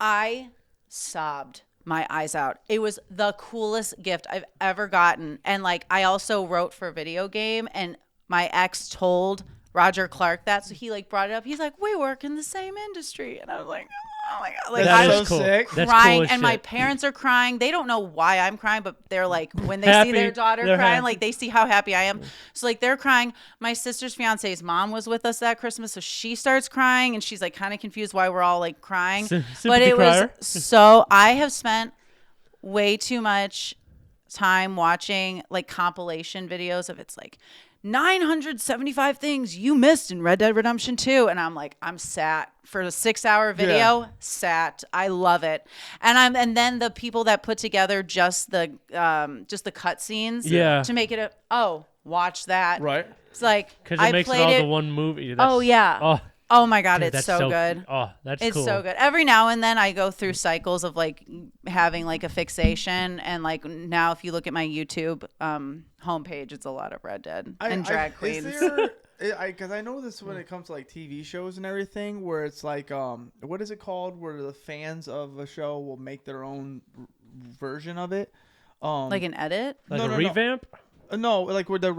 I sobbed my eyes out. It was the coolest gift I've ever gotten. And like I also wrote for a video game and my ex told Roger Clark that, so he like brought it up. He's like, "We work in the same industry." And I was like, "Oh my god." Like That I is was so sick. That's crying cool as and my shit. parents are crying. They don't know why I'm crying, but they're like when they Happy. see their daughter They're crying, happy. like they see how happy I am. So like they're crying. My sister's fiance's mom was with us that Christmas, so she starts crying and she's like kind of confused why we're all like crying. But Sympathy it crier. was so I have spent way too much time watching like compilation videos of it's like 975 things you missed in Red Dead Redemption 2, and I'm like, I'm sat for a 6-hour video. Sat, I love it, and then the people that put together just the cutscenes, Yeah. to make it watch that, Right. It's like Because I it makes it played all it. the one movie. That's, Oh yeah. Oh my god, dude, it's that's so good. Oh, that's It's cool. so good. Every now and then I go through cycles of like having like a fixation, and like now if you look at my YouTube homepage, it's a lot of Red Dead and drag queens. Because I know this when it comes to like TV shows and everything, where it's like, what is it called? Where the fans of a show will make their own version of it. Like an edit? Like No, a no, no. revamp? No, like where they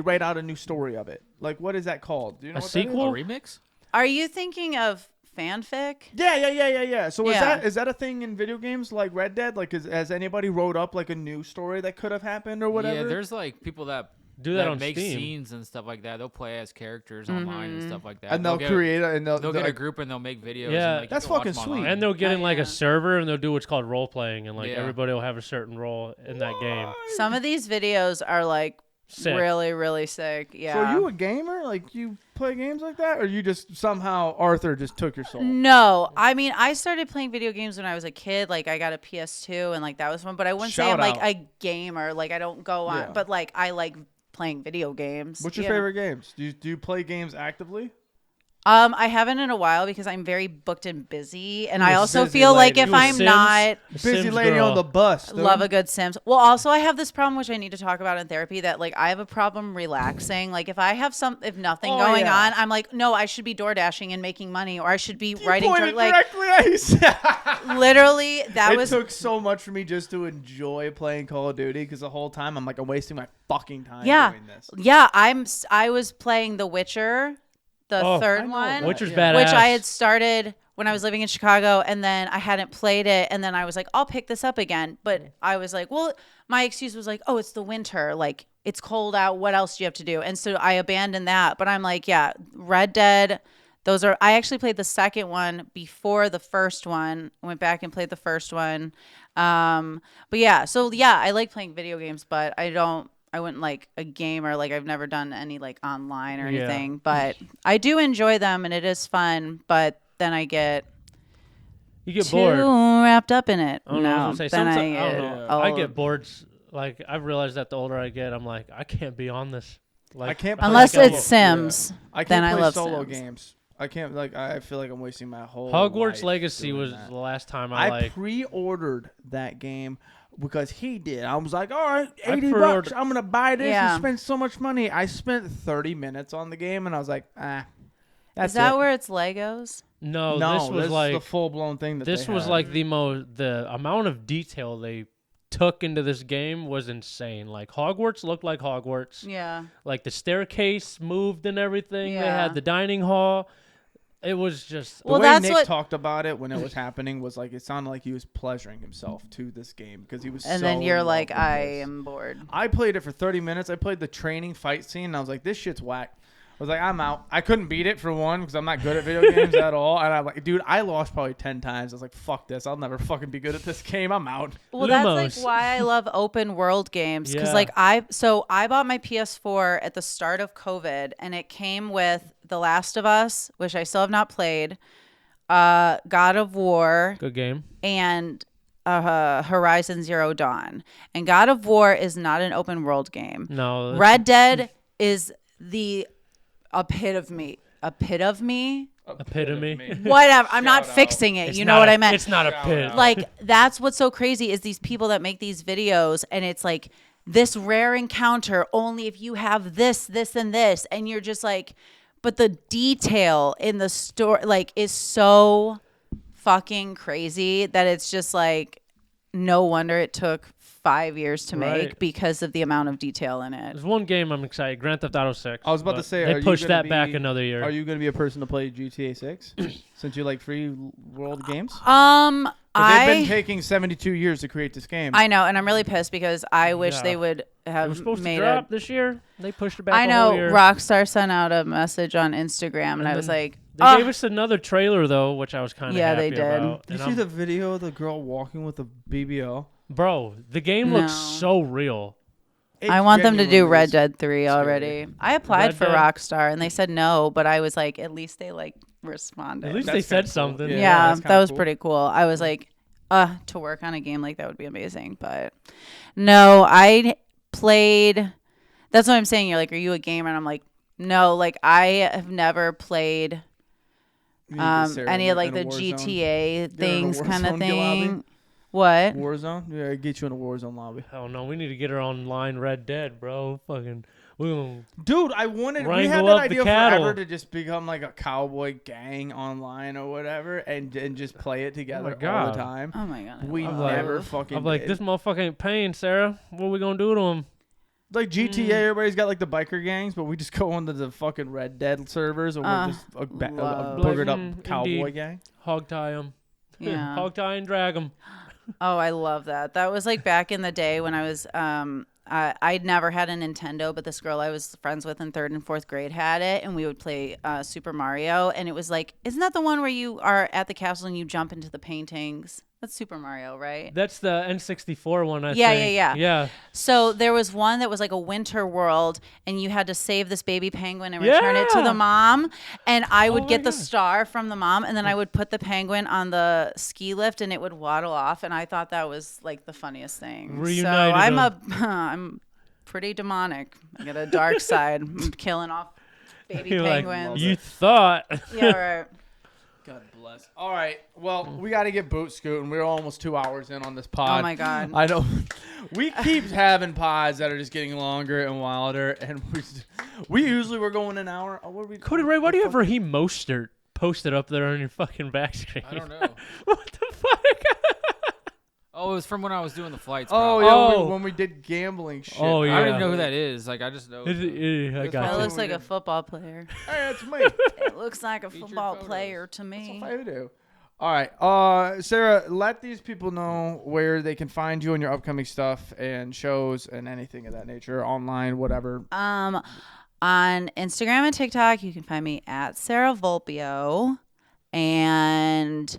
write out a new story of it. Like what is that called? Do you know A what that is? sequel? A remix? Are you thinking of fanfic? Yeah. So Yeah. is that a thing in video games like Red Dead? Like, has anybody wrote up like a new story that could have happened or whatever? Yeah, there's like people that Do that on make Steam. scenes and stuff like that. They'll play as characters online and stuff like that. and they'll create it and They'll they'll get a like, group and they'll make videos. Yeah. and, like, you That's can watch fucking them sweet. online. And they'll get in like yeah. a server and they'll do what's called role playing, and like Yeah. everybody will have a certain role in that game. Some of these videos are like Sick. really, really sick. Yeah. So are you a gamer? Like you play games like that, or you just somehow Arthur just took your soul? No, I mean, I started playing video games when I was a kid. Like, I got a PS2, and like that was fun. But I wouldn't say I'm Shout like out. a gamer. Like, I don't go on. Yeah. But like, I like playing video games. What's your you know? favorite games? Do you play games actively? I haven't in a while because I'm very booked and busy, and You're I a also busy feel like lady. if You a I'm Sims? not Busy Sims lady girl. on the bus. dude. love a good Sims. Well, also I have this problem which I need to talk about in therapy that like I have a problem relaxing. Like if I have if nothing Oh, going yeah. on, I'm like, no, I should be door dashing and making money, or I should be You writing pointed like directly at you. literally that It was took so much for me just to enjoy playing Call of Duty because the whole time I'm like, I'm wasting my fucking time yeah doing this. yeah. I was playing The Witcher, the Oh, I third know one, that. Witcher's Yeah. badass. which I had started when I was living in Chicago, and then I hadn't played it, and then I was like, I'll pick this up again. But I was like, well, my excuse was like, oh, it's the winter, like it's cold out. What else do you have to do? And so I abandoned that. But I'm like, yeah, Red Dead. I actually played the second one before the first one. I went back and played the first one. But yeah, so yeah, I like playing video games, but I wouldn't like a gamer. Like I've never done any like online or Yeah. anything, but I do enjoy them and it is fun. But then I get You get too bored. wrapped up in it. I don't know, I No, was gonna say, then I I don't get know. I old. get bored. Like I've realized that the older I get, I'm like, I can't be on this. Like I can't play Unless solo. it's Sims. I can't Then I play love solo Sims. games. I can't I feel like I'm wasting my whole Hogwarts life Legacy doing was that. the last time I like. pre-ordered that game because he did. I was like, all right, I $80. pre-ordered- I'm gonna buy this Yeah. and spend so much money. I spent 30 minutes on the game and I was like, that's Is that it. where it's Legos? No, No, this was is like the full-blown thing that this they was had. like the amount of detail they took into this game was insane. Like Hogwarts looked like Hogwarts. Yeah. Like the staircase moved and everything. They Yeah. had the dining hall. It was just The Well, way that's Nick what- talked about it when it was happening was like it sounded like he was pleasuring himself to this game because he was. And so then you're in like, love with I this. am bored. I played it for 30 minutes. I played the training fight scene, and I was like, this shit's whack. I was like, I'm out. I couldn't beat it for one because I'm not good at video games at all. And I'm like, dude, I lost probably 10 times. I was like, fuck this. I'll never fucking be good at this game. I'm out. Well, that's Lumos. like why I love open world games because Yeah. like I bought my PS4 at the start of COVID and it came with The Last of Us, which I still have not played, God of War, good game. and Horizon Zero Dawn. And God of War is not an open world game. No, Red Dead is the epitome. epitome. Whatever. I'm not Shout out. fixing it. It's you not know what a- I meant. It's not a pit. Like that's what's so crazy is these people that make these videos and it's like this rare encounter only if you have this and this and you're just like but the detail in the story like is so fucking crazy that it's just like no wonder it took 5 years to make Right. because of the amount of detail in it. There's one game I'm excited. Grand Theft Auto 6. I was about to but say, are they you pushed gonna that back be- another year. Are you going to be a person to play GTA 6 since you like free world games? 'Cause they've been taking 72 years to create this game. I know, and I'm really pissed because I wish Yeah. they would It have was supposed made to drop this year. They pushed it back. I a know whole year. Rockstar sent out a message on Instagram, and I was then like, They "Oh, gave us another trailer though, which I was kind of Yeah, happy they did. about. Did you And see I'm- the video of the girl walking with a BBL? Bro, the game looks No. so real. I want them to do genuinely Red is Dead 3 scary. already." I applied Red for Dead? Rockstar, and they said no, but I was like, at least they like responded. At least That's they said kinda cool. something. Yeah. yeah, that's that kinda was cool. pretty cool. I was like, to work on a game like that would be amazing, but no, I played. That's what I'm saying. You're like, are you a gamer? And I'm like, no, like I have never played You need to Sarah any in of like a the war zone. GTA things war kind of zone lobby? thing. What? Warzone? Yeah, get you in a Warzone lobby. Hell no, we need to get her online Red Dead, bro. Fucking, we gonna Dude, I wanted. We Wrangle had up that the idea cattle. forever to just become like a cowboy gang online or whatever, and just play it together all God. the time. Oh my god. I We love never it. fucking. I'm like, did. this motherfucker ain't paying, Sarah. What we gonna do to him? Like GTA, everybody's got like the biker gangs, but we just go into the fucking Red Dead servers, and we're just a love. boogered up Mm, cowboy indeed. gang. Hog tie him. Yeah. Hog tie and drag him. Oh, I love that. That was like back in the day when I was I'd never had a Nintendo, but this girl I was friends with in 3rd and 4th grade had it, and we would play Super Mario. And it was like, isn't that the one where you are at the castle and you jump into the paintings? That's Super Mario, right? That's the N64 one, I Yeah, think. yeah. Yeah. So there was one that was like a winter world, and you had to save this baby penguin and return it to Yeah. the mom. And I would my get the God. star from the mom, and then I would put the penguin on the ski lift, and it would waddle off. And I thought that was like the funniest thing. Reunited so I'm them. I'm pretty demonic. I got a dark side. I'm killing off baby You're like, penguins. you thought. Yeah, right. God bless. All right, well, we got to get boot scooting. We're almost 2 hours in on this pod. Oh my god. I know. We keep having pods that are just getting longer and wilder, and we usually we're going an hour. Oh, what are we? Cody Ray, why do you have Raheem Mostert posted up there on your fucking back screen? I don't know. What the fuck? Oh, it was from when I was doing the flights. Oh probably. yeah, Oh. when we did gambling shit. Oh, I yeah. don't even know who that is. Like I just know. I That's got That fine. you. looks like a football player. Hey, that's me. It looks like a Featured football photos. player to me. That's what I do. All right, Sarah, let these people know where they can find you and your upcoming stuff and shows and anything of that nature, online, whatever. On Instagram and TikTok, you can find me at Sarah Vulpio. And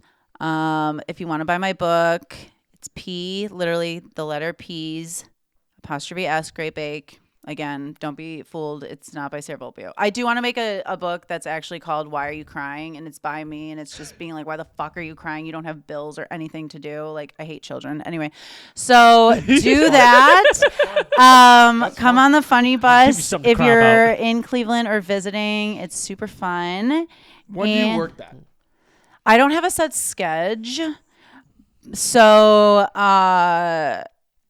if you want to buy my book, it's P, literally the letter P's, apostrophe S, Great Bake. Again, don't be fooled. It's not by Sarah Vulpio. I do want to make a book that's actually called Why Are You Crying? And it's by me. And it's just being like, why the fuck are you crying? You don't have bills or anything to do. Like, I hate children. Anyway, so do that. Come on the Funny Bus something to if cry you're about. in Cleveland or visiting. It's super fun. When do you And work that? I don't have a set schedule. So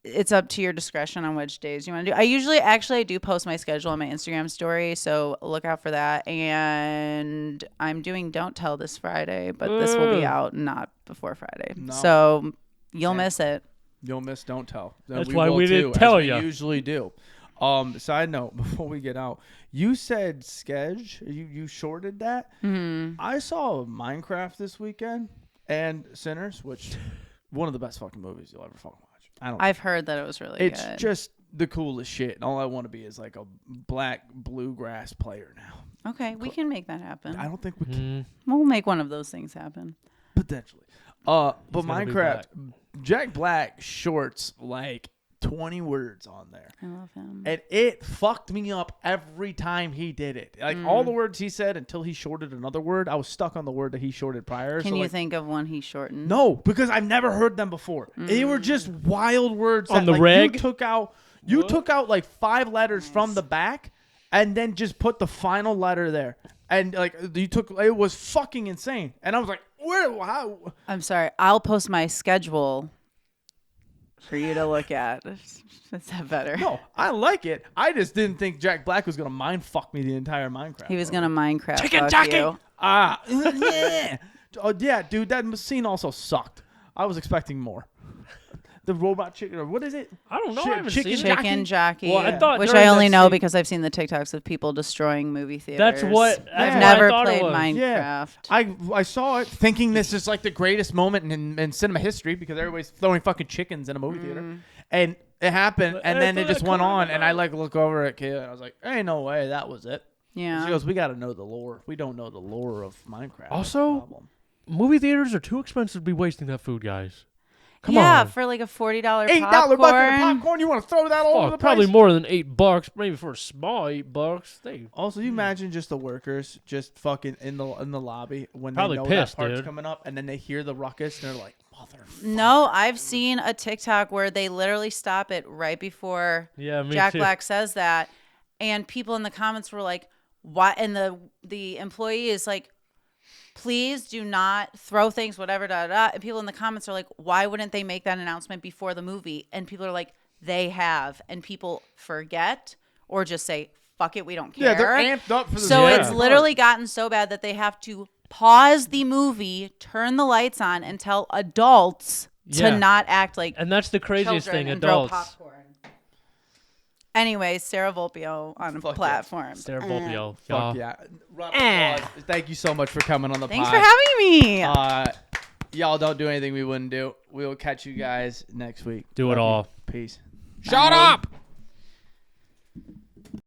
it's up to your discretion on which days you want to do. I do post my schedule on my Instagram story, so look out for that. And I'm doing Don't Tell this Friday, but this will be out not before Friday. No. So you'll Same. miss it. You'll miss Don't Tell. That's we why will we didn't too, tell as we ya. usually do. Side note, before we get out, you said Sketch. You shorted that. Mm-hmm. I saw Minecraft this weekend and Sinners, which one of the best fucking movies you'll ever fucking watch. I've heard that it was really It's good. just the coolest shit. And all I want to be is like a black bluegrass player now. Okay, we can make that happen. I don't think we can We'll make one of those things happen. potentially. But gonna be Minecraft, Jack Black shorts like 20 words on there. I love him. And it fucked me up every time he did it. Like all the words he said until he shorted another word, I was stuck on the word that he shorted prior. Can so you like, think of one he shortened? No, because I've never heard them before. They were just wild words. On that, the like, reg? You took out like 5 letters from the back, and then just put the final letter there. And like it was fucking insane. And I was like, where? How? I'm sorry. I'll post my schedule for you to look at. Is that better? No, I like it. I just didn't think Jack Black was gonna mind fuck me the entire Minecraft. He was gonna Minecraft Chicken fuck jockey! you. Yeah. Oh yeah, dude, that scene also sucked. I was expecting more. The robot chicken, or what is it? I don't know. Shit, I haven't chicken seen it. Chicken jockey, Well, I thought which during I only that know scene- because I've seen the TikToks of people destroying movie theaters. That's what I've what never I thought played it was. Minecraft. I saw it thinking this is like the greatest moment in cinema history because everybody's throwing fucking chickens in a movie theater, and it happened, But and I then it thought just it went could've on, been and I out. like look over at Kayla, and I was like, ain't no way that was it. Yeah. She goes, we got to know the lore. We don't know the lore of Minecraft. That's the Also, problem. movie theaters are too expensive to be wasting that food, guys. Come yeah, on. for like a $40 $8 popcorn. bucket of popcorn. You want to throw that all over the Fuck, probably place? more than $8. Maybe for a small $8. They Also, you imagine just the workers just fucking in the lobby when Probably they know pissed, that part's dude. coming up, and then they hear the ruckus, and they're like, "Motherfucker!" No, I've seen a TikTok where they literally stop it right before Yeah, me Jack too. Black says that, and people in the comments were like, "Why?" And the employee is like, "Please do not throw things, whatever." Da, da, da. And people in the comments are like, "Why wouldn't they make that announcement before the movie?" And people are like, "They have," and people forget or just say, "Fuck it, we don't care." Yeah, they're amped up for the So Yeah. it's literally gotten so bad that they have to pause the movie, turn the lights on, and tell adults Yeah. to not act like And that's the craziest children thing, and throw adults. popcorn. Anyway, Sarah Vulpio on a Fuck yeah. platform. Sarah Vulpio. Fuck y'all. yeah! Round of applause. Thank you so much for coming on the Thanks pod. for having me. Y'all don't do anything we wouldn't do. We will catch you guys next week. Do it Love you. all. Peace. Shut up!